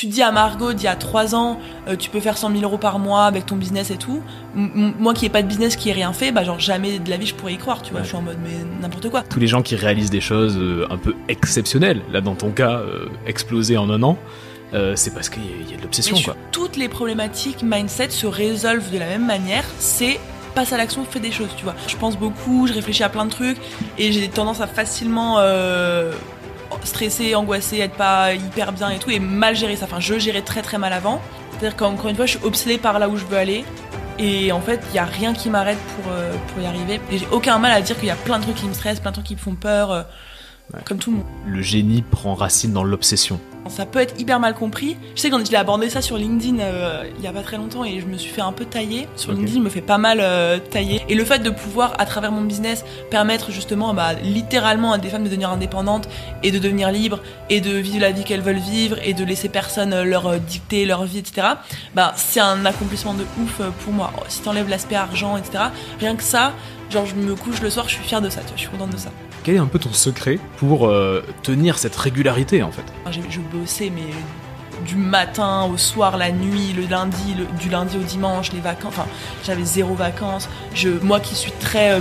tu dis à Margot d'il y a 3 ans, tu peux faire 100 000 euros par mois avec ton business et tout. Moi qui n'ai pas de business, qui n'ai rien fait, genre jamais de la vie je pourrais y croire, tu vois. Je suis en mode mais n'importe quoi. Tous les gens qui réalisent des choses un peu exceptionnelles, là dans ton cas, exploser en 1 an, c'est parce qu'il y a de l'obsession, quoi. Toutes les problématiques mindset se résolvent de la même manière, c'est passe à l'action, fais des choses, tu vois. Je pense beaucoup, je réfléchis à plein de trucs et j'ai tendance à facilement stresser, angoisser, être pas hyper bien et tout et mal gérer ça. Enfin, je gérais très très mal avant. C'est-à-dire qu'encore une fois, je suis obsédée par là où je veux aller et en fait, il y a rien qui m'arrête pour y arriver. Et j'ai aucun mal à dire qu'il y a plein de trucs qui me stressent, plein de trucs qui me font peur, comme tout le monde. Le génie prend racine dans l'obsession. Ça peut être hyper mal compris. Je sais que quand j'ai abordé ça sur LinkedIn il y a pas très longtemps et je me suis fait un peu tailler. Sur LinkedIn, je me fais pas mal tailler. Et le fait de pouvoir, à travers mon business, permettre justement littéralement à des femmes de devenir indépendantes et de devenir libres et de vivre la vie qu'elles veulent vivre et de laisser personne leur dicter leur vie, etc. C'est un accomplissement de ouf pour moi. Si t'enlèves l'aspect argent, etc., rien que ça, genre je me couche le soir, je suis fière de ça, tu vois, je suis contente de ça. Quel est un peu ton secret pour tenir cette régularité, en fait ? Je bossais, mais du matin au soir, la nuit, le lundi, du lundi au dimanche, les vacances. Enfin, j'avais 0 vacances. Moi qui suis très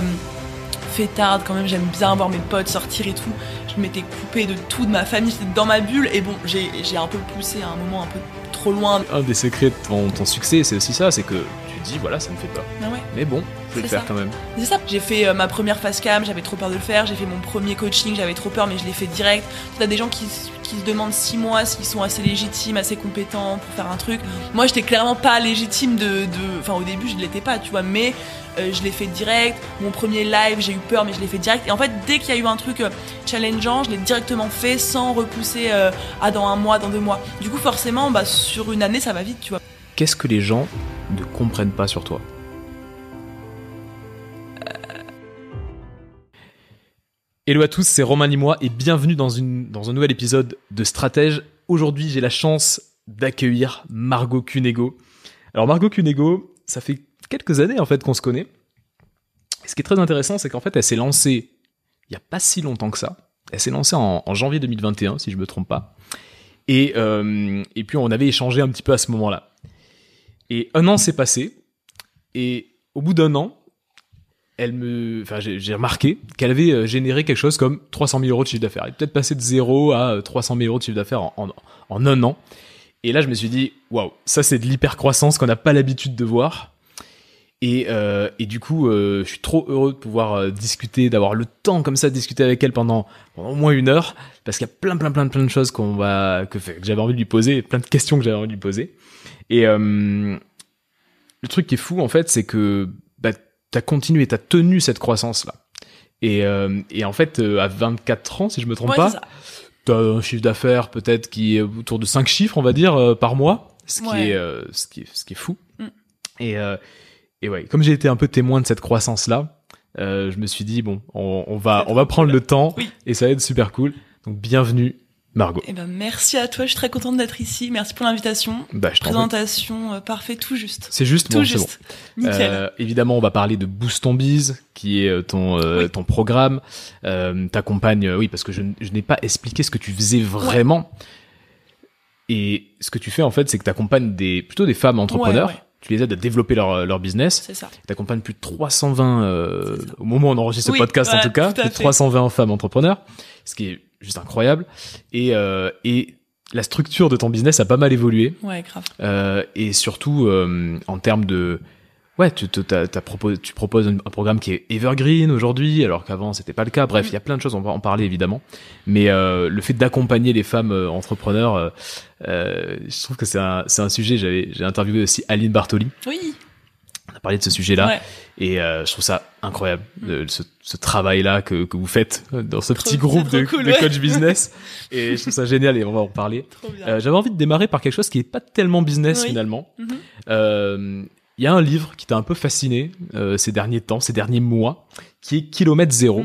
fêtarde, quand même, j'aime bien voir mes potes sortir et tout. Je m'étais coupée de tout, de ma famille, j'étais dans ma bulle. Et bon, j'ai un peu poussé à un moment un peu trop loin. Un des secrets de ton succès, c'est aussi ça, c'est que tu te dis, voilà, ça me fait peur. Ah ouais. Mais bon, je vais le faire ça. Quand même. C'est ça. J'ai fait ma première face cam, j'avais trop peur de le faire. J'ai fait mon premier coaching, j'avais trop peur, mais je l'ai fait direct. T'as des gens qui se demandent 6 mois s'ils sont assez légitimes, assez compétents pour faire un truc. Moi, j'étais clairement pas légitime Enfin, au début, je ne l'étais pas, tu vois, mais je l'ai fait direct. Mon premier live, j'ai eu peur, mais je l'ai fait direct. Et en fait, dès qu'il y a eu un truc challengeant, je l'ai directement fait sans repousser dans 1 mois, dans 2 mois. Du coup, forcément, sur 1 année, ça va vite, tu vois. Qu'est-ce que les gens ne comprennent pas sur toi ? Hello à tous, c'est Romain Limois et bienvenue dans un nouvel épisode de Stratège. Aujourd'hui, j'ai la chance d'accueillir Margot Cunego. Alors Margot Cunego, ça fait quelques années en fait qu'on se connaît. Et ce qui est très intéressant, c'est qu'en fait, elle s'est lancée il n'y a pas si longtemps que ça. Elle s'est lancée en janvier 2021, si je me trompe pas. Et puis on avait échangé un petit peu à ce moment-là. Et 1 an s'est passé. Et au bout d'1 an, j'ai remarqué qu'elle avait généré quelque chose comme 300 000 euros de chiffre d'affaires. Elle est peut-être passée de 0 à 300 000 euros de chiffre d'affaires en 1 an. Et là, je me suis dit, waouh, ça c'est de l'hyper-croissance qu'on n'a pas l'habitude de voir. Et du coup, je suis trop heureux de pouvoir discuter, d'avoir le temps comme ça de discuter avec elle pendant au moins 1 heure, parce qu'il y a plein de choses que j'avais envie de lui poser, plein de questions que j'avais envie de lui poser. Et le truc qui est fou, en fait, c'est que t'as continué, t'as tenu cette croissance-là. Et en fait, à 24 ans, si je me trompe pas, t'as un chiffre d'affaires peut-être qui est autour de 5 chiffres, on va dire, par mois, ce qui est fou. Et ouais, comme j'ai été un peu témoin de cette croissance-là, je me suis dit, bon, on va prendre le temps, et ça va être super cool. Donc, bienvenue, Margot. Merci à toi, je suis très contente d'être ici. Merci pour l'invitation. Présentation parfait, tout juste. C'est juste, tout juste. Bon. Nickel. Évidemment, on va parler de Boost Ton Biz, qui est ton programme. T'accompagnes, parce que je n'ai pas expliqué ce que tu faisais vraiment. Ouais. Et ce que tu fais, en fait, c'est que t'accompagnes plutôt des femmes entrepreneurs. Ouais. Tu les aides à développer leur business. C'est ça. T'accompagnes plus de 320, au moment où on enregistre ce podcast en tout cas, plus de 320 femmes entrepreneurs, ce qui est juste incroyable. Et la structure de ton business a pas mal évolué. Ouais, grave. Et surtout, en termes de... Ouais, tu proposes un programme qui est evergreen aujourd'hui, alors qu'avant c'était pas le cas. Bref, il y a plein de choses, on va en parler évidemment. Mais le fait d'accompagner les femmes entrepreneurs, je trouve que c'est un sujet. J'ai interviewé aussi Aline Bartoli. Oui. On a parlé de ce sujet-là, et je trouve ça incroyable, ce travail-là que vous faites dans ce petit groupe de coach business. Et je trouve ça génial, et on va en parler. J'avais envie de démarrer par quelque chose qui est pas tellement business finalement. Il y a un livre qui t'a un peu fasciné ces derniers mois, qui est Kilomètre Zéro,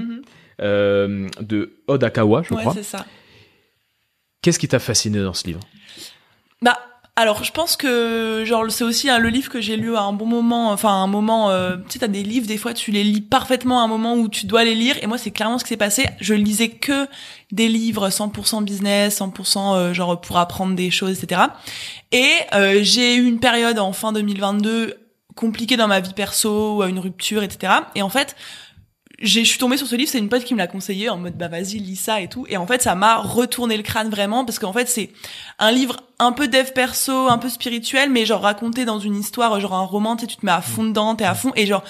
de Oda Kawa, je crois. Ouais, c'est ça. Qu'est-ce qui t'a fasciné dans ce livre ? Alors, je pense que genre c'est aussi le livre que j'ai lu à un bon moment, enfin un moment, tu sais, t'as des livres, des fois tu les lis parfaitement à un moment où tu dois les lire, et moi c'est clairement ce qui s'est passé. Je lisais que des livres 100% business, 100% genre pour apprendre des choses, etc. Et j'ai eu une période en fin 2022 compliquée dans ma vie perso, une rupture, etc. Et en fait, je suis tombée sur ce livre, c'est une pote qui me l'a conseillé en mode bah vas-y lis ça et tout, et en fait ça m'a retourné le crâne vraiment, parce qu'en fait c'est un livre un peu dev perso, un peu spirituel, mais genre raconté dans une histoire, genre un roman, tu sais, tu te mets à fond dedans, t'es à fond, et genre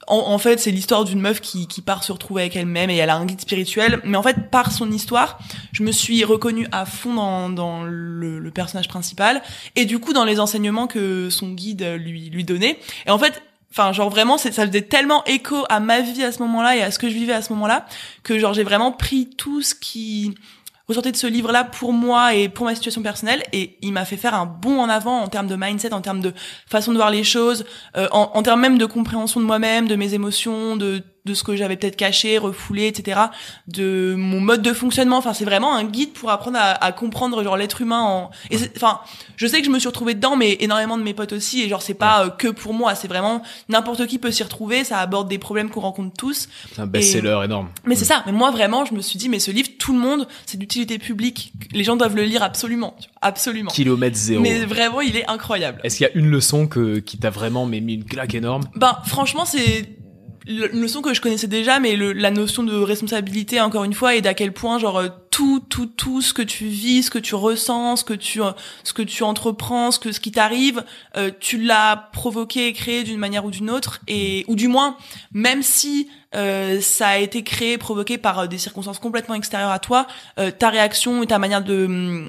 en fait c'est l'histoire d'une meuf qui part se retrouver avec elle-même, et elle a un guide spirituel, mais en fait par son histoire je me suis reconnue à fond dans le personnage principal, et du coup dans les enseignements que son guide lui donnait, et en fait enfin genre vraiment ça faisait tellement écho à ma vie à ce moment-là et à ce que je vivais à ce moment-là, que genre j'ai vraiment pris tout ce qui ressortait de ce livre-là pour moi et pour ma situation personnelle, et il m'a fait faire un bond en avant en termes de mindset, en termes de façon de voir les choses, en termes même de compréhension de moi-même, de mes émotions, de ce que j'avais peut-être caché, refoulé, etc., de mon mode de fonctionnement. Enfin, c'est vraiment un guide pour apprendre à comprendre genre l'être humain. Et enfin, je sais que je me suis retrouvée dedans, mais énormément de mes potes aussi. Et genre, c'est pas que pour moi, c'est vraiment n'importe qui peut s'y retrouver. Ça aborde des problèmes qu'on rencontre tous. C'est un best-seller énorme. Mais c'est ça. Mais moi, vraiment, je me suis dit, mais ce livre, tout le monde, c'est d'utilité publique. Les gens doivent le lire absolument. Absolument. Kilomètre zéro. Mais vraiment, il est incroyable. Est-ce qu'il y a une leçon qui t'a vraiment mis une claque énorme? Ben, franchement, c'est une leçon que je connaissais déjà, mais la notion de responsabilité, encore une fois, et d'à quel point genre tout ce que tu vis, ce que tu ressens, ce que tu entreprends, ce qui t'arrive, tu l'as provoqué et créé d'une manière ou d'une autre, ou du moins même si ça a été créé, provoqué par des circonstances complètement extérieures à toi, ta réaction et ta manière de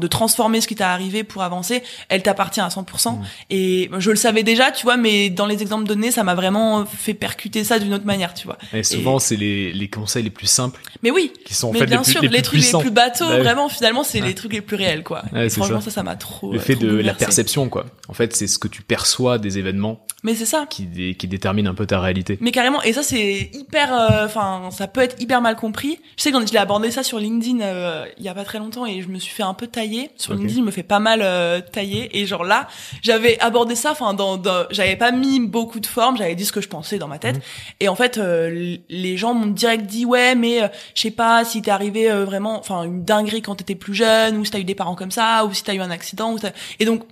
transformer ce qui t'est arrivé pour avancer, elle t'appartient à 100%. Et je le savais déjà, tu vois, mais dans les exemples donnés, ça m'a vraiment fait percuter ça d'une autre manière, tu vois. Et souvent, c'est les conseils les plus simples. Mais oui. Qui sont en mais fait bien sûr, les plus trucs puissants. Les plus bateaux, Ouais. vraiment, finalement, c'est les trucs les plus réels, quoi. Ouais, et franchement, ça m'a trop. Le fait trop de la bouleversé. perception, quoi. En fait, c'est ce que tu perçois des événements. Mais c'est ça. Qui détermine un peu ta réalité. Mais carrément, et ça c'est hyper, ça peut être hyper mal compris. Je sais que je l'ai abordé ça sur LinkedIn il y a pas très longtemps, et je me suis fait un peu tailler. Sur LinkedIn, je me fais pas mal tailler, et genre là, j'avais abordé ça, j'avais pas mis beaucoup de forme, j'avais dit ce que je pensais dans ma tête, et en fait, les gens m'ont direct dit ouais, mais je sais pas si t'es arrivé vraiment, une dinguerie quand t'étais plus jeune, ou si t'as eu des parents comme ça, ou si t'as eu un accident, et donc.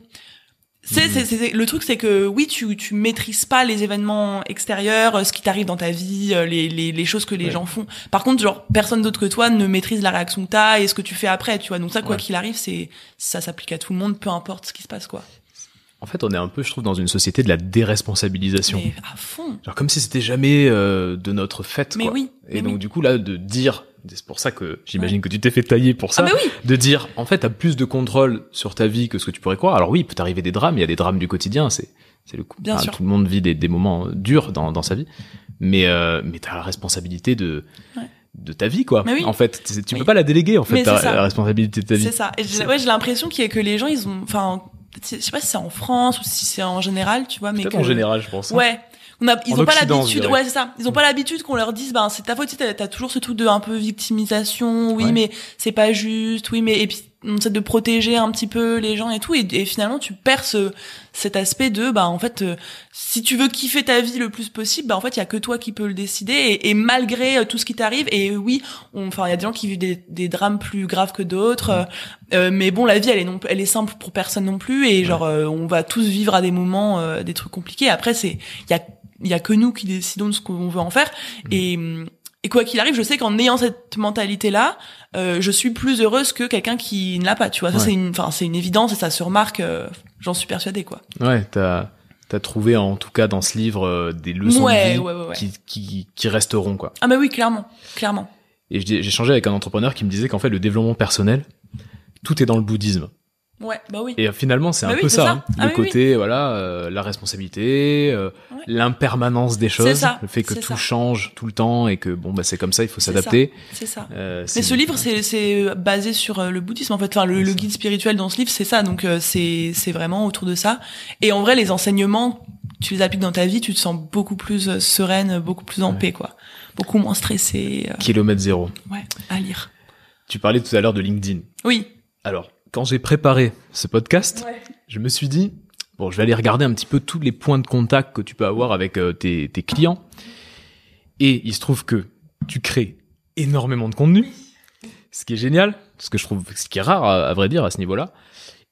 Le truc, c'est que oui, tu maîtrises pas les événements extérieurs, ce qui t'arrive dans ta vie, les choses que les gens font. Par contre, genre, personne d'autre que toi ne maîtrise la réaction que t'as et ce que tu fais après, tu vois. Donc ça, quoi qu'il arrive, ça s'applique à tout le monde, peu importe ce qui se passe, quoi. En fait, on est un peu, je trouve, dans une société de la déresponsabilisation. Mais à fond. Genre comme si c'était jamais de notre fait, mais quoi. Oui. Et donc, du coup, là, de dire, c'est pour ça que j'imagine que tu t'es fait tailler pour ça, mais oui. de dire, en fait, t'as plus de contrôle sur ta vie que ce que tu pourrais croire. Alors oui, il peut t'arriver des drames, il y a des drames du quotidien, c'est le coup. Bien sûr. Tout le monde vit des moments durs dans sa vie, mais t'as la responsabilité de ta vie, quoi. Oui. En fait, tu peux pas la déléguer, en fait, la responsabilité de ta vie. C'est ça. Et j'ai l'impression que les gens, ils ont, je sais pas si c'est en France ou si c'est en général, tu vois, mais peut-être en général, je pense. Ouais. Ils ont pas l'habitude, ouais, c'est ça. Ils ont pas l'habitude qu'on leur dise, c'est ta faute, t'as toujours ce truc de un peu victimisation, mais c'est pas juste, et puis on essaie de protéger un petit peu les gens et tout, et finalement tu perds cet aspect de, en fait, si tu veux kiffer ta vie le plus possible, en fait, il y a que toi qui peux le décider, et malgré tout ce qui t'arrive, et oui, il y a des gens qui vivent des drames plus graves que d'autres, mais bon, la vie, elle est simple pour personne non plus, et genre, on va tous vivre à des moments, des trucs compliqués. Après, il y a que nous qui décidons de ce qu'on veut en faire, et quoi qu'il arrive, je sais qu'en ayant cette mentalité-là, je suis plus heureuse que quelqu'un qui ne l'a pas, tu vois. Ça, c'est une évidence, et ça se remarque, j'en suis persuadée, quoi. Ouais, t'as trouvé, en tout cas, dans ce livre, des leçons de vie qui resteront, quoi. Ah, bah oui, clairement. Et j'ai échangé avec un entrepreneur qui me disait qu'en fait, le développement personnel, tout est dans le bouddhisme. Ouais, bah oui. Et finalement, c'est un peu ça. Hein. Le côté, la responsabilité, l'impermanence des choses, le fait que tout change tout le temps et que c'est comme ça, il faut s'adapter. C'est ça. Mais ce livre, c'est basé sur le bouddhisme, en fait. Le guide spirituel dans ce livre, c'est ça. Donc c'est vraiment autour de ça. Et en vrai, les enseignements, tu les appliques dans ta vie, tu te sens beaucoup plus sereine, beaucoup plus en paix, quoi. Beaucoup moins stressée. Kilomètre zéro. Ouais, à lire. Tu parlais tout à l'heure de LinkedIn. Oui. Alors, quand j'ai préparé ce podcast, je me suis dit, bon, je vais aller regarder un petit peu tous les points de contact que tu peux avoir avec tes clients. Et il se trouve que tu crées énormément de contenu, ce qui est génial, ce qui est rare à vrai dire à ce niveau-là.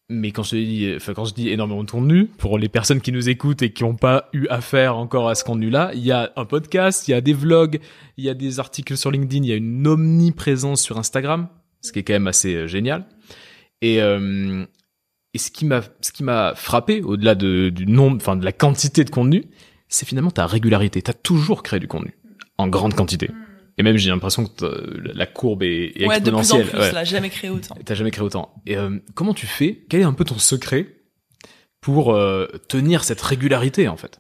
Mais quand je dis énormément de contenu, pour les personnes qui nous écoutent et qui n'ont pas eu affaire encore à ce contenu-là, il y a un podcast, il y a des vlogs, il y a des articles sur LinkedIn, il y a une omniprésence sur Instagram, ce qui est quand même assez génial. Et ce qui m'a frappé, au-delà du nombre, enfin de la quantité de contenu, c'est finalement ta régularité. T'as toujours créé du contenu en grande quantité. Et même j'ai l'impression que la courbe est exponentielle. De plus en plus, là, j'ai jamais créé autant. T'as jamais créé autant. Et comment tu fais? Quel est un peu ton secret pour tenir cette régularité en fait?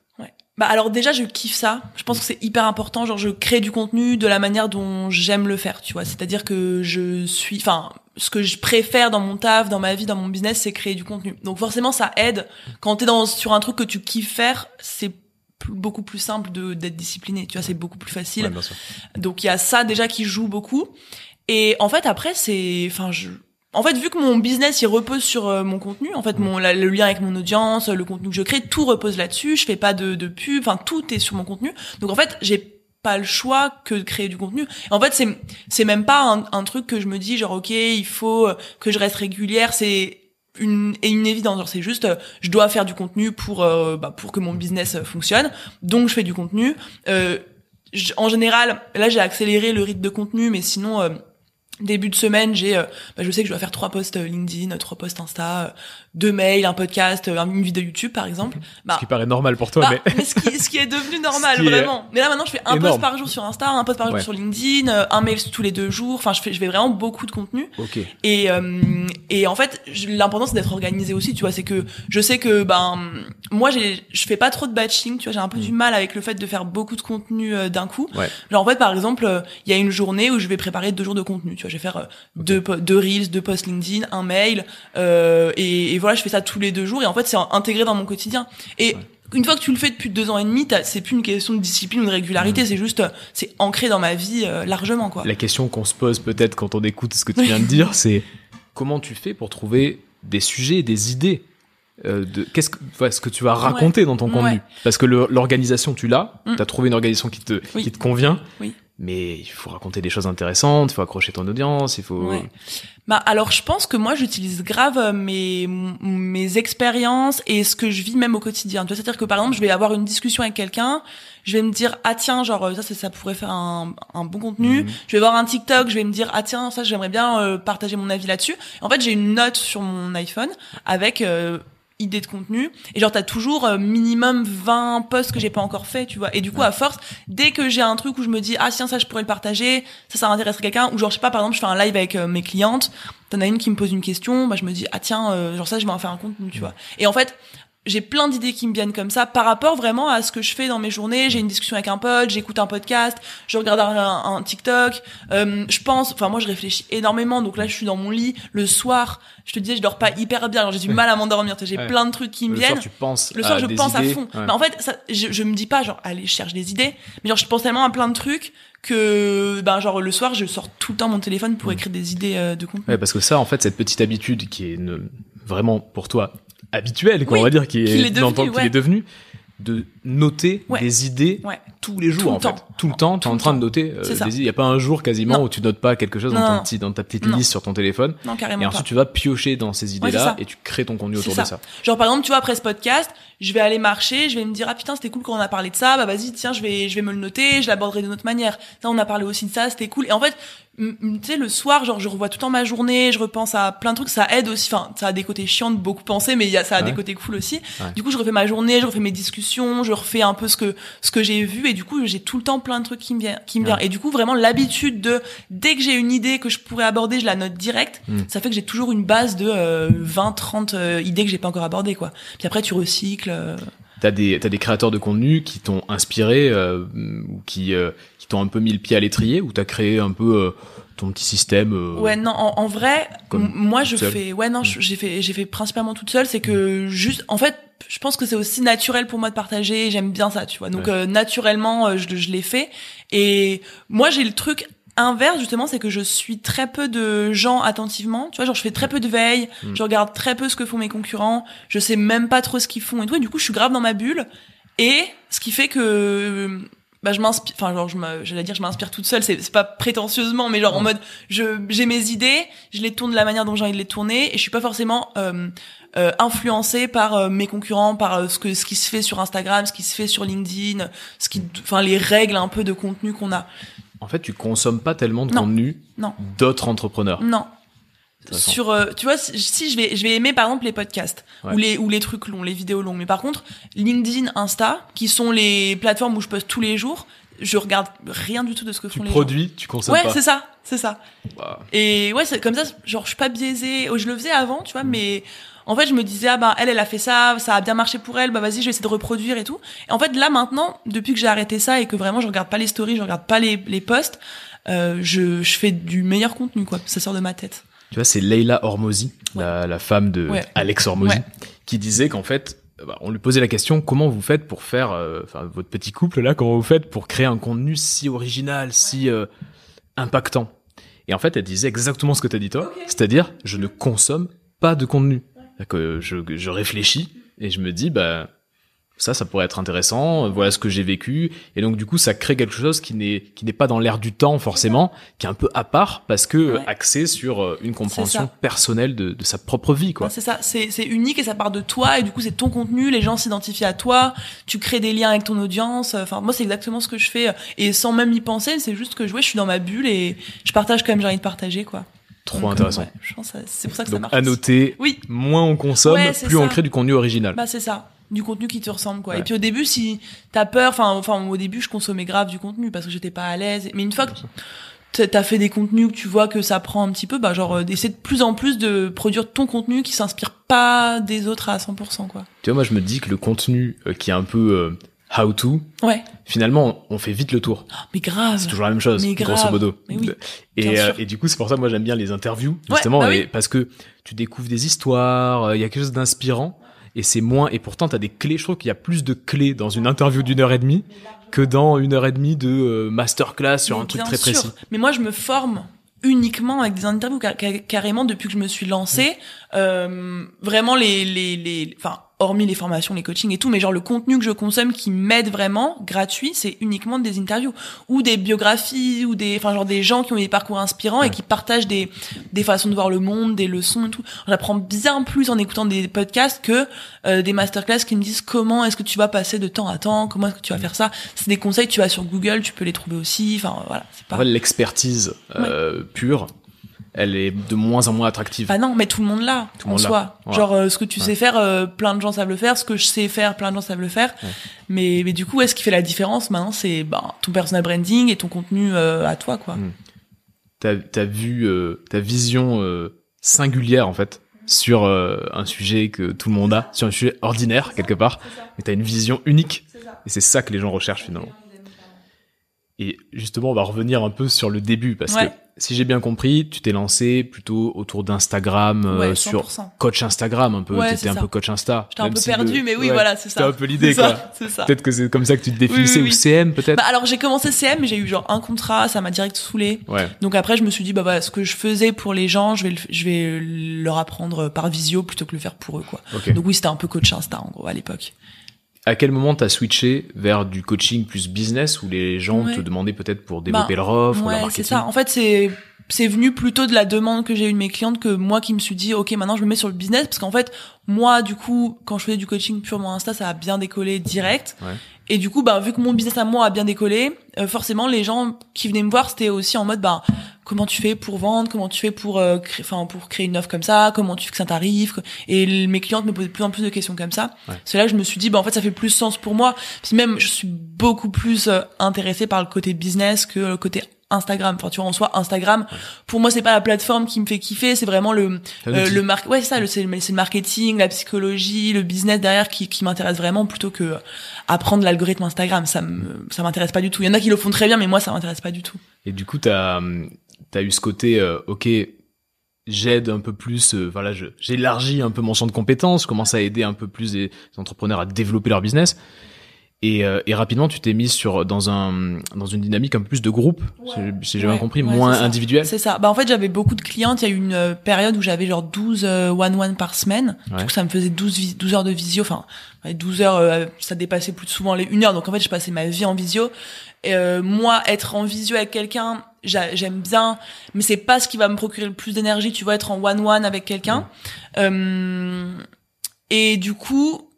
Bah alors déjà je kiffe ça. Je pense que c'est hyper important. Genre je crée du contenu de la manière dont j'aime le faire, tu vois. C'est-à-dire que ce que je préfère dans mon taf, dans ma vie, dans mon business, c'est créer du contenu. Donc forcément ça aide. Quand t'es sur un truc que tu kiffes faire, c'est beaucoup plus simple d'être discipliné. Tu vois, c'est beaucoup plus facile. Ouais, bien sûr. Donc il y a ça déjà qui joue beaucoup. Et en fait après en fait, vu que mon business il repose sur mon contenu, en fait le lien avec mon audience, le contenu que je crée, tout repose là-dessus. Je fais pas de pub, enfin tout est sur mon contenu. Donc en fait, j'ai pas le choix que de créer du contenu. Et en fait, c'est même pas un truc que je me dis genre OK, il faut que je reste régulière, c'est une évidence. Genre c'est juste je dois faire du contenu pour que mon business fonctionne. Donc je fais du contenu. En général, là j'ai accéléré le rythme de contenu, mais sinon début de semaine, je sais que je dois faire 3 posts LinkedIn, 3 posts Insta, 2 mails, un podcast, une vidéo YouTube par exemple. Ce qui paraît normal pour toi, mais ce qui est devenu normal vraiment. Mais là maintenant je fais un post par jour sur Insta, un post par jour sur LinkedIn, un mail tous les 2 jours. Enfin je fais vraiment beaucoup de contenu. Okay. Et en fait l'important c'est d'être organisé aussi, tu vois. C'est que je sais que moi je fais pas trop de batching, tu vois. J'ai un peu du mal avec le fait de faire beaucoup de contenu d'un coup. Genre en fait par exemple il y a une journée où je vais préparer 2 jours de contenu, tu vois. Je vais faire 2 reels, 2 posts LinkedIn, un mail, et voilà, je fais ça tous les 2 jours, et en fait, c'est intégré dans mon quotidien. Et une fois que tu le fais depuis 2 ans et demi, c'est plus une question de discipline ou de régularité, c'est ancré dans ma vie largement, quoi. La question qu'on se pose peut-être quand on écoute ce que tu viens de dire, c'est comment tu fais pour trouver des sujets, des idées ce que tu vas raconter dans ton contenu. Parce que l'organisation, tu l'as, t'as trouvé une organisation qui te convient. Oui. Mais il faut raconter des choses intéressantes, il faut accrocher ton audience, il faut... Bah alors je pense que moi j'utilise grave mes expériences et ce que je vis même au quotidien. Tu vois, c'est-à-dire que par exemple je vais avoir une discussion avec quelqu'un, je vais me dire ah tiens genre ça pourrait faire un bon contenu. Je vais voir un TikTok, je vais me dire ah tiens ça j'aimerais bien partager mon avis là-dessus. En fait j'ai une note sur mon iPhone avec idée de contenu, et genre t'as toujours minimum 20 posts que j'ai pas encore fait, tu vois. Et du coup à force, dès que j'ai un truc où je me dis ah tiens ça je pourrais le partager, ça intéresserait quelqu'un, ou genre je sais pas, par exemple je fais un live avec mes clientes, t'en as une qui me pose une question, je me dis ah tiens genre ça je vais en faire un contenu, tu vois. Et en fait j'ai plein d'idées qui me viennent comme ça par rapport vraiment à ce que je fais dans mes journées. J'ai une discussion avec un pote, j'écoute un podcast, je regarde un TikTok, moi je réfléchis énormément. Donc là je suis dans mon lit le soir, je te disais je dors pas hyper bien, alors j'ai du mal à m'endormir, j'ai plein de trucs qui me viennent. Le soir je pense à fond. Mais en fait ça, je me dis pas genre allez je cherche des idées, mais genre je pense tellement à plein de trucs que genre le soir je sors tout le temps mon téléphone pour écrire des idées de contenu. Parce que ça en fait cette petite habitude qui est vraiment pour toi habituel, quoi, on va dire, qu'il est devenu, de noter des idées tous les jours, tout le temps, t'es en train de noter des idées. Il y a pas un jour quasiment où tu notes pas quelque chose dans ta petite liste sur ton téléphone. Non, carrément. Et ensuite tu vas piocher dans ces idées-là et tu crées ton contenu autour de ça. Genre par exemple, tu vois, après ce podcast, je vais aller marcher, je vais me dire ah putain c'était cool quand on a parlé de ça, bah vas-y tiens je vais me le noter, je l'aborderai d'une autre manière. Ça on a parlé aussi de ça, c'était cool. Et en fait tu sais le soir genre je revois tout le temps ma journée, je repense à plein de trucs, ça aide aussi, enfin ça a des côtés chiants de beaucoup penser, mais ça a des côtés cool aussi. Du coup je refais ma journée, je refais mes discussions, je refais un peu ce que j'ai vu, et du coup j'ai tout le temps plein de trucs qui me viennent. Et du coup vraiment l'habitude de dès que j'ai une idée que je pourrais aborder, je la note direct. Ça fait que j'ai toujours une base de 20-30 idées que j'ai pas encore abordées, quoi. Puis après tu recycles. T'as des créateurs de contenu qui t'ont inspiré ou qui t'ont un peu mis le pied à l'étrier, ou t'as créé un peu ton petit système en vrai moi je seule. fais j'ai fait principalement toute seule. C'est que juste en fait je pense que c'est aussi naturel pour moi de partager, j'aime bien ça, tu vois. Donc naturellement je l'ai fait, et moi j'ai le truc inverse, justement, c'est que je suis très peu de gens attentivement. Tu vois, genre, je fais très peu de veille, je regarde très peu ce que font mes concurrents, je sais même pas trop ce qu'ils font et tout, et du coup, je suis grave dans ma bulle. Et ce qui fait que je m'inspire, enfin genre j'allais dire je m'inspire toute seule, c'est pas prétentieusement, mais genre en mode j'ai mes idées, je les tourne de la manière dont j'ai envie de les tourner, et je suis pas forcément influencée par mes concurrents, par ce qui se fait sur Instagram, ce qui se fait sur LinkedIn, les règles un peu de contenu qu'on a. En fait, tu consommes pas tellement de contenu d'autres entrepreneurs. Non. Tu vois, si je vais aimer par exemple les podcasts ou les trucs longs, les vidéos longues, mais par contre LinkedIn, Insta, qui sont les plateformes où je poste tous les jours, je regarde rien du tout de ce que font les gens. Tu consommes pas. Ouais, c'est ça. Wow. Et ouais, c'est comme ça, genre je suis pas biaisée. Je le faisais avant, tu vois, mais en fait je me disais elle a fait ça a bien marché pour elle, vas-y, je vais essayer de reproduire et tout. Et en fait là maintenant, depuis que j'ai arrêté ça et que vraiment je regarde pas les stories, je regarde pas les posts, je fais du meilleur contenu, quoi. Ça sort de ma tête. Tu vois, c'est Leila Hormozi, la femme de Alex Hormozi, qui disait qu'en fait, on lui posait la question, comment vous faites pour faire, votre petit couple là, comment vous faites pour créer un contenu si original, si impactant? Et en fait, elle disait exactement ce que t'as dit toi, c'est-à-dire, je ne consomme pas de contenu. Que je réfléchis et je me dis, ça pourrait être intéressant, voilà ce que j'ai vécu, et donc du coup ça crée quelque chose qui n'est pas dans l'air du temps forcément, qui est un peu à part parce que axé sur une compréhension personnelle de sa propre vie, quoi. C'est ça, c'est unique et ça part de toi, et du coup c'est ton contenu, les gens s'identifient à toi, tu crées des liens avec ton audience. Enfin moi c'est exactement ce que je fais, et sans même y penser, c'est juste que je suis dans ma bulle et je partage comme j'ai envie de partager, quoi. Trop intéressant. Je pense que c'est pour ça que donc, ça marche. À noter, moins on consomme, plus on crée du contenu original. C'est ça. Du contenu qui te ressemble, quoi. Ouais. Et puis au début, si t'as peur, au début, je consommais grave du contenu parce que j'étais pas à l'aise. Mais une fois que t'as fait des contenus, que tu vois que ça prend un petit peu, essayer de plus en plus de produire ton contenu qui s'inspire pas des autres à 100%, quoi. Tu vois, moi, je me dis que le contenu qui est un peu how to, finalement, on fait vite le tour. Mais grave. C'est toujours la même chose, grosso modo. Mais oui, et du coup, c'est pour ça que moi, j'aime bien les interviews, justement, parce que tu découvres des histoires, il y a quelque chose d'inspirant. Et et pourtant t'as des clés, je trouve qu'il y a plus de clés dans une interview d'1h30 que dans 1h30 de masterclass sur un truc très précis. Mais moi je me forme uniquement avec des interviews, carrément depuis que je me suis lancée, vraiment hormis les formations, les coachings et tout, mais genre le contenu que je consomme qui m'aide vraiment, gratuit, c'est uniquement des interviews ou des biographies ou des gens qui ont des parcours inspirants et qui partagent des façons de voir le monde, des leçons et tout. J'apprends bien plus en écoutant des podcasts que des masterclass qui me disent comment est-ce que tu vas passer de temps à temps, comment est-ce que tu vas faire ça. C'est des conseils, tu vas sur Google, tu peux les trouver aussi. C'est pas... L'expertise pure, elle est de moins en moins attractive. Non, mais tout le monde l'a, en soi. Ouais. Genre, ce que tu sais faire, plein de gens savent le faire. Ce que je sais faire, plein de gens savent le faire. Ouais. Mais du coup, ce qui fait la différence maintenant, c'est ton personal branding et ton contenu à toi, quoi. T'as vu ta vision singulière, en fait, sur un sujet que tout le monde a, sur un sujet ordinaire, quelque part. Mais t'as une vision unique. Et c'est ça que les gens recherchent, finalement. Et justement, on va revenir un peu sur le début, parce que si j'ai bien compris, tu t'es lancé plutôt autour d'Instagram, sur coach Instagram un peu. T'étais un peu coach Insta. J'étais un peu perdu, mais oui, voilà, c'est ça. C'était un peu l'idée, quoi. C'est ça. Peut-être que c'est comme ça que tu te définissais, ou CM, peut-être. Alors, j'ai commencé CM, mais j'ai eu un contrat, ça m'a direct saoulé. Ouais. Donc après, je me suis dit, ce que je faisais pour les gens, je vais leur apprendre par visio plutôt que le faire pour eux, quoi. Okay. Donc oui, c'était un peu coach Insta, en gros, à l'époque. À quel moment t'as switché vers du coaching plus business où les gens te demandaient peut-être pour développer leur offre, leur marketing? C'est ça. En fait, c'est venu plutôt de la demande que j'ai eue de mes clientes que moi qui me suis dit, ok, maintenant je me mets sur le business, parce qu'en fait, moi, du coup, quand je faisais du coaching purement Insta, ça a bien décollé direct. Ouais. Et du coup, vu que mon business à moi a bien décollé, forcément, les gens qui venaient me voir, c'était aussi en mode, comment tu fais pour vendre, comment tu fais pour créer une offre comme ça, comment tu fais que ça t'arrive. Et mes clientes me posaient de plus en plus de questions comme ça. Ouais. C'est là que je me suis dit, en fait, ça fait plus sens pour moi. Puis même, je suis beaucoup plus intéressée par le côté business que le côté Instagram. Enfin, tu vois, en soi, Instagram, pour moi, c'est pas la plateforme qui me fait kiffer, c'est vraiment le c'est ça, c'est le marketing, la psychologie, le business derrière qui m'intéresse vraiment plutôt que apprendre l'algorithme Instagram. Ça m'intéresse pas du tout. Il y en a qui le font très bien, mais moi, ça m'intéresse pas du tout. Et du coup, t'as eu ce côté, ok, j'aide un peu plus, j'élargis un peu mon champ de compétences, je commence à aider un peu plus des entrepreneurs à développer leur business. Et rapidement, tu t'es mise dans une dynamique un peu plus de groupe, si j'ai bien compris, ouais, moins individuelle. C'est ça. Bah, en fait, j'avais beaucoup de clientes. Il y a eu une période où j'avais genre 12 one-one par semaine. Du coup, ça me faisait 12 heures de visio. Enfin, 12 heures, ça dépassait plus souvent les 1 heure. Donc, en fait, je passais ma vie en visio. Et, moi, être en visio avec quelqu'un, j'aime bien, mais c'est pas ce qui va me procurer le plus d'énergie, tu vois, être en one-one avec quelqu'un. Et du coup,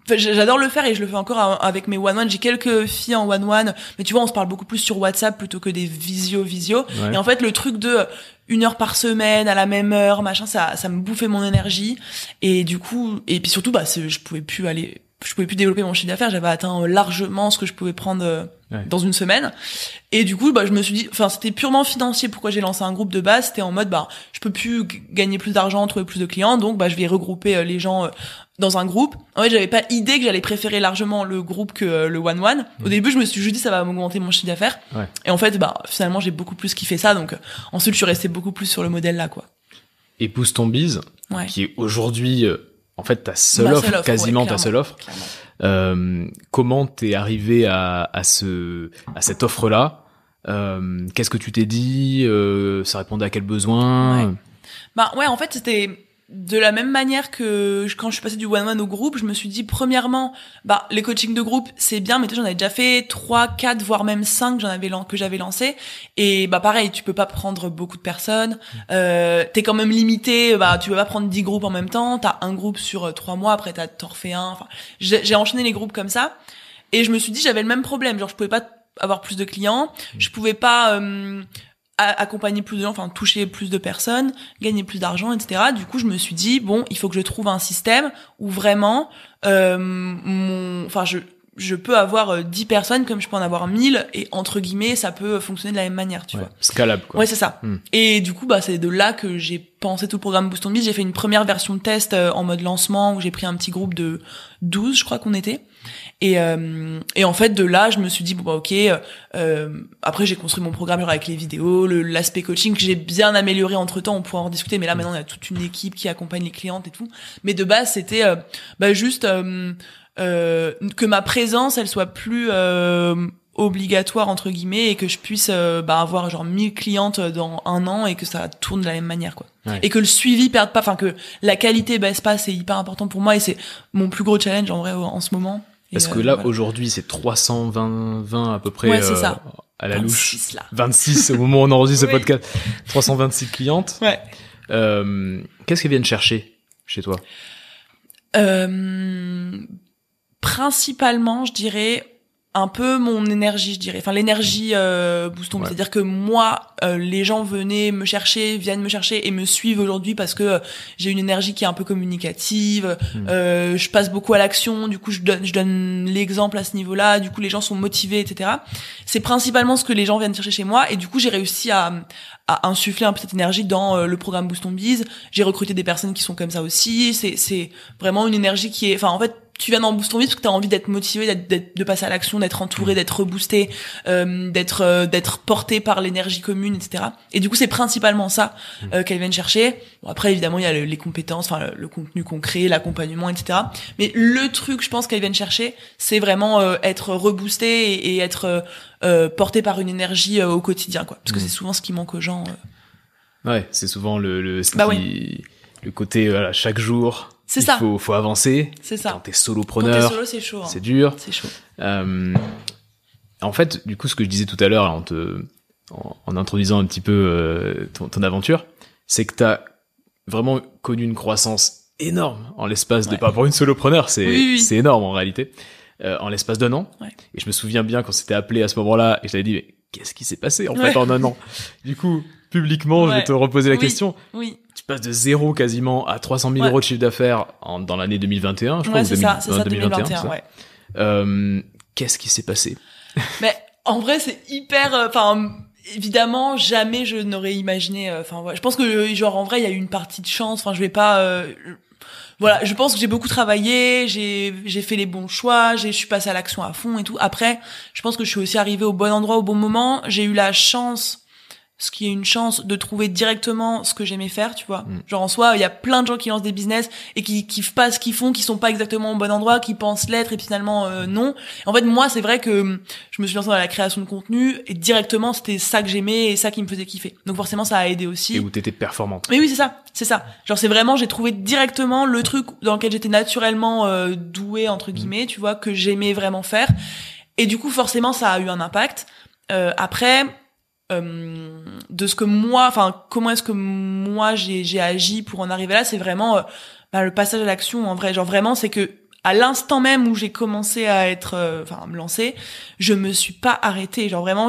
j'adore le faire et je le fais encore avec mes one-one. J'ai quelques filles en one-one, mais tu vois, on se parle beaucoup plus sur WhatsApp plutôt que des visio. Ouais. Et en fait, le truc de 1 heure par semaine, à la même heure, machin, ça me bouffait mon énergie. Et du coup, et puis surtout, je pouvais plus développer mon chiffre d'affaires. J'avais atteint largement ce que je pouvais prendre dans une semaine. Et du coup, je me suis dit, c'était purement financier. Pourquoi j'ai lancé un groupe de base? C'était en mode, je peux plus gagner plus d'argent, trouver plus de clients. Donc, je vais regrouper les gens dans un groupe. En fait, j'avais pas idée que j'allais préférer largement le groupe que le one-one. Au début, je me suis juste dit, ça va m'augmenter mon chiffre d'affaires. Ouais. Et en fait, finalement, j'ai beaucoup plus kiffé ça. Donc, ensuite, je suis restée beaucoup plus sur le modèle là, quoi. Et Boost ton Biz, qui est aujourd'hui, en fait, ta seule offre, quasiment ta seule offre. Comment t'es arrivé à cette offre-là? Qu'est-ce que tu t'es dit? Ça répondait à quel besoin? En fait, c'était de la même manière que quand je suis passée du one-one au groupe, je me suis dit, premièrement, les coachings de groupe, c'est bien, mais toi, j'en avais déjà fait 3, 4, voire même 5 que j'avais lancé. Et, pareil, tu peux pas prendre beaucoup de personnes. T'es quand même limité, tu peux pas prendre 10 groupes en même temps. T'as un groupe sur 3 mois, après t'en refais un. Enfin, j'ai enchaîné les groupes comme ça. Et je me suis dit, j'avais le même problème. Genre, je pouvais pas avoir plus de clients. Je pouvais pas, accompagner plus de gens, toucher plus de personnes, gagner plus d'argent, etc. Du coup, je me suis dit, il faut que je trouve un système où vraiment, je peux avoir 10 personnes comme je peux en avoir 1000 et entre guillemets, ça peut fonctionner de la même manière, tu vois. Scalable, quoi. Ouais, c'est ça. Et du coup, c'est de là que j'ai pensé tout le programme Boost ton Biz. J'ai fait une première version de test en mode lancement où j'ai pris un petit groupe de 12, je crois qu'on était. Et en fait, de là, je me suis dit, ok, après, j'ai construit mon programme avec les vidéos, l'aspect coaching que j'ai bien amélioré entre temps, on pourra en discuter, mais là, maintenant, on a toute une équipe qui accompagne les clientes et tout. Mais de base, c'était, juste, que ma présence, elle soit plus, obligatoire, entre guillemets, et que je puisse, avoir genre 1000 clientes dans 1 an et que ça tourne de la même manière, quoi. Ouais. Et que le suivi perde pas, que la qualité baisse pas, c'est hyper important pour moi et c'est mon plus gros challenge, en vrai, en ce moment. Parce que là, aujourd'hui, c'est 320 à peu près, c'est ça. À la 26, louche. Là. 26 au moment où on enregistre ce podcast. 326 clientes. Ouais. Qu'est-ce qu'elles viennent chercher chez toi? Principalement, je dirais, un peu mon énergie, je dirais. L'énergie Boost ton Biz. C'est-à-dire que moi, les gens viennent me chercher et me suivent aujourd'hui parce que j'ai une énergie qui est un peu communicative. Je passe beaucoup à l'action. Du coup, je donne l'exemple à ce niveau-là. Du coup, les gens sont motivés, etc. C'est principalement ce que les gens viennent chercher chez moi. Et du coup, j'ai réussi à insuffler un peu cette énergie dans le programme Boost ton Biz. J'ai recruté des personnes qui sont comme ça aussi. C'est vraiment une énergie qui est... en fait, tu viens dans Boost ton Biz parce que t'as envie d'être motivé, de passer à l'action, d'être entouré, d'être reboosté, d'être porté par l'énergie commune, etc. Et du coup, c'est principalement ça qu'elles viennent chercher. Bon, après, évidemment, il y a les compétences, le contenu concret, l'accompagnement, etc. Mais le truc, je pense qu'elles viennent chercher, c'est vraiment être reboosté et être porté par une énergie au quotidien, quoi. Parce que c'est souvent ce qui manque aux gens. Ouais, c'est souvent le côté chaque jour. C'est ça. Faut avancer. C'est ça. Quand t'es solopreneur. C'est chaud. C'est dur. C'est chaud. En fait, du coup, ce que je disais tout à l'heure, en introduisant un petit peu ton aventure, c'est que t'as vraiment connu une croissance énorme en l'espace de, par rapport à une solopreneur, c'est énorme en réalité, en l'espace d'1 an. Ouais. Et je me souviens bien quand c'était appelé à ce moment-là, et je t'avais dit, mais qu'est-ce qui s'est passé en fait en 1 an? Du coup, publiquement, je vais te reposer la question. Oui. Tu passes de 0 quasiment à 300 000 euros de chiffre d'affaires dans l'année 2021, je crois. C'est ça, 2021, ouais. Qu'est-ce qui s'est passé? Mais en vrai, c'est hyper... évidemment, jamais je n'aurais imaginé... je pense que, en vrai, il y a eu une partie de chance. Je vais pas... je pense que j'ai beaucoup travaillé, j'ai fait les bons choix, je suis passée à l'action à fond et tout. Après, je pense que je suis aussi arrivée au bon endroit au bon moment. J'ai eu la chance ce qui est une chance de trouver directement ce que j'aimais faire, tu vois. Genre en soi, il y a plein de gens qui lancent des business et qui kiffent pas ce qu'ils font, qui sont pas exactement au bon endroit, qui pensent l'être et finalement non. En fait, moi, c'est vrai que je me suis lancée dans la création de contenu et directement c'était ça que j'aimais et ça qui me faisait kiffer. Donc forcément, ça a aidé aussi. Et où t'étais performante. Mais oui, c'est ça. Genre c'est vraiment, j'ai trouvé directement le truc dans lequel j'étais naturellement douée entre guillemets, tu vois, que j'aimais vraiment faire. Et du coup, forcément, ça a eu un impact. Après. De ce que moi, enfin comment est-ce que moi j'ai agi pour en arriver là, c'est vraiment le passage à l'action en vrai. Genre vraiment, c'est que à l'instant même où j'ai commencé à à me lancer, je me suis pas arrêtée. Genre vraiment,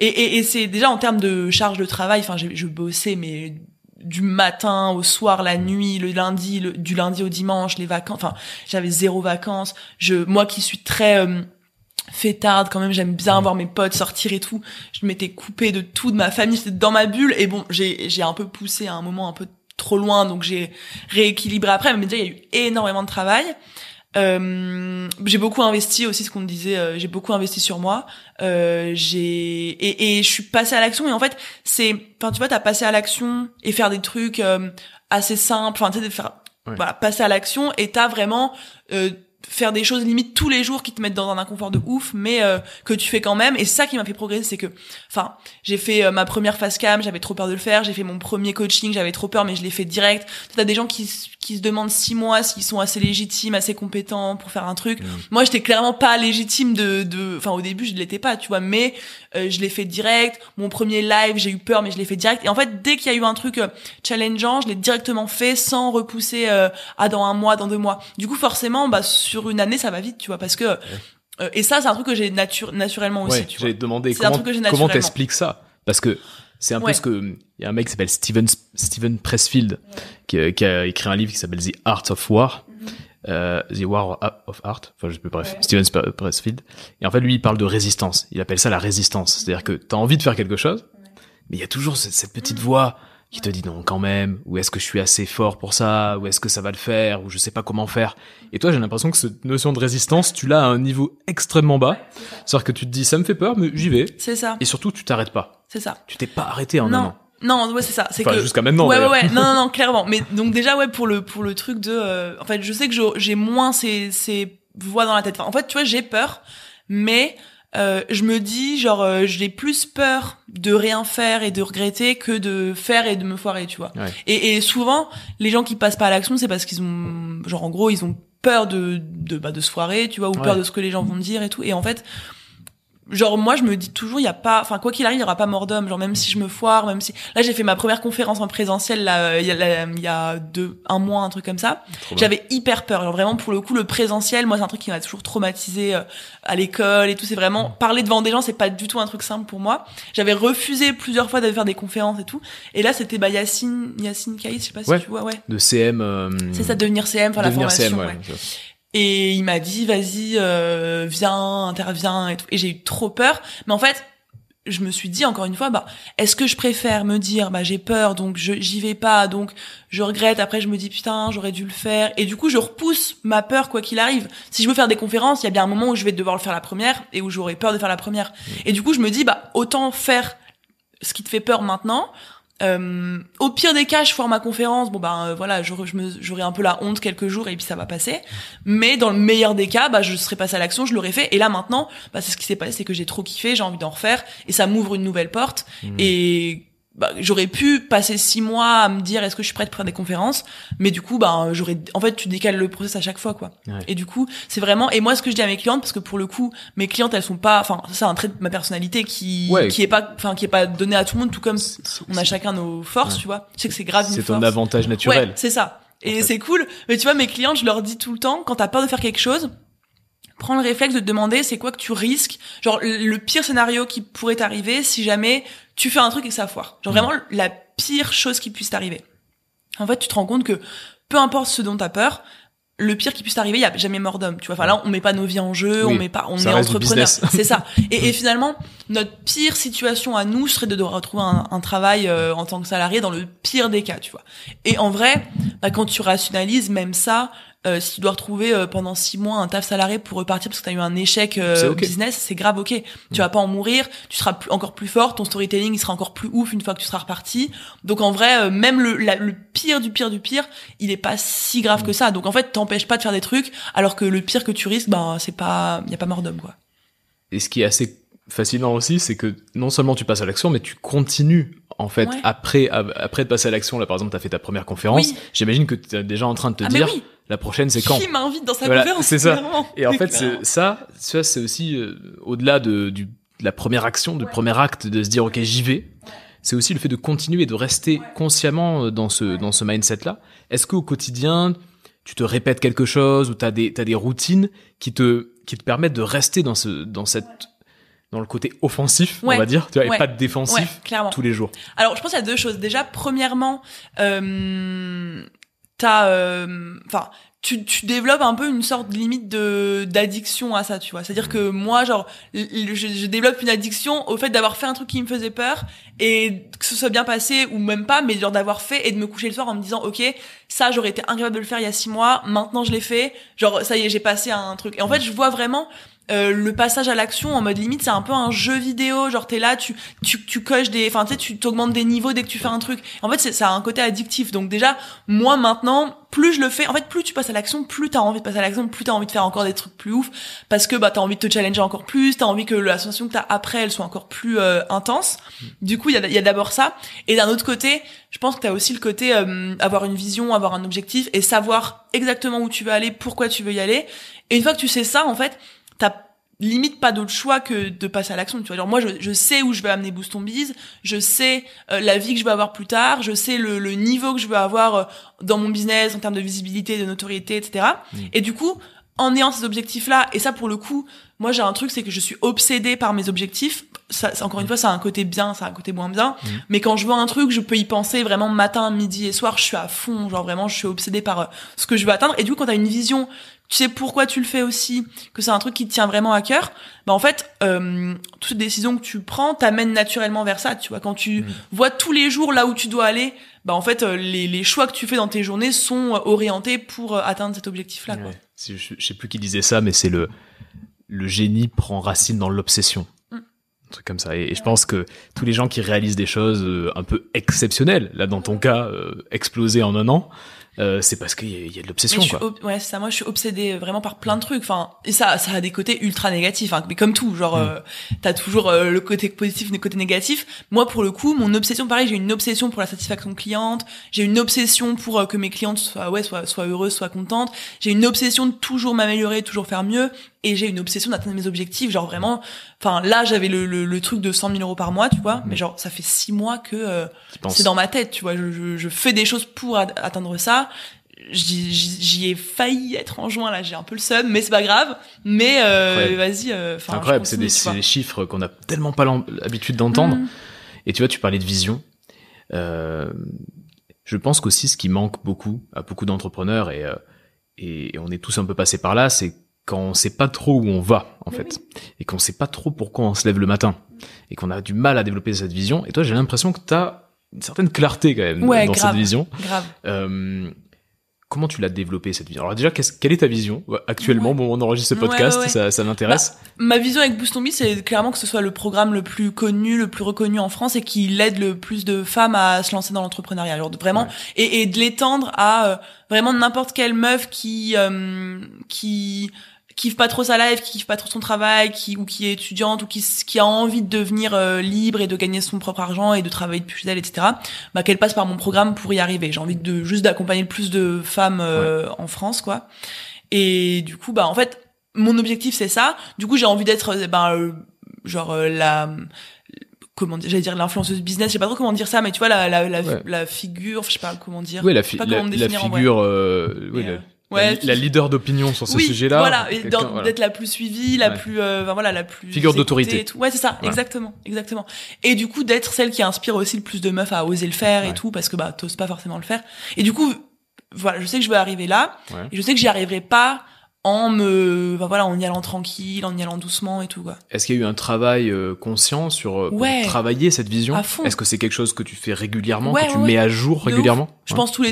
et c'est déjà en termes de charge de travail. Enfin, je bossais mais du matin au soir, la nuit, le lundi, du lundi au dimanche, les vacances. Enfin, j'avais 0 vacances. Moi qui suis très fêtarde quand même, j'aime bien voir mes potes sortir et tout, je m'étais coupée de tout, de ma famille, j'étais dans ma bulle et bon, j'ai un peu poussé à un moment un peu trop loin, donc j'ai rééquilibré après, mais déjà il y a eu énormément de travail. J'ai beaucoup investi aussi, ce qu'on me disait, j'ai beaucoup investi sur moi, et je suis passée à l'action, et en fait tu vois, t'as passé à l'action et faire des trucs assez simples, enfin tu sais, voilà, passer à l'action, et t'as vraiment faire des choses limite tous les jours qui te mettent dans un inconfort de ouf, mais que tu fais quand même. Et c'est ça qui m'a fait progresser, c'est que j'ai fait ma première face cam, j'avais trop peur de le faire, j'ai fait mon premier coaching, j'avais trop peur, mais je l'ai fait direct. T'as des gens qui se demandent 6 mois s'ils sont assez légitimes, assez compétents pour faire un truc. Moi, j'étais clairement pas légitime au début, je l'étais pas, tu vois, mais je l'ai fait direct. Mon premier live, j'ai eu peur, mais je l'ai fait direct. Et en fait, dès qu'il y a eu un truc challengeant, je l'ai directement fait sans repousser dans 1 mois, dans 2 mois. Du coup, forcément, sur une année, ça va vite, tu vois, parce que et ça, c'est un truc que j'ai naturellement aussi, tu vois. J'ai demandé comment t'expliques ça, parce que c'est un peu ce que il y a un mec qui s'appelle Steven Pressfield qui a écrit un livre qui s'appelle The Art of War. The War of Art, bref, Steven Pressfield. Et en fait, lui, il parle de résistance. Il appelle ça la résistance. C'est-à-dire que t'as envie de faire quelque chose, mais il y a toujours cette petite voix qui te dit non quand même, ou est-ce que je suis assez fort pour ça, ou est-ce que ça va le faire, ou je sais pas comment faire. Et toi, j'ai l'impression que cette notion de résistance, tu l'as à un niveau extrêmement bas. C'est-à-dire que tu te dis ça me fait peur, mais j'y vais. C'est ça. Et surtout, tu t'arrêtes pas. C'est ça. Tu t'es pas arrêté en un an. Non, ouais, c'est ça. C'est que jusqu'à maintenant. Ouais. Non, clairement. Mais donc déjà, pour le truc de, en fait, je sais que j'ai moins ces voix dans la tête. Enfin, en fait, tu vois, j'ai peur, mais je me dis genre j'ai plus peur de rien faire et de regretter que de faire et de me foirer, tu vois. Et souvent, les gens qui passent pas à l'action, c'est parce qu'ils ont, genre en gros, ils ont peur de se foirer, tu vois, ou peur de ce que les gens vont dire et tout. Et en fait, genre moi je me dis toujours, il y a pas, enfin quoi qu'il arrive, il y aura pas mort d'homme. Genre même si je me foire, même si là j'ai fait ma première conférence en présentiel là il y a 1 mois, un truc comme ça. J'avais hyper peur. Genre vraiment pour le coup le présentiel, moi c'est un truc qui m'a toujours traumatisé à l'école et tout. C'est vraiment parler devant des gens, c'est pas du tout un truc simple pour moi. J'avais refusé plusieurs fois d'aller faire des conférences et tout. Et là c'était Yacine Kaïs, je sais pas si tu vois, de CM. C'est ça, devenir CM, enfin la formation. CM, Et il m'a dit, vas-y, viens, interviens et tout. Et j'ai eu trop peur. Mais en fait, je me suis dit encore une fois, est-ce que je préfère me dire, j'ai peur, donc j'y vais pas, donc je regrette. Après, je me dis, putain, j'aurais dû le faire. Et du coup, je repousse ma peur quoi qu'il arrive. Si je veux faire des conférences, il y a bien un moment où je vais devoir le faire la première et où j'aurais peur de faire la première. Et du coup, je me dis, autant faire ce qui te fait peur maintenant. Au pire des cas, je foire ma conférence. Voilà, j'aurai un peu la honte quelques jours et puis ça va passer. Mais dans le meilleur des cas, je serais passée à l'action, je l'aurais fait. Et là maintenant, c'est ce qui s'est passé, c'est que j'ai trop kiffé, j'ai envie d'en refaire et ça m'ouvre une nouvelle porte. Et j'aurais pu passer 6 mois à me dire est-ce que je suis prête pour faire des conférences, mais du coup en fait tu décales le process à chaque fois quoi. Et du coup c'est vraiment, et moi ce que je dis à mes clientes, parce que pour le coup mes clientes elles sont pas, enfin ça c'est un trait de ma personnalité qui est pas donné à tout le monde, tout comme on a chacun nos forces, tu vois. Je sais que c'est grave, c'est ton avantage naturel. C'est ça. Et c'est cool, mais tu vois mes clientes, je leur dis tout le temps, quand t'as peur de faire quelque chose, prends le réflexe de te demander c'est quoi que tu risques, genre le pire scénario qui pourrait t'arriver si jamais tu fais un truc et que ça foire. Genre vraiment la pire chose qui puisse t'arriver. En fait, tu te rends compte que peu importe ce dont t'as peur, le pire qui puisse t'arriver, il y a jamais mort d'homme, tu vois. Enfin là, on met pas nos vies en jeu, on est entrepreneur. C'est ça. Et finalement, notre pire situation à nous serait de devoir retrouver un travail en tant que salarié dans le pire des cas, tu vois. Et en vrai, quand tu rationalises même ça, si tu dois retrouver pendant 6 mois un taf salarié pour repartir parce que t'as eu un échec business, c'est grave, ok. Tu vas pas en mourir, tu seras encore plus fort, ton storytelling il sera encore plus ouf une fois que tu seras reparti. Donc en vrai, même le pire du pire du pire, il est pas si grave que ça. Donc en fait, t'empêches pas de faire des trucs, alors que le pire que tu risques, c'est pas, y a pas mort d'homme, quoi. Et ce qui est assez fascinant aussi, c'est que non seulement tu passes à l'action, mais tu continues en fait après de passer à l'action. Là par exemple, t'as fait ta première conférence. J'imagine que t'es déjà en train de te dire la prochaine c'est quand. Qui m'invite dans sa conférence? C'est ça. Et en fait, c'est aussi au-delà de la première action, du premier acte, de se dire ok j'y vais. C'est aussi le fait de continuer et de rester consciemment dans ce mindset-là. Est-ce qu'au quotidien tu te répètes quelque chose ou t'as des routines qui te permettent de rester dans le côté offensif, on va dire, tu vois, et pas de défensif tous les jours? Alors, je pense qu'il y a 2 choses. Déjà, premièrement, tu développes un peu une sorte de limite d'addiction à ça, tu vois. C'est-à-dire que moi, genre, je développe une addiction au fait d'avoir fait un truc qui me faisait peur et que ce soit bien passé ou même pas, mais genre d'avoir fait et de me coucher le soir en me disant, ok, ça, j'aurais été incapable de le faire il y a 6 mois, maintenant je l'ai fait, genre, ça y est, j'ai passé à un truc. Et en fait, je vois vraiment le passage à l'action en mode limite, c'est un peu un jeu vidéo, genre t'es là, tu coches tu t'augmentes des niveaux dès que tu fais un truc. En fait, ça a un côté addictif. Donc déjà, moi maintenant, plus je le fais, en fait, plus tu passes à l'action, plus t'as envie de passer à l'action, plus t'as envie de faire encore des trucs plus ouf, parce que t'as envie de te challenger encore plus, t'as envie que la sensation que t'as après, elle soit encore plus intense. Du coup, il y a d'abord ça. Et d'un autre côté, je pense que t'as aussi le côté avoir une vision, avoir un objectif et savoir exactement où tu veux aller, pourquoi tu veux y aller. Et une fois que tu sais ça, en fait, t'as limite pas d'autre choix que de passer à l'action, tu vois. Genre moi je sais où je vais amener Boost Ton Biz, je sais la vie que je vais avoir plus tard, je sais le niveau que je veux avoir dans mon business en termes de visibilité, de notoriété, etc. Et du coup, en ayant ces objectifs-là, et ça pour le coup, moi j'ai un truc, c'est que je suis obsédée par mes objectifs. Ça encore une fois, ça a un côté bien, ça a un côté moins bien. Mais quand je vois un truc, je peux y penser vraiment matin, midi et soir, je suis à fond, genre vraiment je suis obsédée par ce que je veux atteindre. Et du coup, quand t'as une vision, tu sais pourquoi tu le fais aussi, que c'est un truc qui te tient vraiment à cœur, en fait, toute décision que tu prends t'amène naturellement vers ça, tu vois. Quand tu vois tous les jours là où tu dois aller, en fait, les choix que tu fais dans tes journées sont orientés pour atteindre cet objectif-là, quoi. Je sais plus qui disait ça, mais c'est le génie prend racine dans l'obsession. Un truc comme ça. Et je pense que tous les gens qui réalisent des choses un peu exceptionnelles, là dans ton cas, explosé en 1 an, c'est parce qu'il y a de l'obsession, quoi. Ouais, c'est ça. Moi, je suis obsédée vraiment par plein de trucs. Enfin, et ça a des côtés ultra négatifs. Mais comme tout, genre, t'as toujours le côté positif et le côté négatif. Moi, pour le coup, mon obsession, pareil, j'ai une obsession pour la satisfaction cliente. J'ai une obsession pour que mes clientes soient heureuses, soient contentes. J'ai une obsession de toujours m'améliorer, toujours faire mieux. Et j'ai une obsession d'atteindre mes objectifs. Genre vraiment, là, j'avais le truc de 100 000 euros par mois, tu vois. Mais genre, ça fait 6 mois que c'est dans ma tête, tu vois. Je fais des choses pour atteindre ça. J'y ai failli être en juin, là, j'ai un peu le seum, mais c'est pas grave. Mais vas-y. C'est incroyable, c'est des chiffres qu'on a tellement pas l'habitude d'entendre. Et tu vois, tu parlais de vision. Je pense qu'aussi, ce qui manque beaucoup à beaucoup d'entrepreneurs, et on est tous un peu passés par là, c'est quand on sait pas trop où on va, en fait. Et qu'on sait pas trop pourquoi on se lève le matin. Et qu'on a du mal à développer cette vision. Et toi, j'ai l'impression que t'as une certaine clarté, quand même, dans cette vision. Grave. Comment tu l'as développée, cette vision? Alors déjà, quelle est ta vision actuellement? Bon, on enregistre ce podcast, ça m'intéresse. Ma vision avec Boost Ton Biz, c'est clairement que ce soit le programme le plus connu, le plus reconnu en France et qui aide le plus de femmes à se lancer dans l'entrepreneuriat. Genre vraiment, et de l'étendre à vraiment n'importe quelle meuf qui kiffe pas trop sa life, qui kiffe pas trop son travail, qui est étudiante ou qui a envie de devenir libre et de gagner son propre argent et de travailler depuis chez elle, etc. Qu'elle passe par mon programme pour y arriver. J'ai envie juste d'accompagner le plus de femmes en France, quoi. Et du coup, en fait, mon objectif c'est ça. Du coup, j'ai envie d'être comment dire, j'allais dire l'influenceuse business, je sais pas trop comment dire ça, mais tu vois la figure, je sais pas comment dire. Oui, la figure la leader d'opinion sur ce sujet-là. Voilà, d'être la plus suivie, la plus la plus figure d'autorité. Ouais, c'est ça, exactement. Et du coup d'être celle qui inspire aussi le plus de meufs à oser le faire et tout, parce que t'oses pas forcément le faire. Et du coup, voilà, je sais que je vais arriver là, et je sais que j'y arriverai pas en y allant tranquille, en y allant doucement et tout, quoi. Est-ce qu'il y a eu un travail conscient sur pour travailler cette vision? À fond. Est-ce que c'est quelque chose que tu fais régulièrement, que tu mets à jour régulièrement? Je pense tous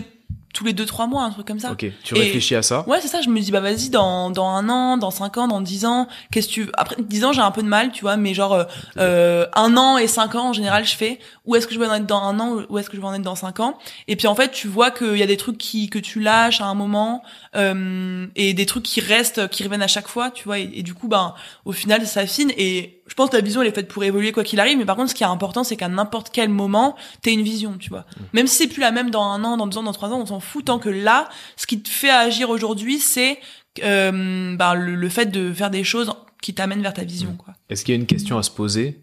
tous les 2-3 mois, un truc comme ça. Ok, tu réfléchis à ça? Ouais, c'est ça, je me dis, bah, vas-y, dans 1 an, dans 5 ans, dans 10 ans, qu'est-ce que tu veux? Après, 10 ans, j'ai un peu de mal, tu vois, mais genre, 1 an et 5 ans, en général, je fais, où est-ce que je vais en être dans 1 an, où est-ce que je vais en être dans 5 ans? Et puis, en fait, tu vois qu'il y a des trucs que tu lâches à un moment, et des trucs qui restent, qui reviennent à chaque fois, tu vois, et du coup, ben, au final, ça s'affine, et je pense que la vision, elle est faite pour évoluer quoi qu'il arrive, mais par contre, ce qui est important, c'est qu'à n'importe quel moment, t'aies une vision, tu vois. Même si c'est plus la même dans 1 an, dans 2 ans, dans 3 ans, on s'en fout, tant que là, ce qui te fait agir aujourd'hui, c'est le fait de faire des choses qui t'amènent vers ta vision, quoi. Est-ce qu'il y a une question à se poser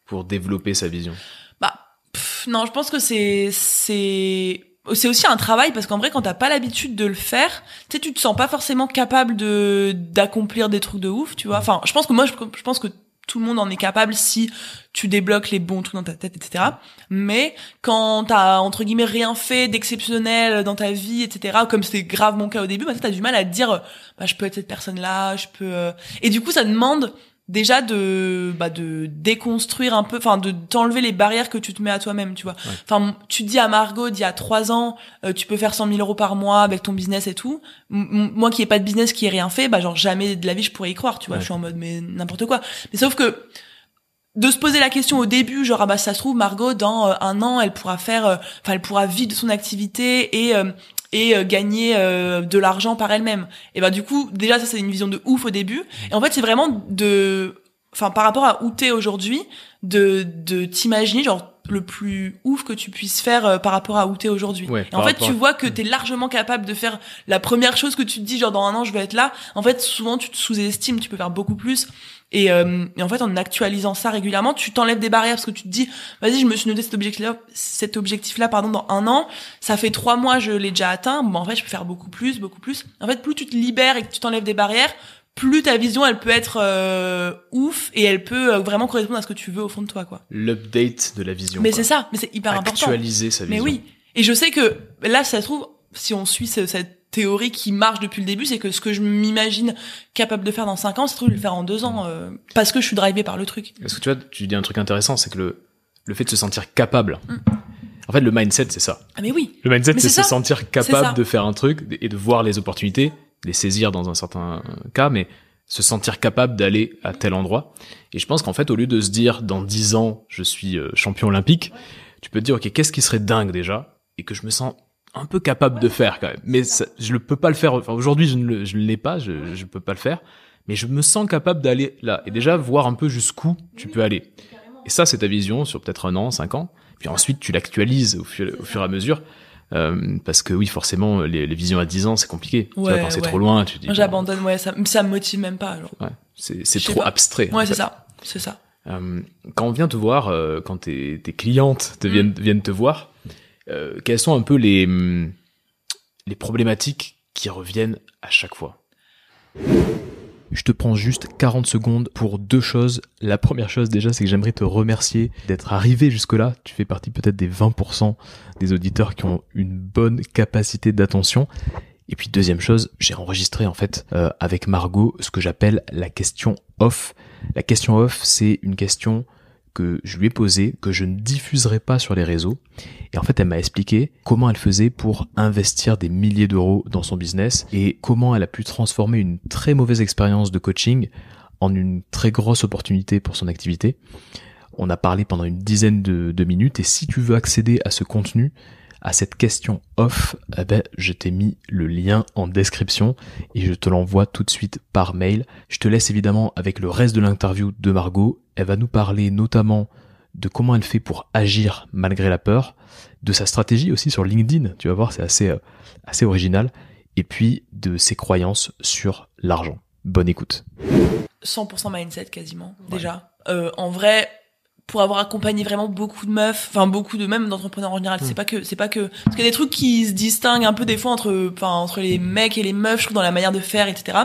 pour développer sa vision? Non, je pense que c'est aussi un travail, parce qu'en vrai, quand t'as pas l'habitude de le faire, tu sais, tu te sens pas forcément capable d'accomplir des trucs de ouf, tu vois. Enfin, je pense que tout le monde en est capable si tu débloques les bons trucs dans ta tête, etc. Mais quand t'as, entre guillemets, rien fait d'exceptionnel dans ta vie, etc., comme c'était grave mon cas au début, bah, t'as du mal à te dire, bah, je peux être cette personne-là, je peux... Et du coup, ça demande déjà de déconstruire un peu, enfin, de t'enlever les barrières que tu te mets à toi-même, tu vois. Ouais. Enfin, tu dis à Margot d'il y a 3 ans, tu peux faire 100 000 euros par mois avec ton business et tout. Moi qui ai pas de business, qui ai rien fait, bah, genre, jamais de la vie je pourrais y croire, tu vois. Ouais. Je suis en mode, mais n'importe quoi. Mais sauf que, de se poser la question au début, genre, ah bah, ça se trouve, Margot, dans 1 an, elle pourra vivre de son activité et gagner de l'argent par elle-même. Et bah, du coup, déjà, ça, c'est une vision de ouf au début. Et en fait, c'est vraiment par rapport à où t'es aujourd'hui, de t'imaginer, genre, le plus ouf que tu puisses faire par rapport à où t'es aujourd'hui. Ouais, et en fait, tu vois que t'es largement capable de faire la première chose que tu te dis, genre, dans 1 an, je vais être là. En fait, souvent, tu te sous-estimes, tu peux faire beaucoup plus. Et en fait, en actualisant ça régulièrement, tu t'enlèves des barrières, parce que tu te dis, vas-y, je me suis noté cet objectif-là, dans 1 an. Ça fait 3 mois, je l'ai déjà atteint. Bon, en fait, je peux faire beaucoup plus. En fait, plus tu te libères et que tu t'enlèves des barrières, plus ta vision, elle peut être ouf, et elle peut vraiment correspondre à ce que tu veux au fond de toi, quoi. L'update de la vision. Mais quoi. c'est ça, mais c'est hyper important. Actualiser sa vision. Mais oui. Et je sais que, là, ça se trouve, si on suit cette théorie qui marche depuis le début, c'est que ce que je m'imagine capable de faire dans 5 ans, c'est de le faire en 2 ans, parce que je suis drivée par le truc. Parce que tu vois, tu dis un truc intéressant, c'est que le fait de se sentir capable. En fait, le mindset, c'est ça. Ah, mais oui. Le mindset, Mais c'est c'est se ça. sentir capable de faire un truc et de voir les opportunités, les saisir dans un certain cas, mais se sentir capable d'aller à tel endroit. Et je pense qu'en fait, au lieu de se dire, dans 10 ans, je suis champion olympique, tu peux te dire, ok, qu'est-ce qui serait dingue déjà, et que je me sens un peu capable de faire quand même. Mais ça, je ne peux pas le faire. Enfin, aujourd'hui, je ne l'ai pas, je peux pas le faire. Mais je me sens capable d'aller là. Et déjà, voir un peu jusqu'où tu peux aller. Et ça, c'est ta vision sur peut-être 1 an, 5 ans. Puis ensuite, tu l'actualises au fur et à mesure. Parce que oui, forcément, les visions à 10 ans, c'est compliqué. Tu vois, quand c'est trop loin, tu te dis... Moi, j'abandonne, ça me motive même pas. Genre. Ouais, c'est trop abstrait. Ouais, c'est ça. Quand on vient te voir, quand tes clientes viennent te voir, quelles sont un peu les problématiques qui reviennent à chaque fois? Je te prends juste 40 secondes pour 2 choses. La première chose déjà, c'est que j'aimerais te remercier d'être arrivé jusque-là. Tu fais partie peut-être des 20% des auditeurs qui ont une bonne capacité d'attention. Et puis deuxième chose, j'ai enregistré en fait avec Margot ce que j'appelle la question off. La question off, c'est une question que je lui ai posée, que je ne diffuserai pas sur les réseaux. Et en fait, elle m'a expliqué comment elle faisait pour investir des milliers d'euros dans son business et comment elle a pu transformer une très mauvaise expérience de coaching en une très grosse opportunité pour son activité. On a parlé pendant une dizaine de minutes, et si tu veux accéder à ce contenu, à cette question off, je t'ai mis le lien en description et je te l'envoie tout de suite par mail. Je te laisse évidemment avec le reste de l'interview de Margot. Elle va nous parler notamment de comment elle fait pour agir malgré la peur, de sa stratégie aussi sur LinkedIn, tu vas voir, c'est assez original, et puis de ses croyances sur l'argent. Bonne écoute. 100% mindset quasiment, déjà. En vrai, pour avoir accompagné vraiment beaucoup de meufs, même d'entrepreneurs en général, c'est pas que, parce qu'il y a des trucs qui se distinguent un peu des fois entre les mecs et les meufs, je trouve, dans la manière de faire, etc.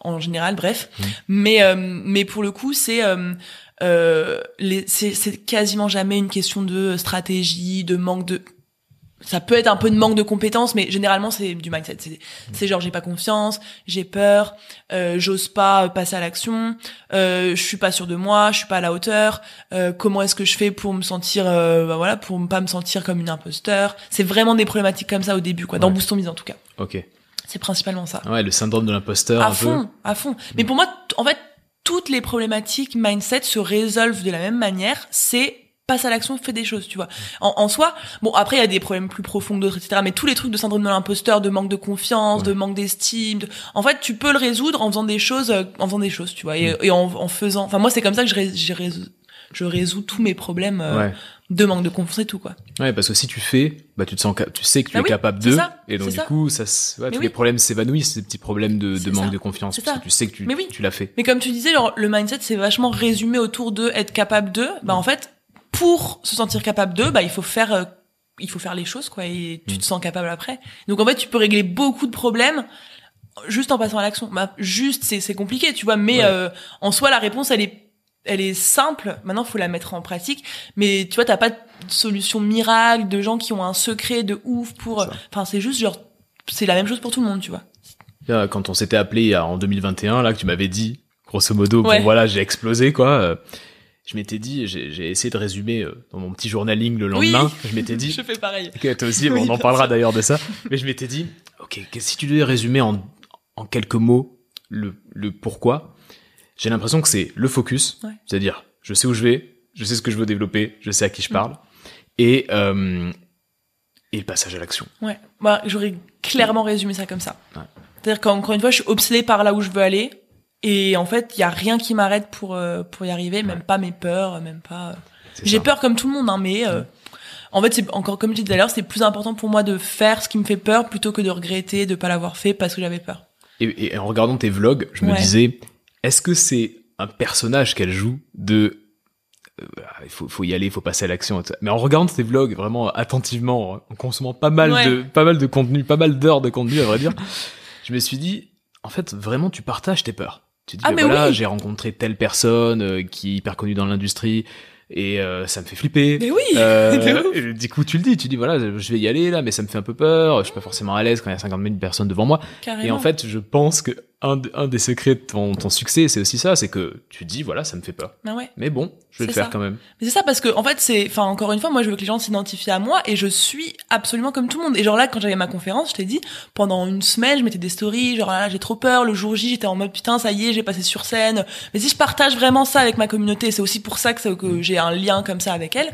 En général, bref. Mais pour le coup, c'est quasiment jamais une question de stratégie, de manque de... ça peut être un peu de manque de compétences, mais généralement c'est du mindset. C'est genre j'ai pas confiance, j'ai peur, j'ose pas passer à l'action, je suis pas sûr de moi, je suis pas à la hauteur. Comment est-ce que je fais pour me sentir, pour pas me sentir comme une imposteur. C'est vraiment des problématiques comme ça au début, quoi. Dans Boost ton Biz en tout cas. Ok. C'est principalement ça. Ouais, le syndrome de l'imposteur. À fond. Mais pour moi, en fait, toutes les problématiques mindset se résolvent de la même manière. C'est passe à l'action, fais des choses, tu vois. En soi, bon, après, il y a des problèmes plus profonds que d'autres, etc. Mais tous les trucs de syndrome de l'imposteur, de manque de confiance, de manque d'estime, en fait, tu peux le résoudre en faisant des choses, tu vois. Et en faisant, enfin, moi, c'est comme ça que je résous tous mes problèmes, de manque de confiance et tout, quoi. Ouais, parce que si tu fais, bah, tu sais que tu es capable de, et donc, du coup, tous les problèmes s'évanouissent, ces petits problèmes de manque de confiance, parce que tu sais que tu l'as fait. Mais comme tu disais, genre, le mindset, c'est vachement résumé autour de être capable de, bah, en fait, pour se sentir capable de, bah, il faut faire les choses, quoi, et tu te sens capable après. Donc, en fait, tu peux régler beaucoup de problèmes juste en passant à l'action. Bah, c'est compliqué, tu vois, mais, en soi, la réponse, elle est simple. Maintenant, faut la mettre en pratique. Mais, tu vois, t'as pas de solution miracle de gens qui ont un secret de ouf pour, enfin, c'est juste genre, c'est la même chose pour tout le monde, tu vois. Là, quand on s'était appelé en 2021, là, que tu m'avais dit, grosso modo, bon, voilà, j'ai explosé, quoi. Je m'étais dit, j'ai essayé de résumer dans mon petit journaling le lendemain. Je m'étais dit, je fais pareil. Okay, toi aussi, on en parlera d'ailleurs de ça. Mais je m'étais dit, ok, si tu devais résumer en quelques mots le pourquoi, j'ai l'impression que c'est le focus, c'est-à-dire, je sais où je vais, je sais ce que je veux développer, je sais à qui je parle, et le passage à l'action. Ouais, bah j'aurais clairement résumé ça comme ça. Ouais. C'est-à-dire qu'encore une fois, je suis obsédée par là où je veux aller. Et en fait, il y a rien qui m'arrête pour y arriver, même pas mes peurs, même pas. J'ai peur comme tout le monde, hein, mais en fait, c'est encore comme je disais tout à l'heure, c'est plus important pour moi de faire ce qui me fait peur plutôt que de regretter de pas l'avoir fait parce que j'avais peur. Et en regardant tes vlogs, je me disais, est-ce que c'est un personnage qu'elle joue de il faut y aller, il faut passer à l'action. Mais en regardant tes vlogs vraiment attentivement, en consommant pas mal de contenu, pas mal d'heures de contenu à vrai dire, je me suis dit, en fait, vraiment, tu partages tes peurs. Tu te dis, j'ai rencontré telle personne qui est hyper connue dans l'industrie et ça me fait flipper. Mais oui. Du coup, tu dis, voilà, je vais y aller là, mais ça me fait un peu peur. Je suis pas forcément à l'aise quand il y a 50 000 personnes devant moi. Carrément. Et en fait, je pense que un des secrets de ton succès, c'est aussi ça, c'est que tu dis, voilà, ça me fait peur. Mais bon, je vais le faire quand même. Mais c'est ça, parce que en fait, encore une fois, moi, je veux que les gens s'identifient à moi et je suis absolument comme tout le monde. Et genre là, quand j'avais ma conférence, je t'ai dit, pendant une semaine, je mettais des stories, genre là, j'ai trop peur. Le jour J, j'étais en mode putain, ça y est, j'ai passé sur scène. Mais si je partage vraiment ça avec ma communauté, c'est aussi pour ça que j'ai un lien comme ça avec elle.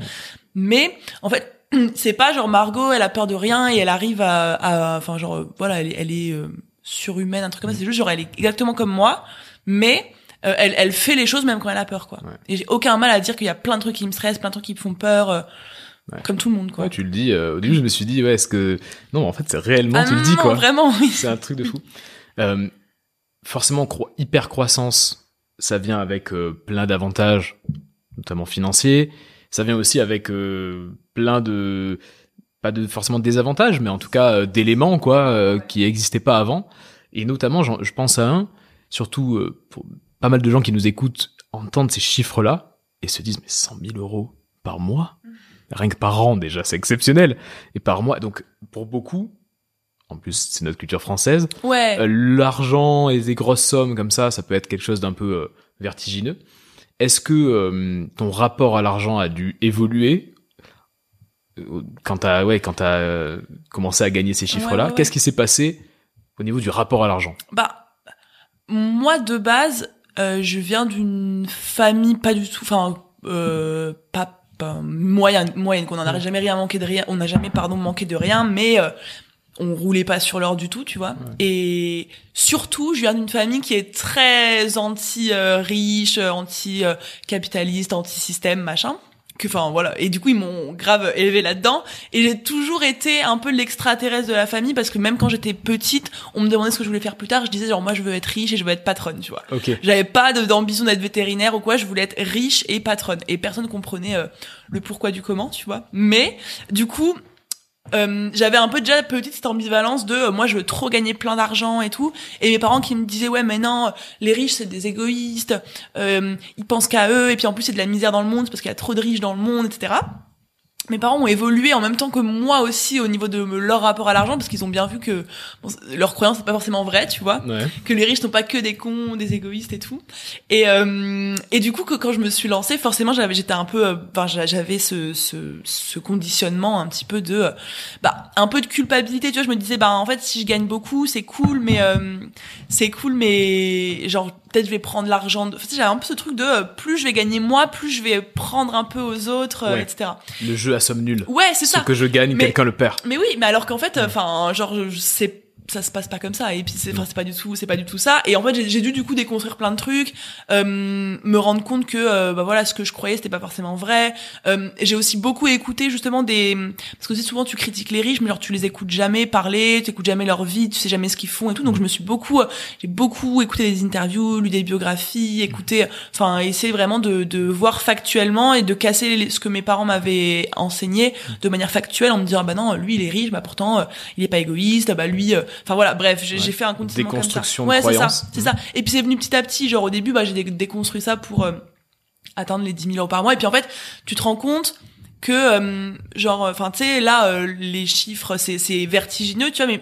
Mais en fait, c'est pas genre Margot, elle a peur de rien et elle arrive enfin genre voilà, elle est surhumaine, un truc comme ça. C'est juste genre elle est exactement comme moi, mais elle fait les choses même quand elle a peur, quoi. Et j'ai aucun mal à dire qu'il y a plein de trucs qui me stressent, plein de trucs qui me font peur, comme tout le monde, quoi. Ouais, tu le dis. Au début, je me suis dit, est-ce que non, en fait, c'est réellement tu le dis, quoi. Vraiment, oui. C'est un truc de fou. Forcément, hyper croissance, ça vient avec plein d'avantages, notamment financiers. Ça vient aussi avec plein de pas de forcément de désavantages, mais en tout cas d'éléments qui existaient pas avant. Et notamment, je pense à un, surtout pour pas mal de gens qui nous écoutent entendent ces chiffres-là et se disent mais 100 000 euros par mois, rien que par an déjà, c'est exceptionnel. Et par mois, donc pour beaucoup, en plus c'est notre culture française, l'argent et des grosses sommes comme ça peut être quelque chose d'un peu vertigineux. Est-ce que ton rapport à l'argent a dû évoluer quand t'as commencé à gagner ces chiffres-là? Qu'est-ce qui s'est passé au niveau du rapport à l'argent? Bah, moi de base, je viens d'une famille pas du tout, pas moyenne, qu'on n'en a jamais rien manqué de rien, on n'a jamais manqué de rien, mais on roulait pas sur l'or du tout, tu vois. Et surtout, je viens d'une famille qui est très anti-riche, anti-capitaliste, anti-système, machin. Et du coup, ils m'ont grave élevé là-dedans. Et j'ai toujours été un peu l'extraterrestre de la famille parce que même quand j'étais petite, on me demandait ce que je voulais faire plus tard. Je disais genre, moi, je veux être riche et je veux être patronne, tu vois. J'avais pas d'ambition d'être vétérinaire ou quoi. Je voulais être riche et patronne. Et personne comprenait le pourquoi du comment, tu vois. Mais, du coup, j'avais un peu déjà petite cette ambivalence de moi je veux trop gagner plein d'argent et tout, et mes parents qui me disaient mais non, les riches c'est des égoïstes, ils pensent qu'à eux, et puis en plus c'est de la misère dans le monde parce qu'il y a trop de riches dans le monde, etc. mes parents ont évolué en même temps que moi aussi au niveau de leur rapport à l'argent, parce qu'ils ont bien vu que leur croyance c'est pas forcément vrai, tu vois, que les riches sont pas que des cons, des égoïstes et tout. Et du coup, que quand je me suis lancée, forcément j'étais un peu, j'avais ce conditionnement un petit peu de, un peu de culpabilité, tu vois. Je me disais, en fait, si je gagne beaucoup, c'est cool, mais genre peut-être je vais prendre l'argent. En fait, j'avais un peu ce truc de plus je vais gagner moi, plus je vais prendre un peu aux autres, etc. Le jeu à somme nulle. Ouais, c'est ça. Ce que je gagne, quelqu'un le perd. Mais oui, mais alors qu'en fait, ça se passe pas comme ça, et puis c'est pas du tout ça. Et en fait j'ai dû du coup déconstruire plein de trucs, me rendre compte que voilà, ce que je croyais c'était pas forcément vrai. J'ai aussi beaucoup écouté justement parce que aussi souvent tu critiques les riches, mais genre tu les écoutes jamais parler, tu écoutes jamais leur vie, tu sais jamais ce qu'ils font et tout. Donc j'ai beaucoup écouté des interviews, lu des biographies, essayé vraiment de voir factuellement et de casser ce que mes parents m'avaient enseigné de manière factuelle, en me disant non, lui il est riche, pourtant il est pas égoïste, lui voilà, bref, j'ai fait un continuum comme ça. Déconstruction de croyances. C'est ça. Et puis c'est venu petit à petit, genre au début, j'ai déconstruit ça pour atteindre les 10 000 euros par mois. Et puis en fait, tu te rends compte que, tu sais, là, les chiffres, c'est vertigineux, tu vois, mais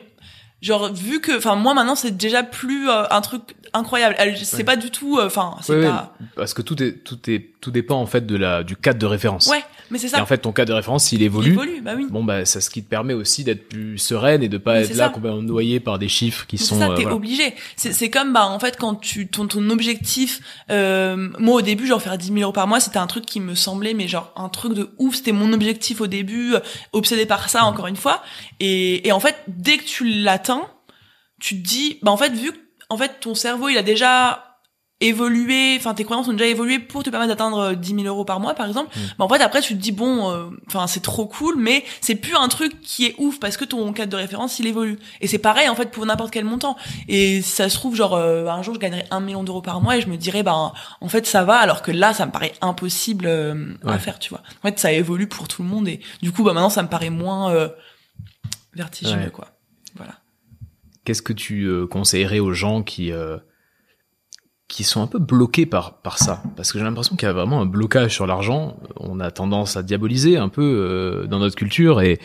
genre, vu que, moi maintenant, c'est déjà plus un truc incroyable. C'est pas du tout, c'est pas... Parce que tout dépend en fait du cadre de référence. Ouais, mais c'est ça. Et en fait, ton cadre de référence, s'il évolue, oui. Bon, c'est ce qui te permet aussi d'être plus sereine et de pas être là complètement noyé par des chiffres qui sont... C'est ça, t'es obligé. C'est comme, en fait, quand ton objectif, moi, au début, genre, faire 10 000 euros par mois, c'était un truc qui me semblait, mais genre, un truc de ouf. C'était mon objectif au début, obsédé par ça, encore une fois. Et en fait, dès que tu l'atteins, tu te dis, en fait, vu que, ton cerveau, il a déjà évolué, tes croyances ont déjà évolué pour te permettre d'atteindre 10 000 euros par mois, par exemple. En fait, après, tu te dis, c'est trop cool, mais c'est plus un truc qui est ouf parce que ton cadre de référence, il évolue. Et c'est pareil, en fait, pour n'importe quel montant. Et ça se trouve, genre, un jour, je gagnerai 1 million d'euros par mois et je me dirais, en fait, ça va, alors que là, ça me paraît impossible à faire, tu vois. En fait, ça évolue pour tout le monde et du coup, maintenant, ça me paraît moins vertigineux, quoi. Voilà. Qu'est-ce que tu conseillerais aux gens qui sont un peu bloqués par ça? Parce que j'ai l'impression qu'il y a vraiment un blocage sur l'argent. On a tendance à diaboliser un peu dans notre culture et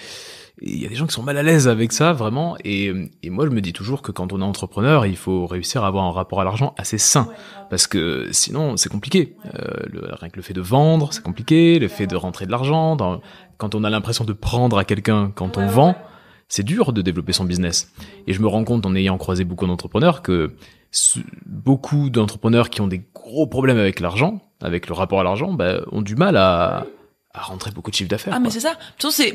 il y a des gens qui sont mal à l'aise avec ça, vraiment. Et moi, je me dis toujours que quand on est entrepreneur, il faut réussir à avoir un rapport à l'argent assez sain. Parce que sinon, c'est compliqué. Rien que le fait de vendre, c'est compliqué. Le fait de rentrer de l'argent. Quand on a l'impression de prendre à quelqu'un quand on vend, c'est dur de développer son business. Et je me rends compte, en ayant croisé beaucoup d'entrepreneurs, que beaucoup d'entrepreneurs qui ont des gros problèmes avec l'argent, avec le rapport à l'argent, ont du mal à rentrer beaucoup de chiffre d'affaires. Ah, mais c'est ça.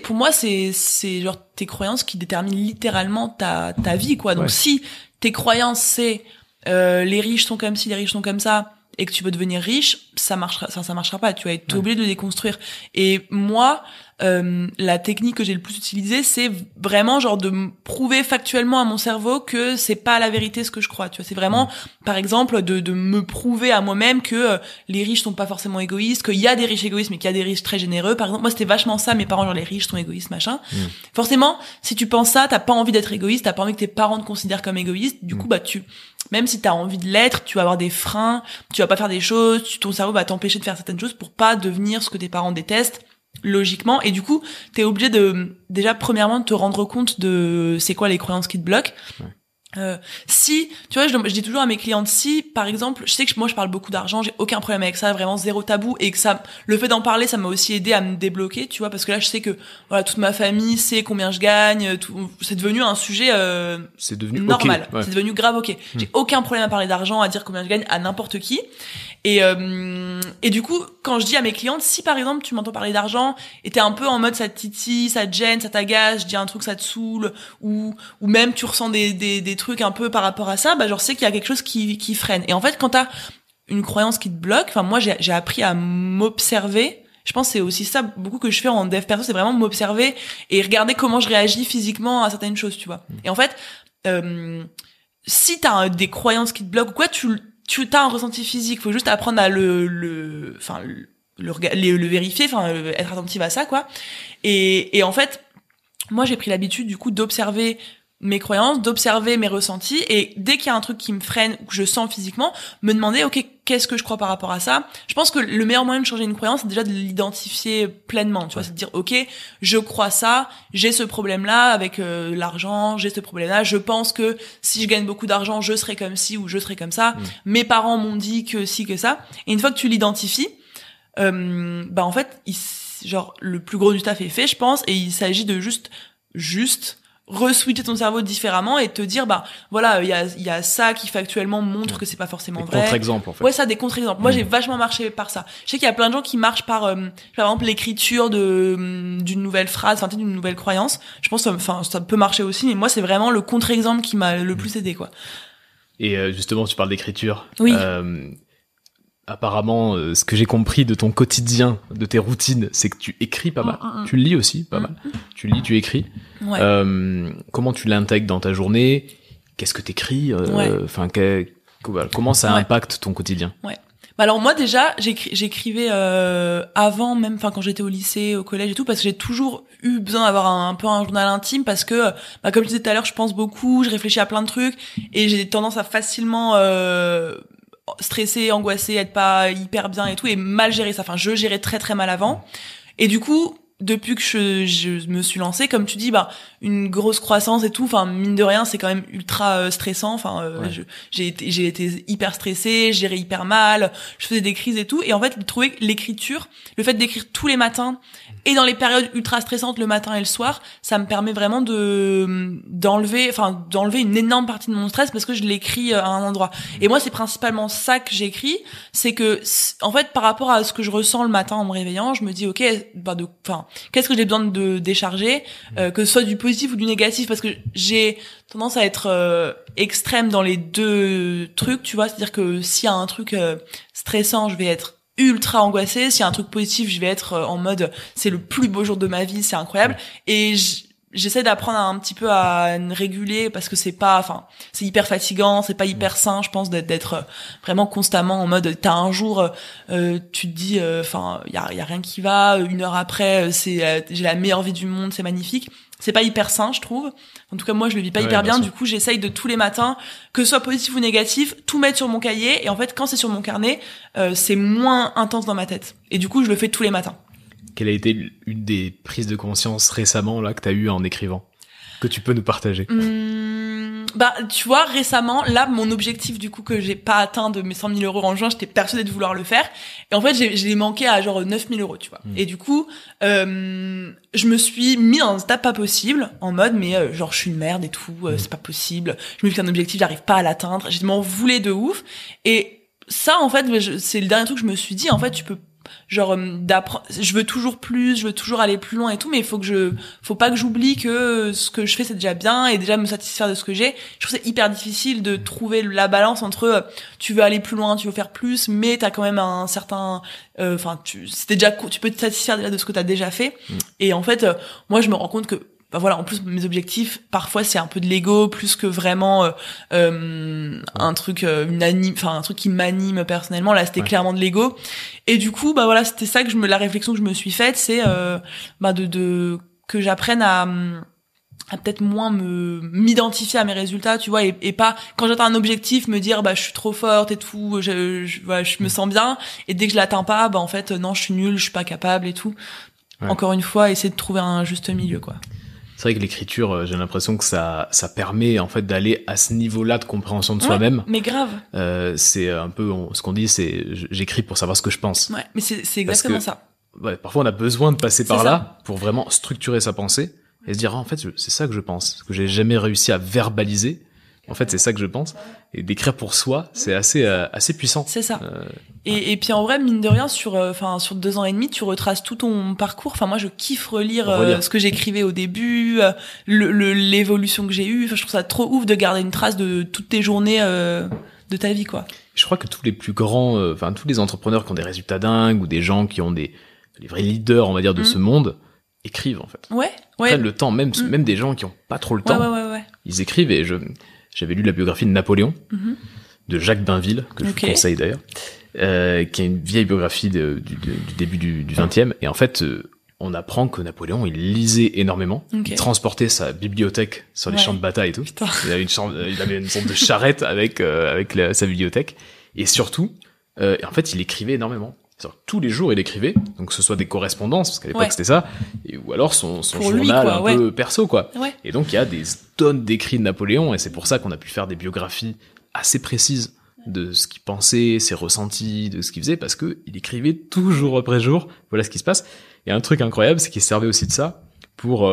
Pour moi, c'est genre tes croyances qui déterminent littéralement ta vie, quoi. Donc si tes croyances c'est les riches sont comme ci, les riches sont comme ça, et que tu veux devenir riche, ça marchera pas. Tu vas être obligé de le déconstruire. Et moi, la technique que j'ai le plus utilisée, c'est vraiment genre de me prouver factuellement à mon cerveau que c'est pas la vérité ce que je crois. Tu vois, c'est vraiment, par exemple, de me prouver à moi-même que les riches sont pas forcément égoïstes, qu'il y a des riches égoïstes, mais qu'il y a des riches très généreux. Par exemple, moi, c'était vachement ça. Mes parents, genre les riches sont égoïstes, machin. Forcément, si tu penses ça, t'as pas envie d'être égoïste, t'as pas envie que tes parents te considèrent comme égoïste. Du coup, même si t'as envie de l'être, tu vas avoir des freins, tu vas pas faire des choses, ton cerveau va t'empêcher de faire certaines choses pour pas devenir ce que tes parents détestent, logiquement. Et du coup, t'es obligé déjà, premièrement, de te rendre compte de c'est quoi les croyances qui te bloquent. Si, tu vois, je dis toujours à mes clientes, si, par exemple, je sais que moi je parle beaucoup d'argent, j'ai aucun problème avec ça, vraiment zéro tabou, et que le fait d'en parler, ça m'a aussi aidé à me débloquer, tu vois, parce que là je sais que, voilà, toute ma famille sait combien je gagne, c'est devenu un sujet, c'est devenu normal. Okay, ouais. C'est devenu grave ok. J'ai aucun problème à parler d'argent, à dire combien je gagne à n'importe qui. Et du coup, quand je dis à mes clientes, si par exemple tu m'entends parler d'argent et t'es un peu en mode ça te titille, ça te gêne, ça t'agace, je dis un truc ça te saoule, ou même tu ressens des trucs un peu par rapport à ça, genre sais qu'il y a quelque chose qui freine. Et en fait, quand t'as une croyance qui te bloque, moi j'ai appris à m'observer. Je pense que c'est aussi ça beaucoup que je fais en dev perso, c'est vraiment m'observer et regarder comment je réagis physiquement à certaines choses, tu vois. Et en fait, si t'as des croyances qui te bloquent ou quoi, tu t'as un ressenti physique, faut juste apprendre à le vérifier, être attentive à ça, quoi. Et en fait, moi j'ai pris l'habitude du coup d'observer mes croyances, d'observer mes ressentis, et dès qu'il y a un truc qui me freine ou que je sens physiquement, me demander ok, qu'est-ce que je crois par rapport à ça. Je pense que le meilleur moyen de changer une croyance, c'est déjà de l'identifier pleinement, tu vois, c'est de dire ok, je crois ça, j'ai ce problème-là avec l'argent, j'ai ce problème-là, je pense que si je gagne beaucoup d'argent, je serai comme ci ou je serai comme ça. Mes parents m'ont dit que ci que ça. Et une fois que tu l'identifies, en fait, genre le plus gros du taf est fait, je pense, et il s'agit de juste re-switcher ton cerveau différemment et te dire voilà, il y a ça qui factuellement montre que c'est pas forcément des vrai. Contre-exemples en fait. Ouais, ça, des contre-exemples. Moi, j'ai vachement marché par ça. Je sais qu'il y a plein de gens qui marchent par exemple l'écriture d'une nouvelle phrase, enfin d'une nouvelle croyance. Je pense ça peut marcher aussi, mais moi c'est vraiment le contre-exemple qui m'a le plus aidé, quoi. Et justement, tu parles d'écriture. Oui. Apparemment, ce que j'ai compris de ton quotidien, de tes routines, c'est que tu écris pas mal. Tu lis aussi pas mal. Tu lis, tu écris. Ouais. Comment tu l'intègres dans ta journée? Qu'est-ce que t'écris? Enfin, comment ça impacte ton quotidien? Ouais. Alors moi déjà, j'écrivais avant même, enfin quand j'étais au lycée, au collège et tout, parce que j'ai toujours eu besoin d'avoir un peu un journal intime, parce que comme je disais tout à l'heure, je pense beaucoup, je réfléchis à plein de trucs et j'ai tendance à facilement stresser, angoisser, être pas hyper bien et tout, et mal gérer ça. Enfin, je gérais très très mal avant. Et du coup, depuis que je me suis lancée, comme tu dis, une grosse croissance et tout, enfin, mine de rien, c'est quand même ultra stressant. Enfin, j'ai été hyper stressée, je gérais hyper mal, je faisais des crises et tout. Et en fait, j'ai trouvé que l'écriture, le fait d'écrire tous les matins, et dans les périodes ultra stressantes, le matin et le soir, ça me permet vraiment d'enlever une énorme partie de mon stress, parce que je l'écris à un endroit. Et moi, c'est principalement ça que j'écris, c'est que, en fait, par rapport à ce que je ressens le matin en me réveillant, je me dis, ok, qu'est-ce que j'ai besoin de décharger, que ce soit du positif ou du négatif, parce que j'ai tendance à être extrême dans les deux trucs, tu vois, c'est-à-dire que s'il y a un truc stressant, je vais être ultra angoissée, s'il y a un truc positif, je vais être en mode c'est le plus beau jour de ma vie, c'est incroyable. Et j'essaie d'apprendre un petit peu à réguler, parce que c'est hyper fatigant, c'est pas hyper sain, je pense, d'être vraiment constamment en mode t'as un jour tu te dis il y a rien qui va, une heure après j'ai la meilleure vie du monde, c'est magnifique. C'est pas hyper sain, je trouve. En tout cas, moi, je le vis pas hyper bien. Du coup, j'essaye de tous les matins, que ce soit positif ou négatif, tout mettre sur mon cahier. Et en fait, quand c'est sur mon carnet, c'est moins intense dans ma tête. Et du coup, je le fais tous les matins. Quelle a été une des prises de conscience récemment là que t'as eu en écrivant, que tu peux nous partager? Tu vois, récemment, là, mon objectif, du coup, que j'ai pas atteint de mes 100 000 euros en juin, j'étais persuadée de vouloir le faire. Et en fait, j'ai manqué à genre 9 000 euros, tu vois. Et du coup, je me suis mis dans un état pas possible, en mode, mais genre, je suis une merde et tout, c'est pas possible. Je me dis qu'un objectif, j'arrive pas à l'atteindre. J'ai m'en voulais de ouf. Et ça, en fait, c'est le dernier truc que je me suis dit, en fait, tu peux genre je veux toujours plus, je veux toujours aller plus loin et tout, mais faut pas que j'oublie que ce que je fais c'est déjà bien, et déjà me satisfaire de ce que j'ai. Je trouve c'est hyper difficile de trouver la balance entre tu veux aller plus loin, tu veux faire plus, mais t'as quand même un certain tu peux te satisfaire déjà de ce que t'as déjà fait. Et en fait moi je me rends compte que en plus mes objectifs parfois c'est un peu de l'ego plus que vraiment un truc un truc qui m'anime personnellement. Là c'était clairement de l'ego, et du coup c'était ça que la réflexion que je me suis faite, c'est que j'apprenne à peut-être moins m'identifier à mes résultats, tu vois, et pas quand j'atteins un objectif me dire je suis trop forte et tout, je me sens bien, et dès que je l'atteins pas en fait non, je suis nulle, je suis pas capable et tout. Encore une fois, essayer de trouver un juste milieu, quoi. C'est vrai que l'écriture, j'ai l'impression que ça permet en fait d'aller à ce niveau-là de compréhension de soi-même. Mais grave. C'est un peu ce qu'on dit, c'est j'écris pour savoir ce que je pense. Ouais, mais c'est exactement ça. Ouais, parfois on a besoin de passer par là pour vraiment structurer sa pensée et se dire en fait c'est ça que je pense, ce que j'ai jamais réussi à verbaliser. En fait, c'est ça que je pense. Et d'écrire pour soi, c'est assez puissant. C'est ça. Et puis en vrai, mine de rien, sur 2 ans et demi, tu retraces tout ton parcours. Enfin, moi, je kiffe relire ce que j'écrivais au début, l'évolution que j'ai eue. Enfin, je trouve ça trop ouf de garder une trace de toutes tes journées de ta vie, quoi. Je crois que tous les plus grands, tous les entrepreneurs qui ont des résultats dingues, ou des gens qui ont les vrais leaders, on va dire, de ce monde, écrivent, en fait. Ouais. Prennent le temps, même des gens qui ont pas trop le temps. Ouais. Ils écrivent, et j'avais lu la biographie de Napoléon, de Jacques Bainville, que je vous conseille d'ailleurs, qui est une vieille biographie du début du 20e. Et en fait, on apprend que Napoléon, il lisait énormément. Il transportait sa bibliothèque sur les champs de bataille et tout. Il avait une sorte de charrette avec sa bibliothèque. Et surtout, Et en fait, il écrivait énormément. Tous les jours, il écrivait, donc que ce soit des correspondances, parce qu'à l'époque c'était ça, ou alors son journal lui, quoi, un peu perso, quoi. Ouais. Et donc il y a des tonnes d'écrits de Napoléon, et c'est pour ça qu'on a pu faire des biographies assez précises de ce qu'il pensait, ses ressentis, de ce qu'il faisait, parce que il écrivait tout jour après jour. Voilà ce qui se passe. Et un truc incroyable, c'est qu'il servait aussi de ça pour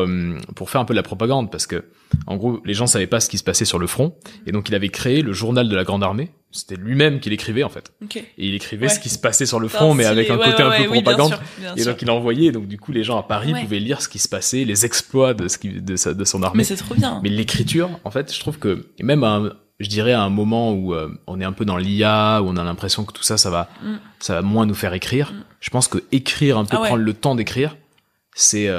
faire un peu de la propagande, parce que en gros les gens savaient pas ce qui se passait sur le front, et donc il avait créé le journal de la Grande Armée. C'était lui-même qui l'écrivait en fait. Okay. Et il écrivait ce qui se passait sur le front, mais avec un côté un peu propagande. Bien sûr. Donc il envoyait, donc du coup les gens à Paris pouvaient lire ce qui se passait, les exploits de son armée. Mais c'est trop bien. Mais l'écriture, en fait, je trouve que même je dirais à un moment où on est un peu dans l'IA, où on a l'impression que tout ça, ça va moins nous faire écrire. Je pense que écrire un peu, prendre le temps d'écrire, c'est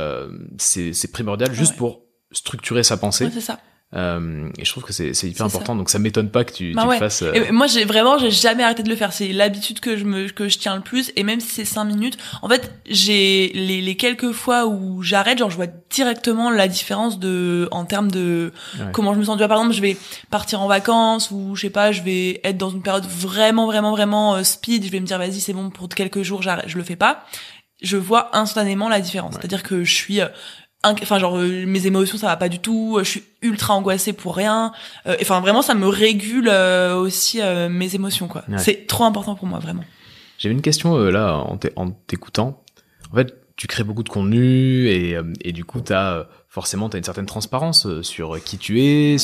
primordial juste pour structurer sa pensée. Ouais, c'est ça. Et je trouve que c'est hyper important, donc ça m'étonne pas que tu le fasses. Et moi j'ai jamais arrêté de le faire, c'est l'habitude que je tiens le plus, et même si c'est 5 minutes, en fait j'ai les quelques fois où j'arrête, genre je vois directement la différence en termes de comment je me sens. Tu vois, par exemple, je vais partir en vacances, ou je sais pas, je vais être dans une période vraiment speed, je vais me dire vas-y c'est bon, pour quelques jours j'arrête, je le fais pas, je vois instantanément la différence. C'est-à-dire que je suis mes émotions ça va pas du tout, je suis ultra angoissée pour rien, enfin vraiment ça me régule aussi mes émotions, quoi. C'est trop important pour moi, vraiment. J'avais une question là en t'écoutant. En fait, tu crées beaucoup de contenu, et du coup forcément t'as une certaine transparence sur qui tu es,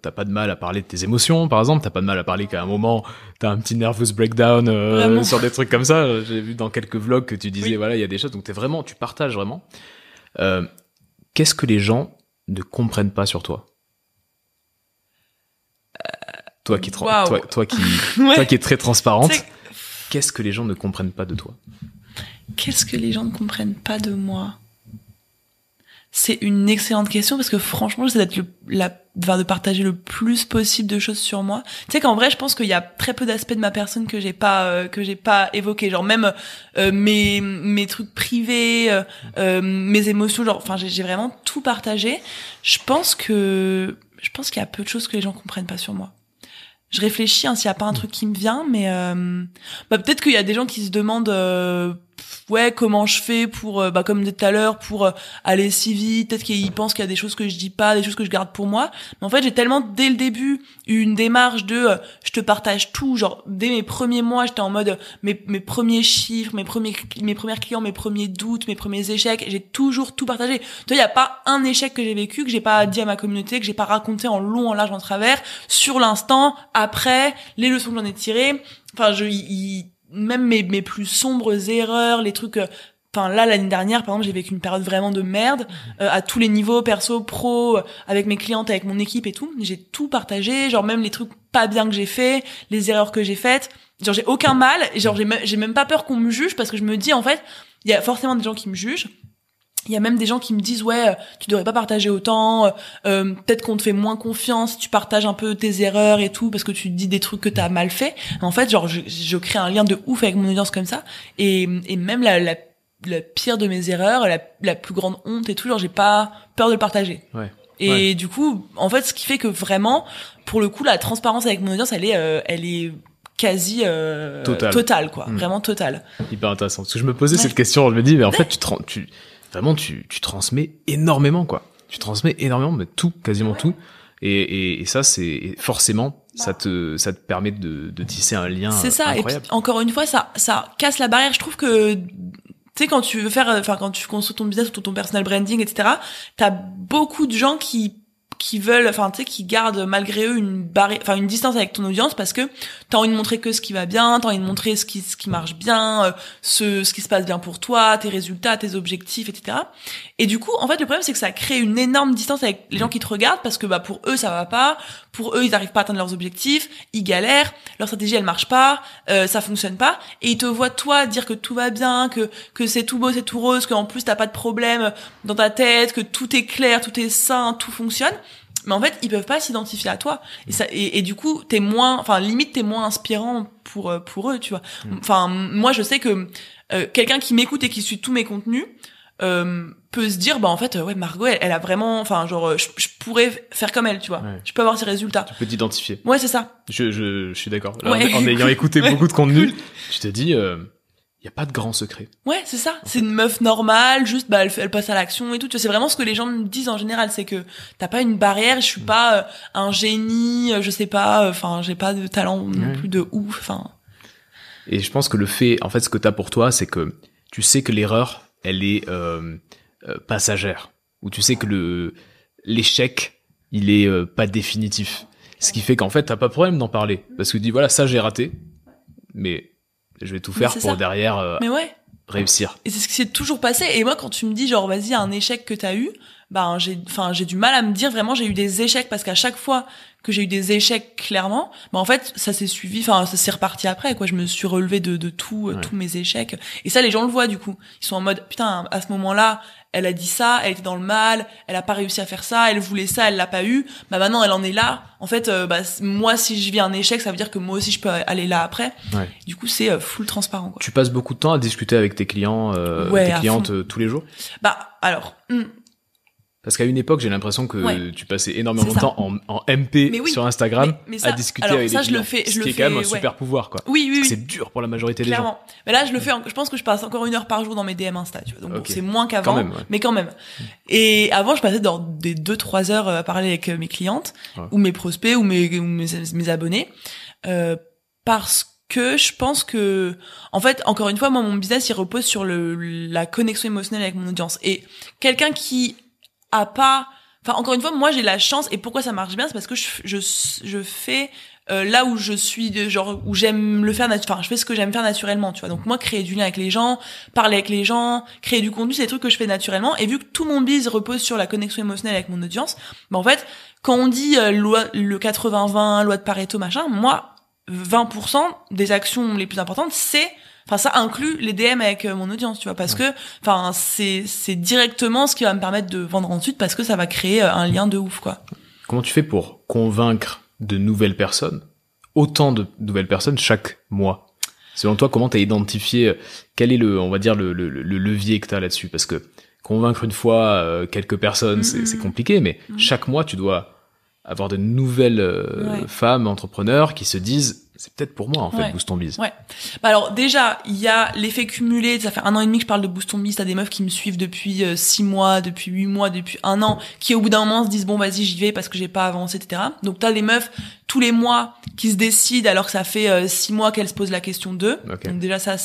t'as pas de mal à parler de tes émotions, par exemple, t'as pas de mal à parler qu'à un moment t'as un petit nervous breakdown sur des trucs comme ça. J'ai vu dans quelques vlogs que tu disais voilà, il y a des choses, donc tu partages vraiment. Qu'est-ce que les gens ne comprennent pas sur toi? Toi qui toi qui es très transparente, qu'est-ce que les gens ne comprennent pas de toi? Qu'est-ce que les gens ne comprennent pas de moi? C'est une excellente question, parce que franchement, j'essaie d'être de partager le plus possible de choses sur moi. Tu sais qu'en vrai, je pense qu'il y a très peu d'aspects de ma personne que j'ai pas évoqués. Genre même mes trucs privés, mes émotions. Genre, enfin, j'ai vraiment tout partagé. Je pense qu'il y a peu de choses que les gens comprennent pas sur moi. Je réfléchis s'il y a pas un truc qui me vient, mais peut-être qu'il y a des gens qui se demandent comment je fais pour comme dit tout à l'heure, pour aller si vite. Peut-être qu'ils pensent qu'il y a des choses que je dis pas, des choses que je garde pour moi, mais en fait j'ai tellement dès le début eu une démarche de je te partage tout. Genre dès mes premiers mois j'étais en mode mes premiers chiffres, mes premiers clients, mes premiers doutes, mes premiers échecs, j'ai toujours tout partagé. Tu vois, il y a pas un échec que j'ai vécu que j'ai pas dit à ma communauté, que j'ai pas raconté en long, en large, en travers, sur l'instant, après, les leçons que j'en ai tirées. Enfin même mes plus sombres erreurs, les trucs. Enfin là, l'année dernière, par exemple, j'ai vécu une période vraiment de merde à tous les niveaux, perso, pro, avec mes clientes, avec mon équipe et tout. J'ai tout partagé, genre même les trucs pas bien que j'ai fait, les erreurs que j'ai faites. Genre j'ai aucun mal, et genre j'ai même pas peur qu'on me juge, parce que je me dis en fait, il y a forcément des gens qui me jugent. Il y a même des gens qui me disent tu devrais pas partager autant, peut-être qu'on te fait moins confiance si tu partages un peu tes erreurs et tout, parce que tu dis des trucs que t'as mal fait. En fait, genre je crée un lien de ouf avec mon audience comme ça, et même la pire de mes erreurs, la plus grande honte et tout, genre j'ai pas peur de le partager. Et du coup, en fait, ce qui fait que vraiment, pour le coup, la transparence avec mon audience, elle est quasi totale, quoi. Vraiment totale. Hyper intéressant, parce que je me posais cette question, je me dis mais en fait tu transmets énormément, quoi. Tu transmets énormément, mais tout, quasiment tout. Et ça, c'est forcément, ça te permet de tisser un lien incroyable. C'est ça. Et puis, encore une fois, ça casse la barrière. Je trouve que, tu sais, quand tu construis ton business ou ton personal branding, etc., t'as beaucoup de gens qui veulent, enfin, tu sais, qui gardent malgré eux une distance avec ton audience, parce que t'as envie de montrer que ce qui va bien, t'as envie de montrer ce qui marche bien, ce qui se passe bien pour toi, tes résultats, tes objectifs, etc. Et du coup, en fait, le problème, c'est que ça crée une énorme distance avec les gens qui te regardent, parce que, pour eux, ça va pas, pour eux, ils arrivent pas à atteindre leurs objectifs, ils galèrent, leur stratégie, elle marche pas, ça fonctionne pas, et ils te voient, toi, dire que tout va bien, que c'est tout beau, c'est tout rose, qu'en plus, t'as pas de problème dans ta tête, que tout est clair, tout est sain, tout fonctionne. Mais en fait, ils peuvent pas s'identifier à toi. Et du coup, limite, t'es moins inspirant pour eux, tu vois. Enfin, moi, je sais que quelqu'un qui m'écoute et qui suit tous mes contenus, peut se dire, bah en fait, ouais, Margot, elle a vraiment, enfin, genre, je pourrais faire comme elle, tu vois. Ouais. Je peux avoir ses résultats. Tu peux t'identifier. Ouais, c'est ça. Je suis d'accord. Là, Ouais. en ayant écouté beaucoup de contenu, Cool. tu te dis, y a pas de grand secret. Ouais, c'est ça. C'est une meuf normale, juste, bah, elle passe à l'action et tout. Tu vois, c'est vraiment ce que les gens me disent en général, c'est que t'as pas une barrière, je suis pas un génie, je sais pas, enfin, j'ai pas de talent non plus de ouf, enfin. Et je pense que le fait, en fait, ce que t'as pour toi, c'est que tu sais que l'erreur, elle est passagère. Ou tu sais que l'échec, il est pas définitif. Ce qui fait qu'en fait, t'as pas de problème d'en parler. Parce que tu dis, voilà, ça, j'ai raté. Mais je vais tout faire pour ça. derrière Mais ouais. réussir. Et c'est ce qui s'est toujours passé. Et moi, quand tu me dis, genre, vas-y, un échec que t'as eu, ben, j'ai du mal à me dire vraiment, j'ai eu des échecs parce qu'à chaque fois que j'ai eu des échecs, clairement, ben, en fait, ça s'est suivi, enfin, ça s'est reparti après, quoi. Je me suis relevé de tout, tous mes échecs. Et ça, les gens le voient, du coup. Ils sont en mode, putain, à ce moment-là, elle a dit ça, elle était dans le mal, elle a pas réussi à faire ça, elle voulait ça, elle l'a pas eu. Bah, maintenant, elle en est là. En fait, bah, moi, si je vis un échec, ça veut dire que moi aussi, je peux aller là après. Ouais. Du coup, c'est full transparent, quoi. Tu passes beaucoup de temps à discuter avec tes clients, Ouais, tes à clientes tous les jours? Bah, alors, Parce qu'à une époque, j'ai l'impression que tu passais énormément C'est de ça. temps en MP Mais oui, sur Instagram mais ça, à discuter alors, avec ça, des je le clients. fais- je ce le qui est fais, quand même un ouais. super pouvoir, quoi. oui, Parce que oui. c'est dur pour la majorité des gens. Clairement. Mais là, je le fais, je pense que je passe encore 1 heure par jour dans mes DM Insta, tu vois. Donc, bon, Ok. c'est moins qu'avant. Quand même, ouais. Mais quand même. Et avant, je passais dans des 2-3 heures à parler avec mes clientes, Ouais. ou mes prospects, ou mes abonnés, parce que je pense que, en fait, encore une fois, moi, mon business, il repose sur la connexion émotionnelle avec mon audience. Et quelqu'un qui a pas, enfin, encore une fois, moi, j'ai la chance, et pourquoi ça marche bien, c'est parce que je fais là où je suis genre où j'aime le faire enfin je fais ce que j'aime faire naturellement, tu vois. Donc moi, créer du lien avec les gens, parler avec les gens, créer du contenu, c'est des trucs que je fais naturellement. Et vu que tout mon biz repose sur la connexion émotionnelle avec mon audience, bah en fait, quand on dit le 80-20, loi de Pareto, machin, moi 20% des actions les plus importantes, enfin ça inclut les DM avec mon audience, tu vois, parce que enfin c'est directement ce qui va me permettre de vendre ensuite, parce que ça va créer un lien de ouf, quoi. Comment tu fais pour convaincre de nouvelles personnes, autant de nouvelles personnes chaque mois? Selon toi, comment t'as identifié, quel est on va dire le levier que t'as là-dessus? Parce que convaincre une fois quelques personnes, c'est compliqué, mais chaque mois, tu dois avoir de nouvelles femmes entrepreneurs qui se disent, c'est peut-être pour moi, en fait, Boost ton Biz. Ouais. Bah alors, déjà, il y a l'effet cumulé. Ça fait 1 an et demi que je parle de Boost ton Biz. T'as des meufs qui me suivent depuis 6 mois, depuis 8 mois, depuis 1 an, qui au bout d'un moment se disent, bon, vas-y, j'y vais parce que j'ai pas avancé, etc. Donc, t'as des meufs tous les mois qui se décident alors que ça fait 6 mois qu'elles se posent la question d'eux. Okay. Donc, déjà, ça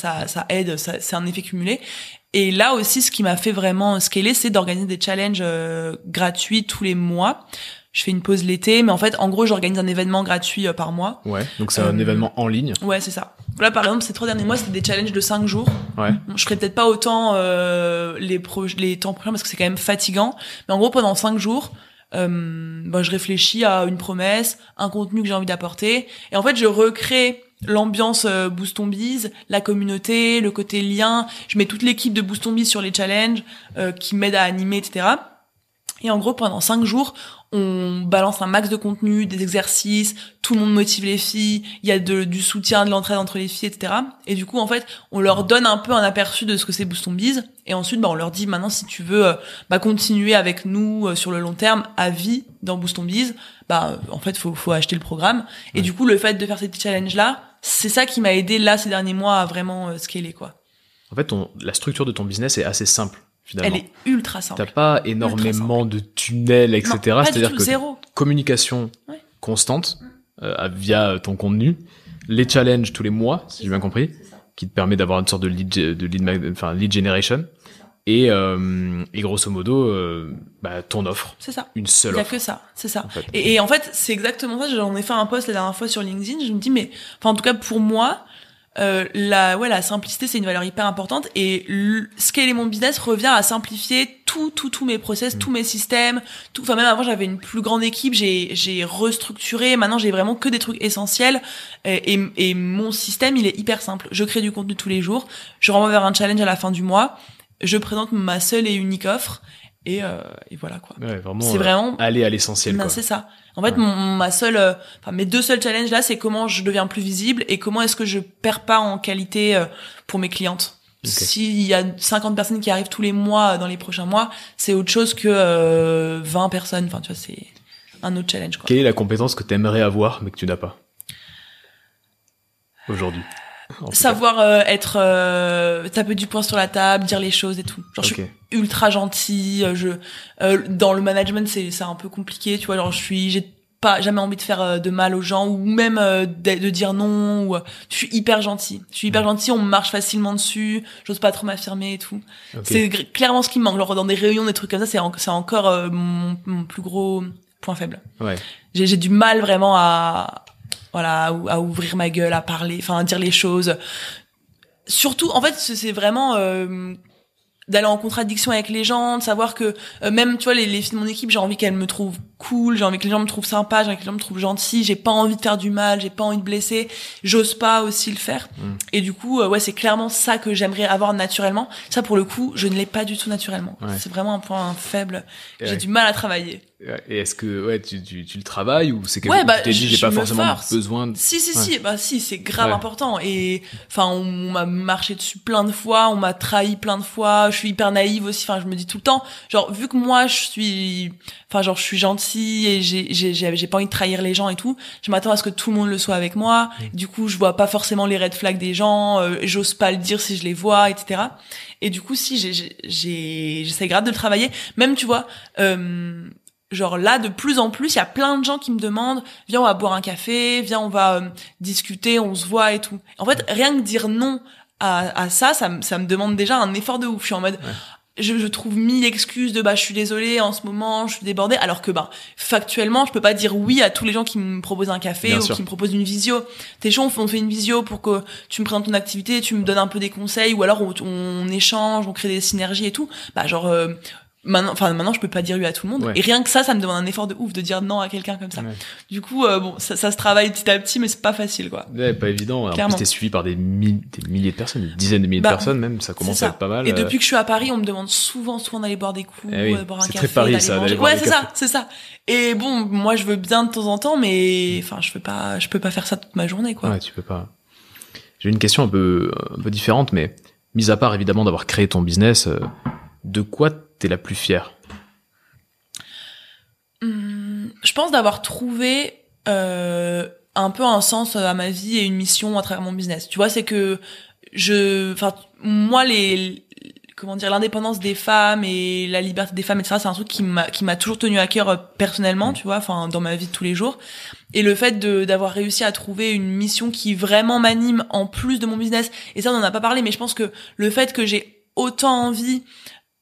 aide. C'est un effet cumulé. Et là aussi, ce qui m'a fait vraiment scaler, c'est d'organiser des challenges gratuits tous les mois. Je fais une pause l'été, mais en fait, en gros, j'organise un événement gratuit par mois. Ouais, donc c'est un événement en ligne. Ouais, c'est ça. Là, par exemple, ces 3 derniers mois, c'était des challenges de 5 jours. Ouais. Bon, je ferai peut-être pas autant les temps prochains parce que c'est quand même fatigant. Mais en gros, pendant 5 jours, je réfléchis à une promesse, un contenu que j'ai envie d'apporter. Et en fait, je recrée l'ambiance Boost ton Biz, la communauté, le côté lien. Je mets toute l'équipe de Boost ton Biz sur les challenges qui m'aident à animer, etc. Et en gros, pendant 5 jours, on balance un max de contenu, des exercices, tout le monde motive les filles, il y a du soutien, de l'entraide entre les filles, etc. Et du coup, en fait, on leur donne un peu un aperçu de ce que c'est Boost ton Biz. Et ensuite, on leur dit, maintenant, si tu veux continuer avec nous sur le long terme, à vie, dans Boost ton Biz, en fait, faut acheter le programme. Et du coup, le fait de faire ces petits challenges-là, c'est ça qui m'a aidé là, ces derniers mois, à vraiment scaler, quoi. En fait, la structure de ton business est assez simple. Finalement. Elle est ultra simple. T'as pas énormément de tunnels, etc. Non, pas C'est-à-dire du tout, que zéro. Communication constante via ton contenu, les challenges tous les mois, si j'ai bien compris, qui te permet d'avoir une sorte de lead generation, et grosso modo, ton offre. C'est ça. Une seule offre. Il y a que ça, c'est ça. En fait. Et en fait, c'est exactement ça. J'en ai fait un post la dernière fois sur LinkedIn. Je me dis, mais, enfin, en tout cas, pour moi, la simplicité, c'est une valeur hyper importante, et scaler mon business revient à simplifier tous mes process, tous mes systèmes, enfin, même avant, j'avais une plus grande équipe, j'ai restructuré, maintenant, j'ai vraiment que des trucs essentiels, et mon système, il est hyper simple. Je crée du contenu tous les jours, je renvoie vers un challenge à la fin du mois, je présente ma seule et unique offre, et voilà, quoi. Ouais, vraiment, c'est vraiment aller à l'essentiel, quoi. C'est ça. En fait, mes 2 seuls challenges là, c'est comment je deviens plus visible et comment est-ce que je perds pas en qualité pour mes clientes. S'il y a 50 personnes qui arrivent tous les mois dans les prochains mois, c'est autre chose que 20 personnes. Enfin, tu vois, c'est un autre challenge, quoi. Quelle est la compétence que t'aimerais avoir mais que tu n'as pas aujourd'hui? Savoir taper du poing sur la table, dire les choses et tout. Genre, je suis ultra gentille. Dans le management, c'est un peu compliqué, tu vois. Genre, j'ai pas jamais envie de faire de mal aux gens ou même de dire non. Je suis hyper gentille. On me marche facilement dessus. J'ose pas trop m'affirmer et tout. C'est clairement ce qui me manque. Genre, dans des réunions, des trucs comme ça, c'est encore mon plus gros point faible. Ouais. J'ai du mal vraiment à ouvrir ma gueule, à parler, enfin à dire les choses. Surtout, en fait, c'est vraiment d'aller en contradiction avec les gens, de savoir que même, tu vois, les filles de mon équipe, j'ai envie qu'elles me trouvent cool, j'ai envie que les gens me trouvent sympa, j'ai envie que les gens me trouvent gentil, j'ai pas envie de faire du mal, j'ai pas envie de blesser, j'ose pas aussi le faire. Et du coup, c'est clairement ça que j'aimerais avoir naturellement. Ça, pour le coup, je ne l'ai pas du tout naturellement. Ouais. C'est vraiment un point faible. J'ai du mal à travailler. Et est-ce que tu le travailles ou c'est quelque chose que tu t'es dit j'ai pas forcément besoin de... Si, c'est grave important. Et enfin, on m'a marché dessus plein de fois, on m'a trahi plein de fois, je suis hyper naïve aussi, enfin je me dis tout le temps, genre vu que moi je suis gentille et j'ai pas envie de trahir les gens et tout, je m'attends à ce que tout le monde le soit avec moi. Du coup, je vois pas forcément les red flags des gens, j'ose pas le dire si je les vois, etc. Et du coup, si j'essaie grave de le travailler, même tu vois, genre là, de plus en plus, il y a plein de gens qui me demandent, viens, on va boire un café, viens, on va discuter, on se voit et tout. En fait, rien que dire non à ça me demande déjà un effort de ouf. Je suis en mode, je trouve 1000 excuses de, je suis désolée, en ce moment, je suis débordée, alors que, factuellement, je peux pas dire oui à tous les gens qui me proposent un café ou qui me proposent une visio. T'es chaud, on fait une visio pour que tu me présentes ton activité, tu me donnes un peu des conseils, ou alors on échange, on crée des synergies et tout. Maintenant je peux pas dire oui à tout le monde, et rien que ça me demande un effort de ouf de dire non à quelqu'un comme ça. Du coup ça se travaille petit à petit, mais c'est pas facile, quoi. Pas évident. Clairement. En plus t'es suivi par des milliers de personnes, des dizaines de milliers de personnes même, ça commence à être pas mal. Et depuis que je suis à Paris, on me demande souvent d'aller boire des coups, boire un café, très Paris, ça, manger. C'est ça. Et bon, moi je veux bien de temps en temps, mais je peux pas faire ça toute ma journée, quoi. Ouais, tu peux pas. J'ai une question un peu différente, mais mis à part évidemment d'avoir créé ton business, de quoi t'es la plus fière? Je pense d'avoir trouvé un peu un sens à ma vie et une mission à travers mon business. Tu vois, c'est que moi l'indépendance des femmes et la liberté des femmes, etc., c'est un truc qui m'a toujours tenu à cœur personnellement, tu vois, dans ma vie de tous les jours. Et le fait d'avoir réussi à trouver une mission qui vraiment m'anime en plus de mon business, et ça on en a pas parlé, mais je pense que le fait que j'ai autant envie,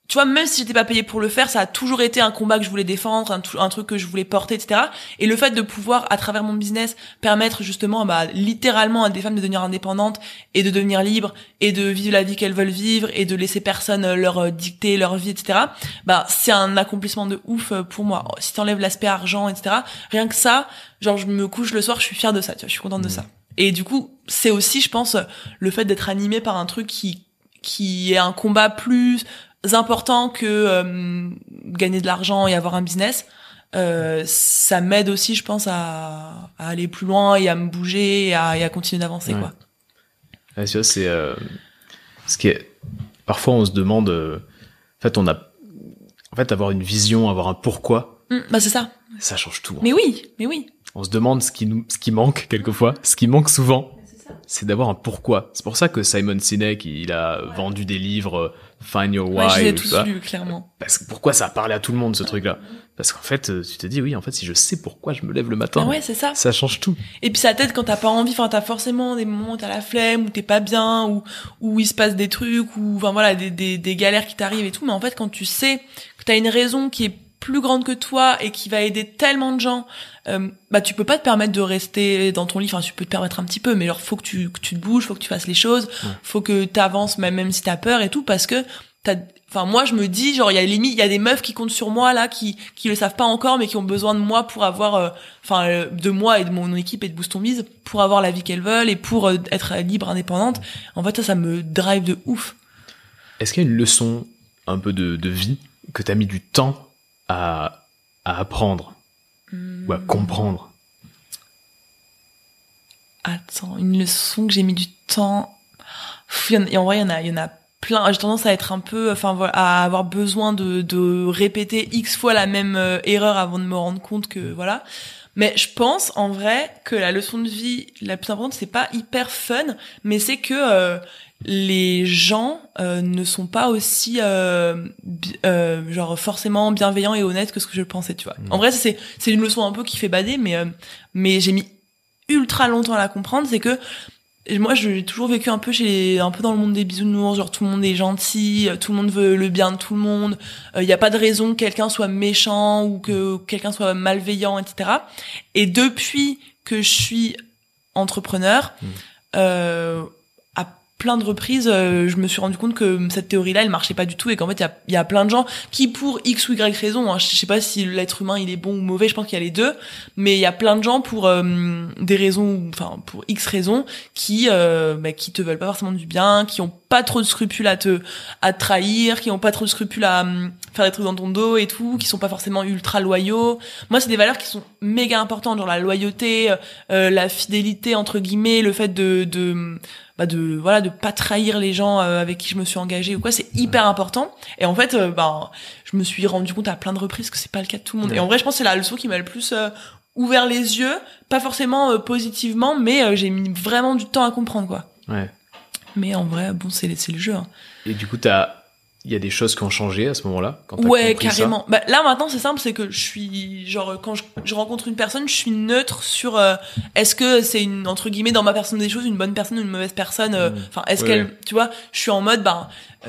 tu vois, même si j'étais pas payée pour le faire, ça a toujours été un combat que je voulais défendre, un truc que je voulais porter, etc. Et le fait de pouvoir, à travers mon business, permettre justement, littéralement à des femmes de devenir indépendantes et de devenir libres et de vivre la vie qu'elles veulent vivre et de laisser personne leur dicter leur vie, etc. C'est un accomplissement de ouf pour moi. Si t'enlèves l'aspect argent, etc. Rien que ça, genre je me couche le soir, je suis fière de ça, tu vois, je suis contente de ça. Et du coup, c'est aussi, je pense, le fait d'être animée par un truc qui est un combat plus important que gagner de l'argent et avoir un business. Ça m'aide aussi, je pense, à aller plus loin et à me bouger et à continuer d'avancer, quoi. Ouais, tu vois, c'est ce qui est, parfois on se demande, avoir une vision, avoir un pourquoi, c'est ça change tout. Mais oui on se demande ce qui manque quelquefois, ce qui manque souvent, c'est d'avoir un pourquoi. C'est pour ça que Simon Sinek, il a vendu des livres, Find Your Why. Je l'ai tous lu, clairement. Parce que pourquoi ça a parlé à tout le monde, ce truc-là? Parce qu'en fait, tu te dis, oui, en fait, si je sais pourquoi je me lève le matin, c'est ça. Ça change tout. Et puis ça t'aide quand t'as pas envie, t'as forcément des moments où t'as la flemme, où t'es pas bien, où il se passe des trucs, ou des galères qui t'arrivent et tout. Mais en fait, quand tu sais que t'as une raison qui est plus grande que toi et qui va aider tellement de gens, tu peux pas te permettre de rester dans ton lit. Tu peux te permettre un petit peu, mais alors faut que tu te bouges, faut que tu fasses les choses, faut que t'avances même si t'as peur et tout, parce que moi je me dis, genre il y a des meufs qui comptent sur moi là, qui le savent pas encore, mais qui ont besoin de moi pour avoir de moi et de mon équipe et de Boost Ton Biz pour avoir la vie qu'elles veulent et pour être libre, indépendante. En fait ça me drive de ouf. Est-ce qu'il y a une leçon un peu de vie que t'as mis du temps à apprendre ou à comprendre? Attends, une leçon que j'ai mis du temps. En vrai, il y en a j'ai tendance à être un peu, enfin voilà, à avoir besoin de répéter X fois la même erreur avant de me rendre compte que voilà. Mais je pense en vrai que la leçon de vie la plus importante, c'est pas hyper fun, mais c'est que les gens ne sont pas aussi genre forcément bienveillants et honnêtes que ce que je pensais, tu vois. En vrai, c'est une leçon un peu qui fait bader, mais j'ai mis ultra longtemps à la comprendre. C'est que moi, j'ai toujours vécu un peu dans le monde des bisounours, genre tout le monde est gentil, tout le monde veut le bien de tout le monde, y a pas de raison que quelqu'un soit méchant ou que quelqu'un soit malveillant, etc. Et depuis que je suis entrepreneur, à plein de reprises, je me suis rendu compte que cette théorie-là, elle marchait pas du tout et qu'en fait, il y a plein de gens qui, pour X ou Y raison, hein, je sais pas si l'être humain, il est bon ou mauvais, je pense qu'il y a les deux, mais il y a plein de gens pour des raisons, enfin, pour X raisons, qui te veulent pas forcément du bien, qui ont pas trop de scrupules à te trahir, qui ont pas trop de scrupules à faire des trucs dans ton dos et tout, qui sont pas forcément ultra loyaux. Moi, c'est des valeurs qui sont méga importantes, genre la loyauté, la fidélité, entre guillemets, le fait de pas trahir les gens avec qui je me suis engagée ou quoi, c'est hyper important. Et en fait, je me suis rendu compte à plein de reprises que c'est pas le cas de tout le monde. Et en vrai, je pense que c'est la leçon qui m'a le plus ouvert les yeux, pas forcément positivement, mais j'ai mis vraiment du temps à comprendre, quoi. Ouais. Mais en vrai, bon, c'est le jeu. Hein. Et du coup, il y a des choses qui ont changé à ce moment-là, quand t'as ouais, compris carrément. ça. Là maintenant, c'est simple, c'est que je suis genre quand je rencontre une personne, je suis neutre sur est-ce que c'est une entre guillemets dans ma personne des choses une bonne personne ou une mauvaise personne. Enfin, est-ce qu'elle, tu vois, je suis en mode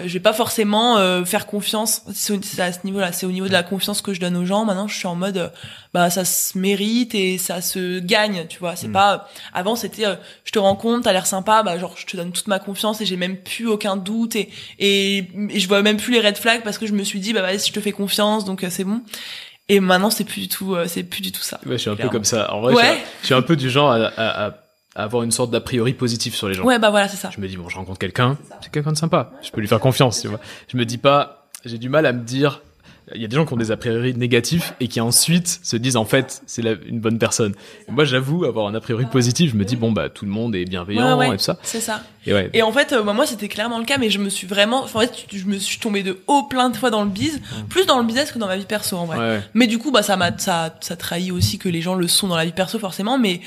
je vais pas forcément faire confiance. C'est à ce niveau-là, c'est au niveau de la confiance que je donne aux gens. Maintenant, je suis en mode ça se mérite et ça se gagne, tu vois. C'est pas avant c'était je te rencontre, t'as l'air sympa, genre je te donne toute ma confiance et j'ai même plus aucun doute et je vois même plus les red flags parce que je me suis dit vas-y, je te fais confiance donc c'est bon. Et maintenant c'est plus du tout ça. Ouais, je suis un peu comme ça. En vrai, je suis un peu du genre à avoir une sorte d'a priori positif sur les gens. Ouais, voilà, c'est ça. Je me dis je rencontre quelqu'un, c'est quelqu'un de sympa, je peux lui faire confiance, tu vois. Je me dis pas, j'ai du mal à me dire, il y a des gens qui ont des a priori négatifs et qui ensuite se disent en fait c'est une bonne personne. Et moi j'avoue avoir un a priori positif, je me dis tout le monde est bienveillant et tout ça. C'est ça. Et en fait moi c'était clairement le cas, mais je me suis vraiment, je me suis tombée de haut plein de fois dans le biz, plus dans le business que dans ma vie perso en vrai. Ouais. Mais du coup ça trahit aussi que les gens le sont dans la vie perso forcément, mais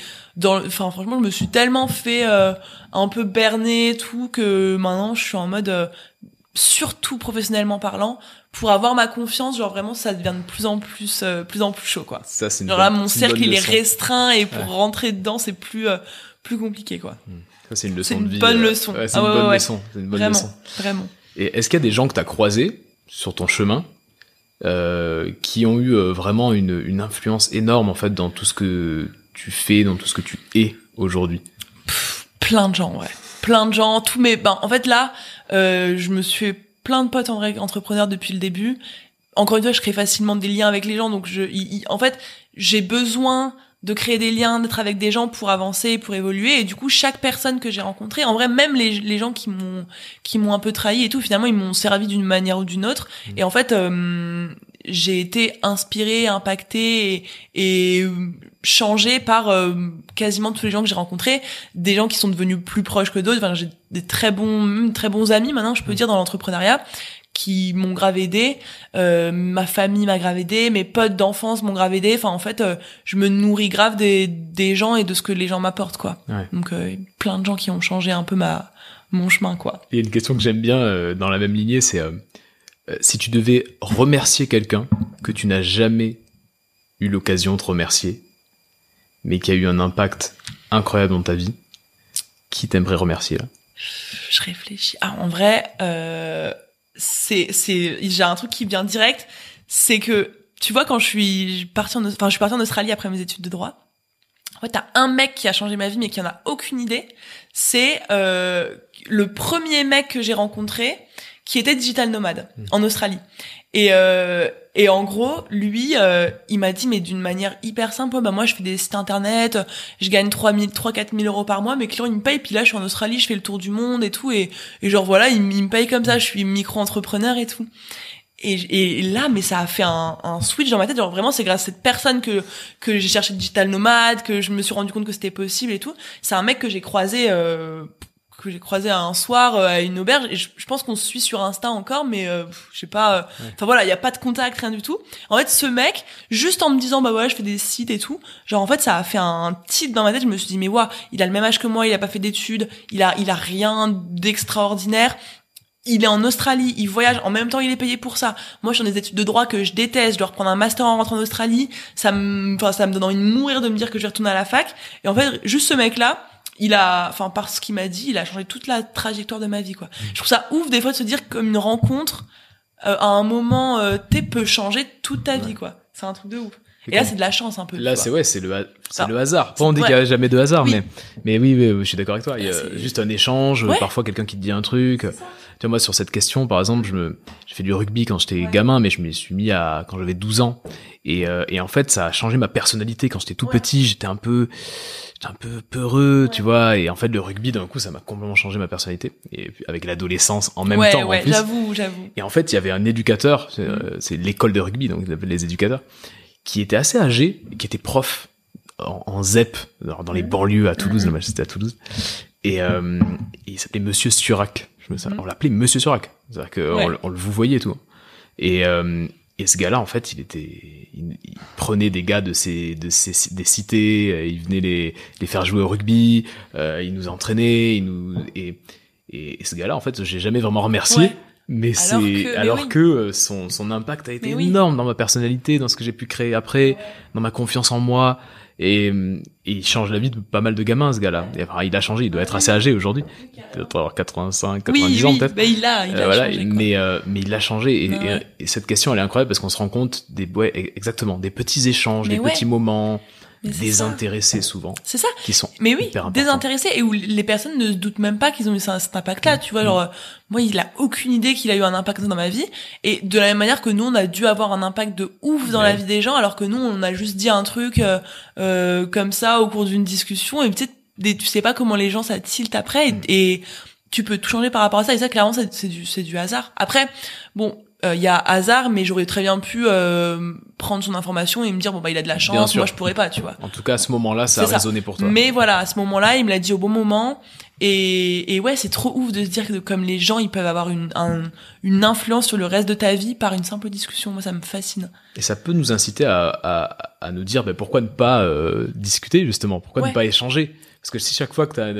franchement je me suis tellement fait un peu berner et tout que maintenant je suis en mode surtout professionnellement parlant, pour avoir ma confiance, genre vraiment ça devient de plus en plus chaud, quoi. Ça, c'est genre là mon cercle il est restreint et pour rentrer dedans c'est plus compliqué, quoi. Ça c'est une leçon de vie. Bonne leçon. Ouais, c'est une bonne leçon. C'est une bonne vraiment, leçon. Vraiment. Et est-ce qu'il y a des gens que t'as croisés sur ton chemin qui ont eu vraiment une influence énorme en fait dans tout ce que tu fais, dans tout ce que tu es aujourd'hui? Plein de gens, ouais. Plein de gens, en fait là, je me suis fait plein de potes en vrai entrepreneurs depuis le début. Encore une fois, je crée facilement des liens avec les gens, donc en fait, j'ai besoin de créer des liens, d'être avec des gens pour avancer, pour évoluer, et du coup, chaque personne que j'ai rencontrée, en vrai, même les gens qui m'ont un peu trahi et tout, finalement, ils m'ont servi d'une manière ou d'une autre, et en fait, j'ai été inspirée, impactée et changée par quasiment tous les gens que j'ai rencontrés, des gens qui sont devenus plus proches que d'autres. Enfin, j'ai des très bons amis maintenant, je peux dire, dans l'entrepreneuriat, qui m'ont grave aidé, ma famille m'a grave aidé, mes potes d'enfance m'ont grave aidé. Enfin, en fait, je me nourris grave des gens et de ce que les gens m'apportent, quoi. Ouais. Donc, plein de gens qui ont changé un peu mon chemin, quoi. Il y a une question que j'aime bien dans la même lignée, c'est si tu devais remercier quelqu'un que tu n'as jamais eu l'occasion de remercier, mais qui a eu un impact incroyable dans ta vie, qui t'aimerais remercier là? Je réfléchis. En vrai, j'ai un truc qui vient direct, c'est que tu vois, quand je suis partie en Australie après mes études de droit, en fait t'as un mec qui a changé ma vie mais qui en a aucune idée. C'est le premier mec que j'ai rencontré qui était digital nomade en Australie. Et en gros, lui, il m'a dit, mais d'une manière hyper simple, moi, je fais des sites internet, je gagne 4 000 euros par mois, mes clients, ils me payent, puis là, je suis en Australie, je fais le tour du monde et tout, et genre, voilà, ils me payent comme ça, je suis micro-entrepreneur et tout. Et là, mais ça a fait un switch dans ma tête, genre vraiment, c'est grâce à cette personne que j'ai cherché digital nomade, que je me suis rendu compte que c'était possible et tout. C'est un mec que j'ai croisé, que j'ai croisé un soir à une auberge, et je pense qu'on se suit sur Insta encore, mais je sais pas, enfin voilà, il y a pas de contact, rien du tout. En fait, ce mec, juste en me disant bah voilà, je fais des sites et tout, genre en fait ça a fait un tilt dans ma tête. Je me suis dit mais waouh, il a le même âge que moi, il a pas fait d'études, il a rien d'extraordinaire. Il est en Australie, il voyage, en même temps il est payé pour ça. Moi je suis dans des études de droit que je déteste, je dois reprendre un master en rentrant en Australie, ça me donne envie de mourir de me dire que je vais retourner à la fac. Et en fait, juste ce mec-là, par ce qu'il m'a dit, il a changé toute la trajectoire de ma vie, quoi. Je trouve ça ouf des fois de se dire comme une rencontre, à un moment, peut changer toute ta vie, quoi. C'est un truc de ouf. Et là, c'est de la chance un peu. Là, c'est le hasard. Pas on dit qu'il y a jamais de hasard, oui. mais oui, je suis d'accord avec toi. Il y a juste un échange, parfois quelqu'un qui te dit un truc. Tu vois, moi, sur cette question, par exemple, j'ai fait du rugby quand j'étais gamin, mais je me suis mis quand j'avais 12 ans. Et en fait, ça a changé ma personnalité. Quand j'étais tout petit, j'étais un peu peureux, tu vois. Et en fait, le rugby, d'un coup, ça m'a complètement changé ma personnalité. Et puis, avec l'adolescence en même temps, en plus. J'avoue. Et en fait, il y avait un éducateur, c'est l'école de rugby, donc ils appellent les éducateurs, qui était assez âgé, qui était prof en ZEP, dans les banlieues à Toulouse, c'était à Toulouse. Et il s'appelait Monsieur Surac. On l'appelait Monsieur Surac. C'est-à-dire qu'on le vous voyait et tout. Et ce gars-là, en fait, il prenait des gars des cités, il venait les faire jouer au rugby, il nous entraînait, et ce gars-là, en fait, j'ai jamais vraiment remercié. Ouais. Mais alors que son impact a été énorme dans ma personnalité, dans ce que j'ai pu créer après, dans ma confiance en moi, et il change la vie de pas mal de gamins, ce gars-là. Et enfin, il a changé, il doit être assez âgé aujourd'hui, peut-être avoir 85, 90 ans peut-être. Mais il a changé. Mais il a changé, et cette question elle est incroyable parce qu'on se rend compte exactement des petits échanges, des petits moments. Désintéressés souvent. C'est ça. Qui sont désintéressés, et où les personnes ne se doutent même pas qu'ils ont eu cet impact-là, tu vois, genre, moi, il a aucune idée qu'il a eu un impact dans ma vie, et de la même manière que nous, on a dû avoir un impact de ouf dans la vie des gens, alors que nous, on a juste dit un truc, comme ça, au cours d'une discussion, et peut-être, tu sais pas comment les gens ça tilt après, et tu peux tout changer par rapport à ça, et ça, clairement, c'est du hasard. Après, bon, il y a hasard, mais j'aurais très bien pu prendre son information et me dire bon bah il a de la chance, moi je pourrais pas, tu vois. En tout cas à ce moment-là ça a résonné pour toi. Mais voilà, à ce moment-là il me l'a dit au bon moment, et ouais, c'est trop ouf de se dire que comme les gens ils peuvent avoir une influence sur le reste de ta vie par une simple discussion. Moi ça me fascine. Et ça peut nous inciter à nous dire pourquoi ne pas discuter justement, pourquoi ne pas échanger. Parce que si chaque fois que t'as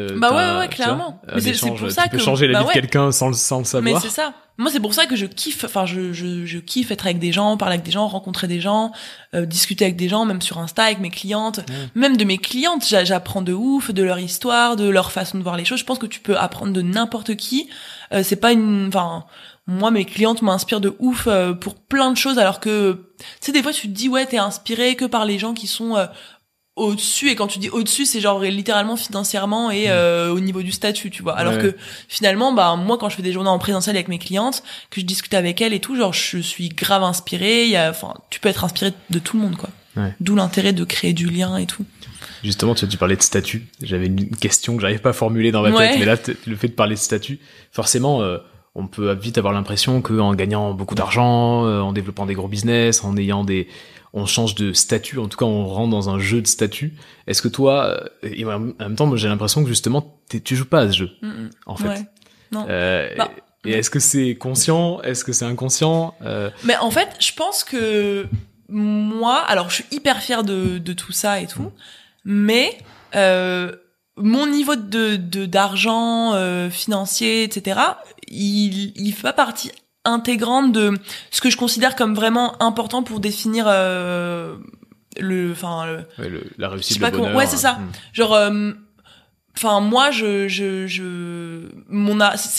clairement. Mais c'est pour ça tu peux changer la vie de quelqu'un sans le savoir. Mais c'est ça. Moi, c'est pour ça que je kiffe, je kiffe être avec des gens, parler avec des gens, rencontrer des gens, discuter avec des gens, même sur Insta, avec mes clientes. Même de mes clientes, j'apprends de ouf, de leur histoire, de leur façon de voir les choses. Je pense que tu peux apprendre de n'importe qui. C'est pas moi, mes clientes m'inspirent de ouf pour plein de choses, alors que, tu sais, des fois, tu te dis, ouais, t'es inspiré que par les gens qui sont au-dessus, et quand tu dis au-dessus, c'est genre littéralement financièrement et au niveau du statut, tu vois. Alors que finalement, moi quand je fais des journées en présentiel avec mes clientes, que je discute avec elles et tout, genre je suis grave inspirée, tu peux être inspiré de tout le monde, quoi. D'où l'intérêt de créer du lien et tout. Justement, tu parlais de statut. J'avais une question que j'arrive pas à formuler dans ma tête, mais là le fait de parler de statut, forcément on peut vite avoir l'impression que en gagnant beaucoup d'argent, en développant des gros business, on change de statut, en tout cas on rentre dans un jeu de statut. Est-ce que toi, et en même temps moi j'ai l'impression que justement tu joues pas à ce jeu, en fait. Ouais. Non. Et est-ce que c'est conscient, est-ce que c'est inconscient Mais en fait, je pense que moi, alors je suis hyper fière de tout ça et tout, mais mon niveau d'argent financier, etc., il fait pas partie intégrante de ce que je considère comme vraiment important pour définir la réussite, le bonheur. Ouais, c'est ça. Genre moi c'est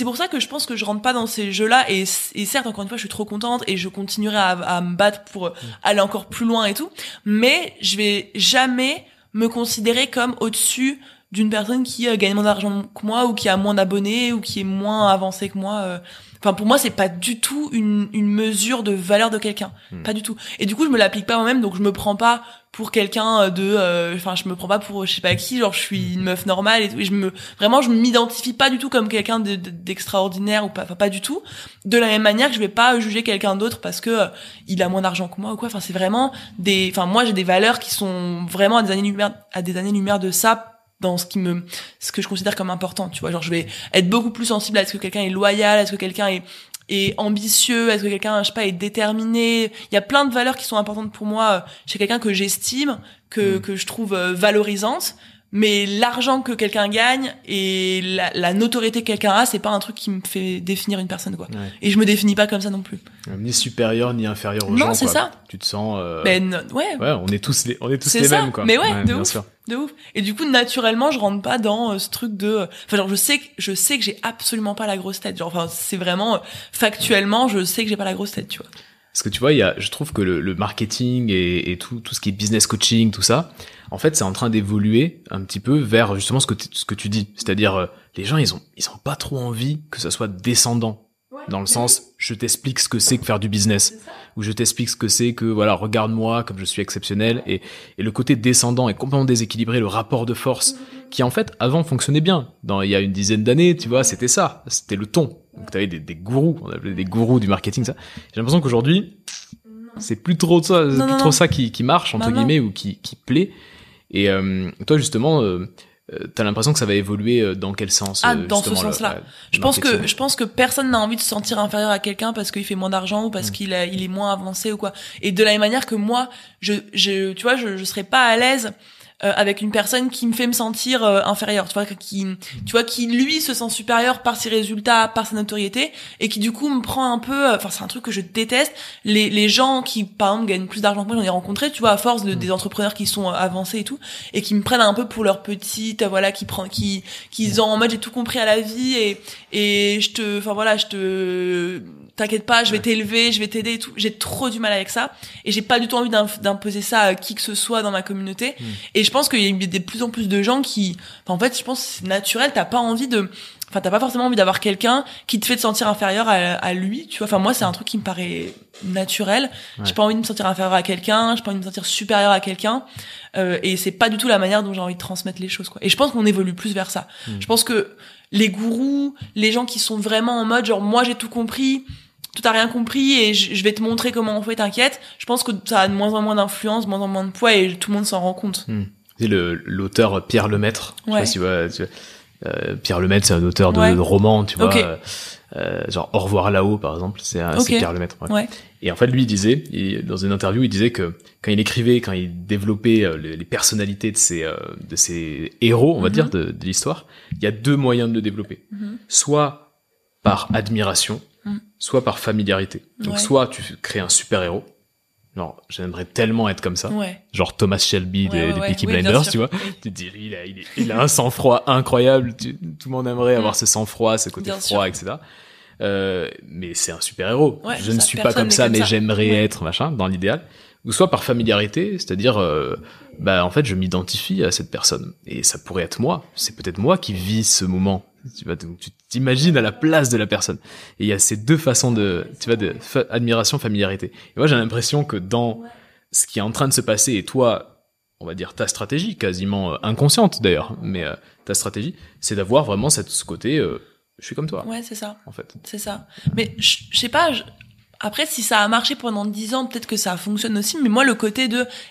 pour ça que je pense que je rentre pas dans ces jeux-là, et certes encore une fois je suis trop contente et je continuerai à me battre pour aller encore plus loin et tout, mais je vais jamais me considérer comme au-dessus d'une personne qui gagne moins d'argent que moi, ou qui a moins d'abonnés, ou qui est moins avancée que moi. Pour moi, c'est pas du tout une mesure de valeur de quelqu'un. Pas du tout. Et du coup, je me l'applique pas moi-même, donc je me prends pas pour quelqu'un je me prends pas pour je sais pas qui, genre je suis une meuf normale et tout. Et je m'identifie pas du tout comme quelqu'un d'extraordinaire, ou pas du tout. De la même manière que je vais pas juger quelqu'un d'autre parce que il a moins d'argent que moi ou quoi. Enfin, c'est vraiment moi j'ai des valeurs qui sont vraiment à des années-lumière de ça, dans ce que je considère comme important, tu vois. Genre, je vais être beaucoup plus sensible à est-ce que quelqu'un est loyal, est-ce que quelqu'un est ambitieux, est-ce que quelqu'un, je sais pas, est déterminé. Il y a plein de valeurs qui sont importantes pour moi chez quelqu'un que j'estime, que je trouve valorisante. Mais l'argent que quelqu'un gagne et la notoriété que quelqu'un a, c'est pas un truc qui me fait définir une personne, quoi. Ouais. Et je me définis pas comme ça non plus. Ni supérieur ni inférieur aux gens. Non, c'est quoi. Ça. Tu te sens. Ouais, on est tous les mêmes, quoi. Mais de ouf. De ouf. Et du coup, naturellement, je rentre pas dans ce truc de. Enfin, genre, je sais que j'ai absolument pas la grosse tête. Genre, enfin, c'est vraiment factuellement, je sais que j'ai pas la grosse tête, tu vois. Parce que tu vois, je trouve que le marketing et tout ce qui est business coaching, tout ça, en fait, c'est en train d'évoluer un petit peu vers justement ce que tu dis. C'est-à-dire, les gens, ils ont pas trop envie que ça soit descendant. Dans le sens, je t'explique ce que c'est que faire du business. Ou je t'explique ce que c'est que, voilà, regarde-moi comme je suis exceptionnel. Et le côté descendant est complètement déséquilibré, le rapport de force, qui en fait, avant, fonctionnait bien. Il y a une dizaine d'années, tu vois, c'était ça. C'était le ton. Donc t'avais des gourous, on appelait des gourous du marketing, ça. J'ai l'impression qu'aujourd'hui, c'est plus trop ça, trop ça qui marche, entre guillemets, ou qui plaît. Et toi, justement, t'as l'impression que ça va évoluer dans quel sens? Dans ce sens-là. Je pense que personne n'a envie de se sentir inférieur à quelqu'un parce qu'il fait moins d'argent ou parce qu'il est moins avancé ou quoi. Et de la même manière que moi, tu vois, je serais pas à l'aise avec une personne qui me fait me sentir inférieur, tu vois, qui lui se sent supérieur par ses résultats, par sa notoriété, et qui du coup me prend un peu, enfin c'est un truc que je déteste, les gens qui par exemple gagnent plus d'argent que moi, j'en ai rencontré, tu vois, à force des entrepreneurs qui sont avancés et tout, et qui me prennent un peu pour leur petite, voilà, qui ont en mode j'ai tout compris à la vie et t'inquiète pas, je vais t'élever, je vais t'aider et tout. J'ai trop du mal avec ça. Et j'ai pas du tout envie d'imposer ça à qui que ce soit dans ma communauté. Et je pense qu'il y a de plus en plus de gens qui, en fait, je pense que c'est naturel, t'as pas forcément envie d'avoir quelqu'un qui te fait te sentir inférieur à lui, tu vois. Enfin, moi, c'est un truc qui me paraît naturel. Ouais. J'ai pas envie de me sentir inférieur à quelqu'un, j'ai pas envie de me sentir supérieur à quelqu'un. Et c'est pas du tout la manière dont j'ai envie de transmettre les choses, quoi. Et je pense qu'on évolue plus vers ça. Je pense que les gourous, les gens qui sont vraiment en mode, genre, moi, j'ai tout compris, tout t'as rien compris et je vais te montrer comment on fait, t'inquiète. Je pense que ça a de moins en moins d'influence, de moins en moins de poids et tout le monde s'en rend compte. C'est l'auteur Pierre Lemaitre. Je sais pas si tu vois, Pierre Lemaitre, c'est un auteur de romans, tu vois. Okay. Genre Au revoir là-haut, par exemple, c'est Pierre Lemaitre. Ouais. Et en fait, lui, il disait, dans une interview, il disait que quand il développait les personnalités de ses héros, on va dire, de l'histoire, il y a deux moyens de le développer. Soit par admiration, soit par familiarité. Donc soit tu crées un super-héros. Genre, j'aimerais tellement être comme ça. Genre Thomas Shelby des Peaky Blinders, tu vois. Tu te dis, il a un sang-froid incroyable. Tout le monde aimerait avoir ce sang-froid, ce côté froid, etc. Mais c'est un super-héros. Je ne suis pas comme ça, mais j'aimerais être, machin, dans l'idéal. Ou soit par familiarité, c'est-à-dire, en fait, je m'identifie à cette personne. Et ça pourrait être moi. C'est peut-être moi qui vis ce moment. Tu t'imagines à la place de la personne. Et il y a ces deux façons admiration, familiarité. Et moi, j'ai l'impression que dans ce qui est en train de se passer, et toi, on va dire ta stratégie, quasiment inconsciente d'ailleurs, mais ta stratégie, c'est d'avoir vraiment ce côté, je suis comme toi. Ouais, c'est ça. En fait. C'est ça. Mais je sais pas, après, si ça a marché pendant 10 ans, peut-être que ça fonctionne aussi, mais moi, le côté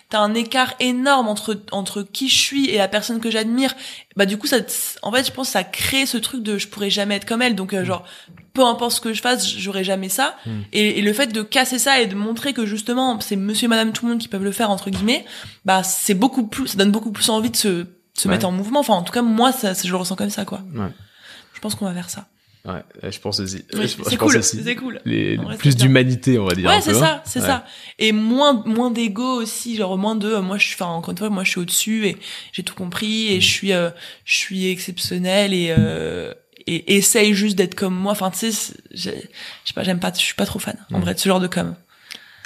t'as un écart énorme entre qui je suis et la personne que j'admire, du coup, en fait, je pense que ça crée ce truc de je pourrais jamais être comme elle, donc, genre, peu importe ce que je fasse, j'aurai jamais ça. Et le fait de casser ça et de montrer que justement, c'est monsieur et madame tout le monde qui peuvent le faire, entre guillemets, ça donne beaucoup plus envie de se mettre en mouvement. Enfin, en tout cas, moi, je le ressens comme ça, quoi. Ouais. Je pense qu'on va vers ça. Ouais, je pense aussi. C'est cool, c'est cool. Plus d'humanité, on va dire. Ouais, c'est ça, ça. Et moins d'ego aussi, genre moins de, encore une fois, moi je suis au-dessus et j'ai tout compris et je suis exceptionnel et essaye juste d'être comme moi. Enfin, tu sais, je sais pas, je suis pas trop fan, en vrai, de ce genre de com.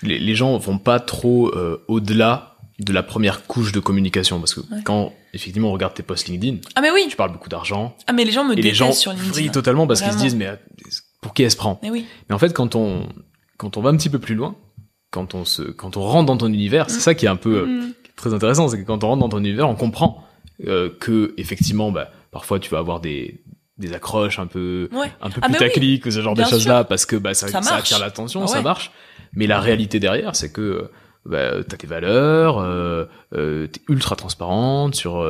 Les gens vont pas trop au-delà de la première couche de communication, parce que quand effectivement on regarde tes posts LinkedIn, tu parles beaucoup d'argent, mais les gens me détestent sur LinkedIn, vrillent totalement parce qu'ils se disent mais pour qui elle se prend. Mais en fait quand on va un petit peu plus loin, quand on rentre dans ton univers, c'est ça qui est un peu très intéressant, c'est que quand on rentre dans ton univers, on comprend que effectivement parfois tu vas avoir des accroches un peu putaclic, ou ce genre de choses là, parce que ça attire l'attention, ça marche, mais la réalité derrière, c'est que t'as tes valeurs, t'es ultra transparente sur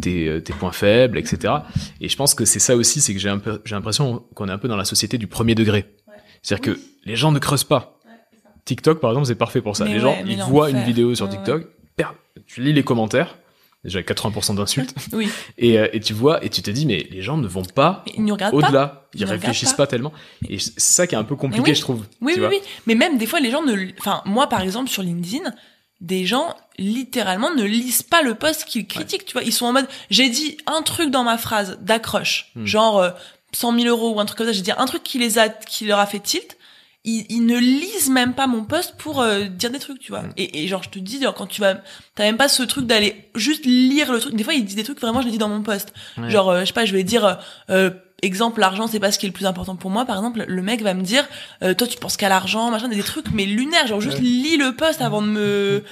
tes points faibles, etc. Et je pense que c'est ça aussi, c'est que j'ai l'impression qu'on est un peu dans la société du premier degré. C'est-à-dire que les gens ne creusent pas. TikTok, par exemple, c'est parfait pour ça. Les gens, ils voient une vidéo sur TikTok, tu lis les commentaires, déjà 80% d'insultes, oui. et tu vois, et tu te dis, mais les gens ne vont pas au-delà, ils réfléchissent pas tellement. Et c'est ça qui est un peu compliqué, je trouve. Oui. Mais même des fois, les gens enfin, moi, par exemple, sur LinkedIn, des gens, littéralement, ne lisent pas le post qu'ils critiquent, tu vois. Ils sont en mode, j'ai dit un truc dans ma phrase d'accroche, genre 100 000 € ou un truc comme ça, j'ai dit un truc qui leur a fait tilt. Ils ne lisent même pas mon post pour dire des trucs, tu vois. Et genre, je te dis, genre, t'as même pas ce truc d'aller juste lire le truc. Des fois, ils disent des trucs, vraiment, je les dis dans mon post. Genre, je sais pas, je vais dire, exemple, l'argent, c'est pas ce qui est le plus important pour moi. Par exemple, le mec va me dire, toi, tu penses qu'à l'argent, machin, des trucs, mais lunaires. Genre, juste lis le post avant de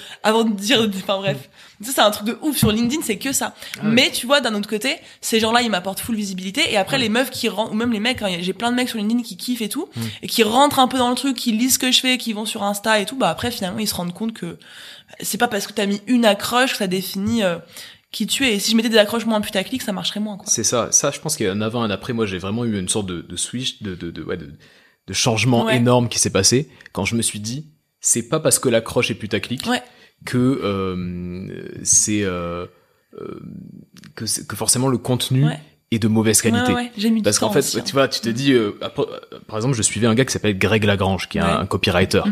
dire, enfin, bref. Ça, c'est un truc de ouf. Sur LinkedIn, c'est que ça. Mais tu vois, d'un autre côté, ces gens-là, ils m'apportent full visibilité. Et après, les meufs qui rentrent, ou même les mecs, hein, j'ai plein de mecs sur LinkedIn qui kiffent et tout, et qui rentrent un peu dans le truc, qui lisent ce que je fais, qui vont sur Insta et tout, bah après, finalement, ils se rendent compte que c'est pas parce que t'as mis une accroche que ça définit qui tu es. Et si je mettais des accroches moins putaclic, ça marcherait moins, quoi. C'est ça. Ça, je pense qu'il y a un avant, un après. Moi, j'ai vraiment eu une sorte de switch, de changement énorme qui s'est passé quand je me suis dit, c'est pas parce que l'accroche est putaclic que que forcément le contenu est de mauvaise qualité. J'ai mis parce qu'en fait, tu vois, tu te dis, par exemple, je suivais un gars qui s'appelle Greg Lagrange, qui est un copywriter.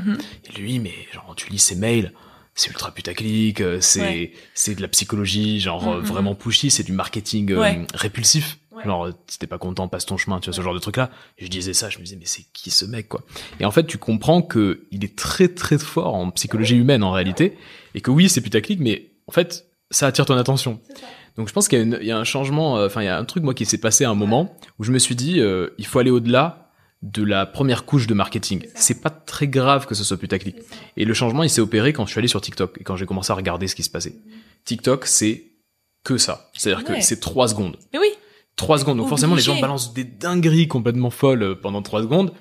Et lui, mais genre, tu lis ses mails, c'est ultra putaclic, c'est de la psychologie, genre vraiment pushy, c'est du marketing répulsif. Genre, si t'es pas content, passe ton chemin, tu vois, ce genre de truc-là. Et je disais ça, je me disais, mais c'est qui ce mec, quoi? Et en fait, tu comprends que il est très, très fort en psychologie humaine, en réalité. Et que oui, c'est putaclic, mais en fait, ça attire ton attention. Donc, je pense qu'il y a un changement, il y a un truc, moi, qui s'est passé à un moment où je me suis dit, il faut aller au-delà de la première couche de marketing. C'est pas très grave que ce soit putaclic. Et le changement, il s'est opéré quand je suis allé sur TikTok et quand j'ai commencé à regarder ce qui se passait. TikTok, c'est que ça. C'est-à-dire que c'est 3 secondes. Mais oui. 3 secondes. Donc forcément, les gens balancent des dingueries complètement folles pendant 3 secondes.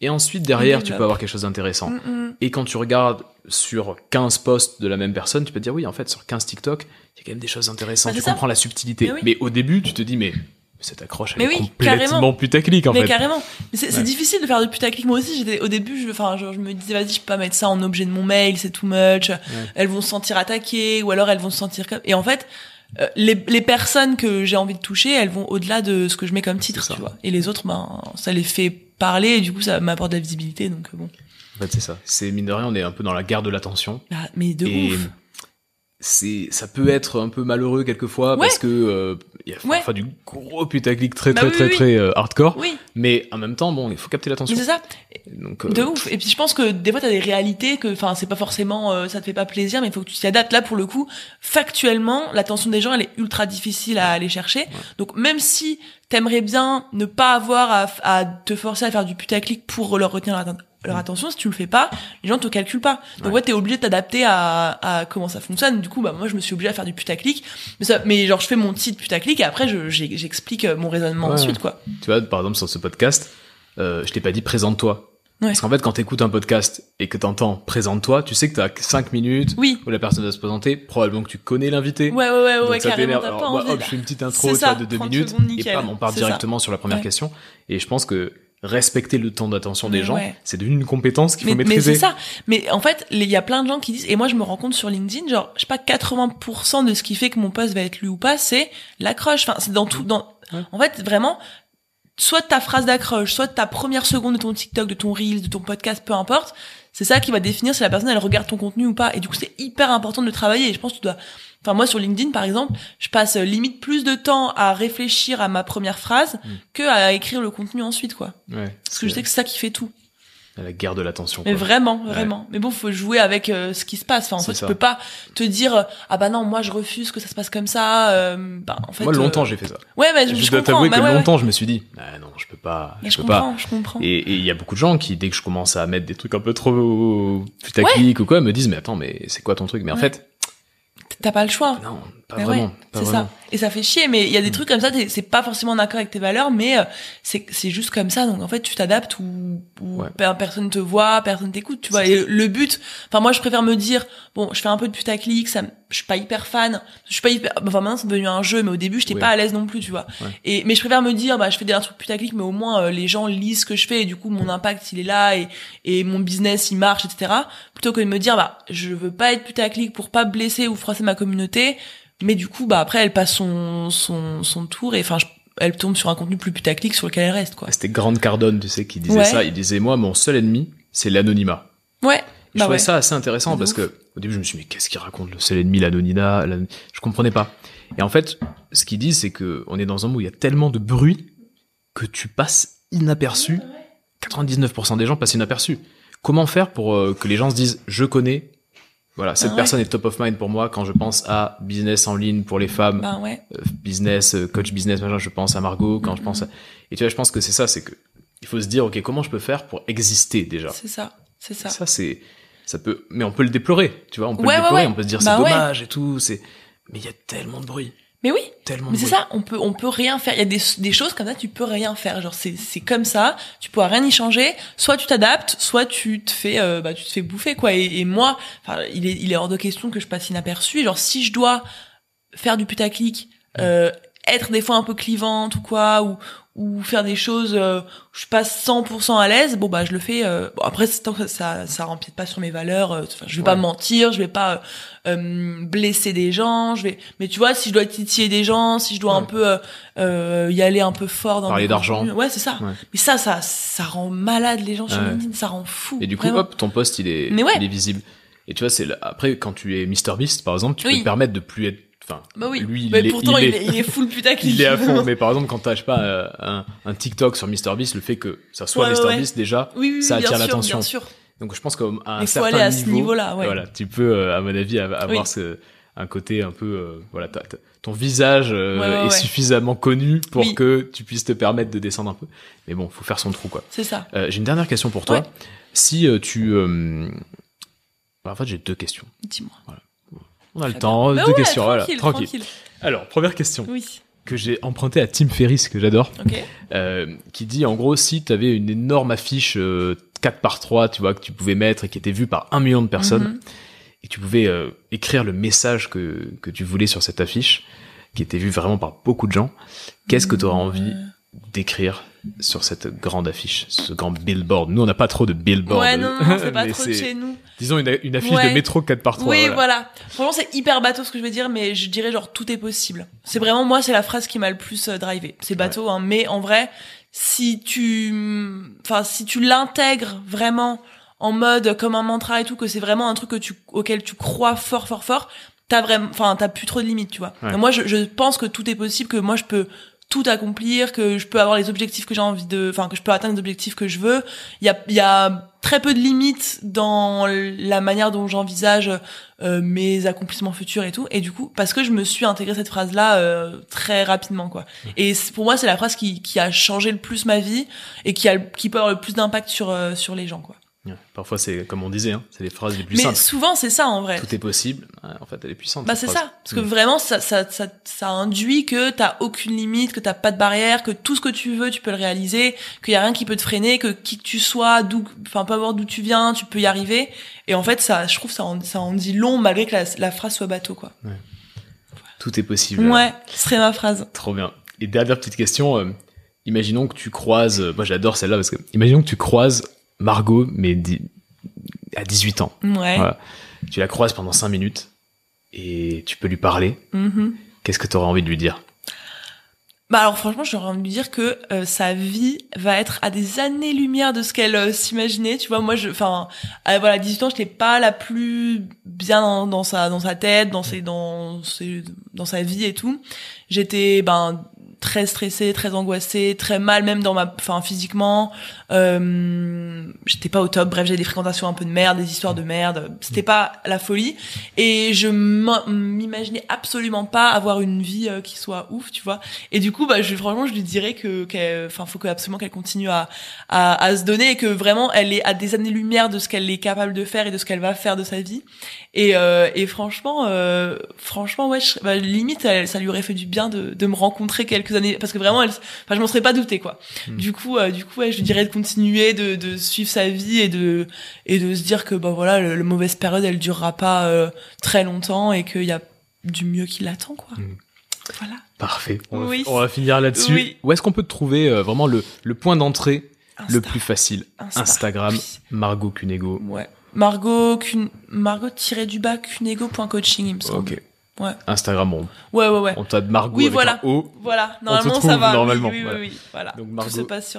Et ensuite, derrière, tu peux avoir quelque chose d'intéressant. Et quand tu regardes sur 15 posts de la même personne, tu peux te dire, oui, en fait, sur 15 TikTok, il y a quand même des choses intéressantes. Tu comprends la subtilité. Mais au début, tu te dis, mais cette accroche, elle est complètement putaclic, en fait. Mais carrément. C'est difficile de faire du putaclic. Moi aussi, au début, je me disais, vas-y, je peux pas mettre ça en objet de mon mail, c'est too much. Elles vont se sentir attaquées, ou alors elles vont se sentir comme... Et en fait, les personnes que j'ai envie de toucher, elles vont au-delà de ce que je mets comme titre, tu vois. Et les autres, ça les fait parler, et du coup, ça m'apporte de la visibilité, donc bon. En fait, c'est ça. C'est, mine de rien, on est un peu dans la guerre de l'attention. Mais de ouf. Ça peut être un peu malheureux quelquefois parce que il y a du gros putaclic très hardcore, mais en même temps bon, il faut capter l'attention. Mais c'est ça. Donc de ouf. Et puis je pense que des fois t'as des réalités que c'est pas forcément ça te fait pas plaisir, mais il faut que tu t'y adaptes. Là pour le coup, factuellement, l'attention des gens elle est ultra difficile à aller chercher. Donc même si t'aimerais bien ne pas avoir à te forcer à faire du putaclic pour leur retenir leur attention, si tu le fais pas, les gens te calculent pas. Donc t'es obligé de t'adapter à comment ça fonctionne. Du coup, moi je me suis obligée à faire du putaclic, mais genre je fais mon titre putaclic et après j'explique mon raisonnement ensuite, quoi. Tu vois, par exemple sur ce podcast, je t'ai pas dit présente-toi. Parce qu'en fait, quand t'écoutes un podcast et que t'entends présente-toi, tu sais que t'as 5 minutes où la personne va se présenter, probablement que tu connais l'invité. Ouais, ça carrément. t'énerve. Alors, hop, je fais une petite intro de 2 minutes et bam, on part directement sur la première question. Et je pense que respecter le temps d'attention des gens, c'est devenu une compétence qu'il faut maîtriser. Mais c'est ça. Mais en fait, il y a plein de gens qui disent, et moi je me rends compte sur LinkedIn, genre, je sais pas, 80% de ce qui fait que mon post va être lu ou pas, c'est l'accroche. Enfin, c'est dans tout, en fait, vraiment, soit ta phrase d'accroche, soit ta première seconde de ton TikTok, de ton Reels, de ton podcast, peu importe, c'est ça qui va définir si la personne elle regarde ton contenu ou pas. Et du coup, c'est hyper important de le travailler. Et je pense que tu dois... Enfin, moi, sur LinkedIn, par exemple, je passe limite plus de temps à réfléchir à ma première phrase que à écrire le contenu ensuite, quoi. Parce que je sais que c'est ça qui fait tout. La guerre de l'attention. Mais vraiment. Mais bon, faut jouer avec ce qui se passe. Enfin, en fait, tu peux pas te dire ah bah non, moi je refuse que ça se passe comme ça. En fait, moi longtemps j'ai fait ça. Je dois t'avouer que longtemps je me suis dit non, je peux pas. Je comprends. Et il y a beaucoup de gens qui, dès que je commence à mettre des trucs un peu trop putaclic ou quoi, me disent mais attends, mais c'est quoi ton truc? Mais en fait, t'as pas le choix. Non, pas Mais vraiment. ouais, Pas c'est vraiment. ça. Et ça fait chier, mais il y a des trucs comme ça, c'est pas forcément en accord avec tes valeurs, mais c'est juste comme ça. Donc en fait, tu t'adaptes ou Ouais. personne te voit, personne t'écoute, tu vois. Et le but, enfin moi je préfère me dire, bon, je fais un peu de putaclic, je suis pas hyper fan, je suis pas hyper, enfin maintenant c'est devenu un jeu, mais au début j'étais Oui. pas à l'aise non plus, tu vois. Ouais. Mais je préfère me dire, bah je fais des trucs putaclic, mais au moins les gens lisent ce que je fais et du coup mon impact il est là et mon business il marche, etc. Plutôt que de me dire, bah je veux pas être putaclic pour pas blesser ou froisser ma communauté. Mais du coup, bah après, elle passe son tour et enfin, elle tombe sur un contenu plus putaclic sur lequel elle reste, quoi. C'était Grant Cardone, tu sais, qui disait ça. Il disait, moi, mon seul ennemi, c'est l'anonymat. Ouais. Je trouvais ça assez intéressant parce ouf. que au début, je me suis dit, mais qu'est-ce qu'il raconte, le seul ennemi, l'anonymat, je comprenais pas. Et en fait, ce qu'il dit, c'est que on est dans un monde où il y a tellement de bruit que tu passes inaperçu. 99% des gens passent inaperçus. Comment faire pour que les gens se disent, je connais, voilà, cette personne est top of mind pour moi quand je pense à business en ligne pour les femmes, business, coach business, machin, je pense à Margot, quand je pense à... Et tu vois, je pense que c'est ça, c'est que il faut se dire, ok, comment je peux faire pour exister déjà? C'est ça. Ça, ça peut, mais on peut le déplorer, tu vois, on peut le déplorer, on peut se dire, c'est dommage et tout, mais il y a tellement de bruit. Mais oui. Tellement mais c'est ça, on peut rien faire. Il y a des choses comme ça, tu peux rien faire. Genre, c'est comme ça, tu pourras rien y changer. Soit tu t'adaptes, soit tu te fais bouffer, quoi. Et moi, enfin, il est hors de question que je passe inaperçu. Genre, si je dois faire du putaclic, être des fois un peu clivante ou quoi, ou faire des choses où je passe 100% à l'aise, bon bah je le fais. Bon après tant que ça rempiète pas sur mes valeurs, je vais pas mentir, je vais pas blesser des gens, mais tu vois, si je dois titiller des gens, si je dois un peu y aller un peu fort dans parler d'argent. Ouais, c'est ça. Mais ça rend malade les gens sur LinkedIn, ça rend fou. Et du coup, vraiment. hop, ton post il est visible. Et tu vois, après quand tu es MrBeast par exemple, tu peux te permettre de plus être. Enfin, oui. Lui, mais pourtant, il est full putaclic. Il est à fond. Mais par exemple, quand t'as, je sais pas, un TikTok sur MrBeast, le fait que ça soit MrBeast, déjà, ça attire l'attention. Bien sûr. Donc, je pense qu'à un certain niveau. Il faut aller à ce niveau-là, voilà, tu peux, à mon avis, avoir un côté un peu, voilà, ton visage est suffisamment connu pour que tu puisses te permettre de descendre un peu. Mais bon, faut faire son trou, quoi. C'est ça. J'ai une dernière question pour toi. Si tu, en fait, j'ai deux questions. Dis-moi. Voilà. On a le temps, deux questions, tranquille. Alors, première question. Oui. Que j'ai emprunté à Tim Ferriss, que j'adore. Qui dit, en gros, si tu avais une énorme affiche 4x3, tu vois, que tu pouvais mettre et qui était vue par 1 million de personnes, et tu pouvais écrire le message que tu voulais sur cette affiche, qui était vue vraiment par beaucoup de gens, qu'est-ce que tu auras envie d'écrire sur cette grande affiche, ce grand billboard? Nous, on n'a pas trop de billboard. Ouais, non, c'est pas trop de chez nous. Disons une affiche de métro 4x3. Oui, voilà. Franchement, c'est hyper bateau ce que je vais dire, mais je dirais genre tout est possible. C'est vraiment, moi, c'est la phrase qui m'a le plus drivé. C'est bateau, hein, mais en vrai, si tu l'intègres vraiment en mode comme un mantra et tout, que c'est vraiment un truc auquel tu crois fort, t'as plus trop de limites, tu vois. Donc moi, je pense que tout est possible, que moi, je peux tout accomplir, que je peux avoir les objectifs que j'ai envie que je peux atteindre les objectifs que je veux. Il y a très peu de limites dans la manière dont j'envisage mes accomplissements futurs et tout. Et du coup, parce que je me suis intégré cette phrase-là très rapidement, quoi. Et pour moi, c'est la phrase qui a changé le plus ma vie et qui peut avoir le plus d'impact sur les gens, quoi. Parfois, c'est comme on disait, hein, c'est les phrases les plus simples. Mais souvent, c'est ça, en vrai. Tout est possible. En fait, elle est puissante. Bah, c'est ça. Parce que vraiment, ça induit que t'as aucune limite, que t'as pas de barrière, que tout ce que tu veux, tu peux le réaliser, qu'il y a rien qui peut te freiner, que qui que tu sois, peu importe d'où tu viens, tu peux y arriver. Et en fait, je trouve ça en dit long, malgré que la phrase soit bateau, quoi. Ouais. Tout est possible. Ouais, ce serait ma phrase. Trop bien. Et dernière petite question, imaginons que tu croises, moi j'adore celle-là parce que, imaginons que tu croises Margot, mais à 18 ans. Ouais. Voilà. Tu la croises pendant 5 minutes et tu peux lui parler. Qu'est-ce que tu aurais envie de lui dire? Bah alors franchement, j'aurais envie de lui dire que sa vie va être à des années-lumière de ce qu'elle s'imaginait. Tu vois, moi, à 18 ans, j'étais pas la plus bien dans sa tête, dans sa vie et tout. J'étais très stressée, très angoissée, très mal même physiquement. J'étais pas au top. Bref, j'avais des fréquentations un peu de merde, des histoires de merde. C'était pas la folie. Et je m'imaginais absolument pas avoir une vie qui soit ouf, tu vois. Et du coup, franchement, je lui dirais faut absolument qu'elle continue à se donner et que vraiment elle est à des années-lumière de ce qu'elle est capable de faire et de ce qu'elle va faire de sa vie. Et franchement, ouais, limite, ça lui aurait fait du bien de me rencontrer quelques années, parce que vraiment, je m'en serais pas douté, quoi. Du coup, ouais, je lui dirais de continuer, de suivre sa vie et de se dire que, voilà, la mauvaise période, elle durera pas très longtemps et qu'il y a du mieux qui l'attend, quoi. Voilà. Parfait. On va finir là-dessus. Oui. Où est-ce qu'on peut te trouver vraiment le point d'entrée le plus facile? Instagram, oui. Margot Cunego. Ouais. Margot-cunego.coaching, il me semble. Ok. Ouais. Instagram, bon. Ouais. On t'a de Margot oui, avec voilà. un O. Voilà. Normalement, ça va. Normalement. Oui. Voilà. Donc, Margot... Tout se passe sur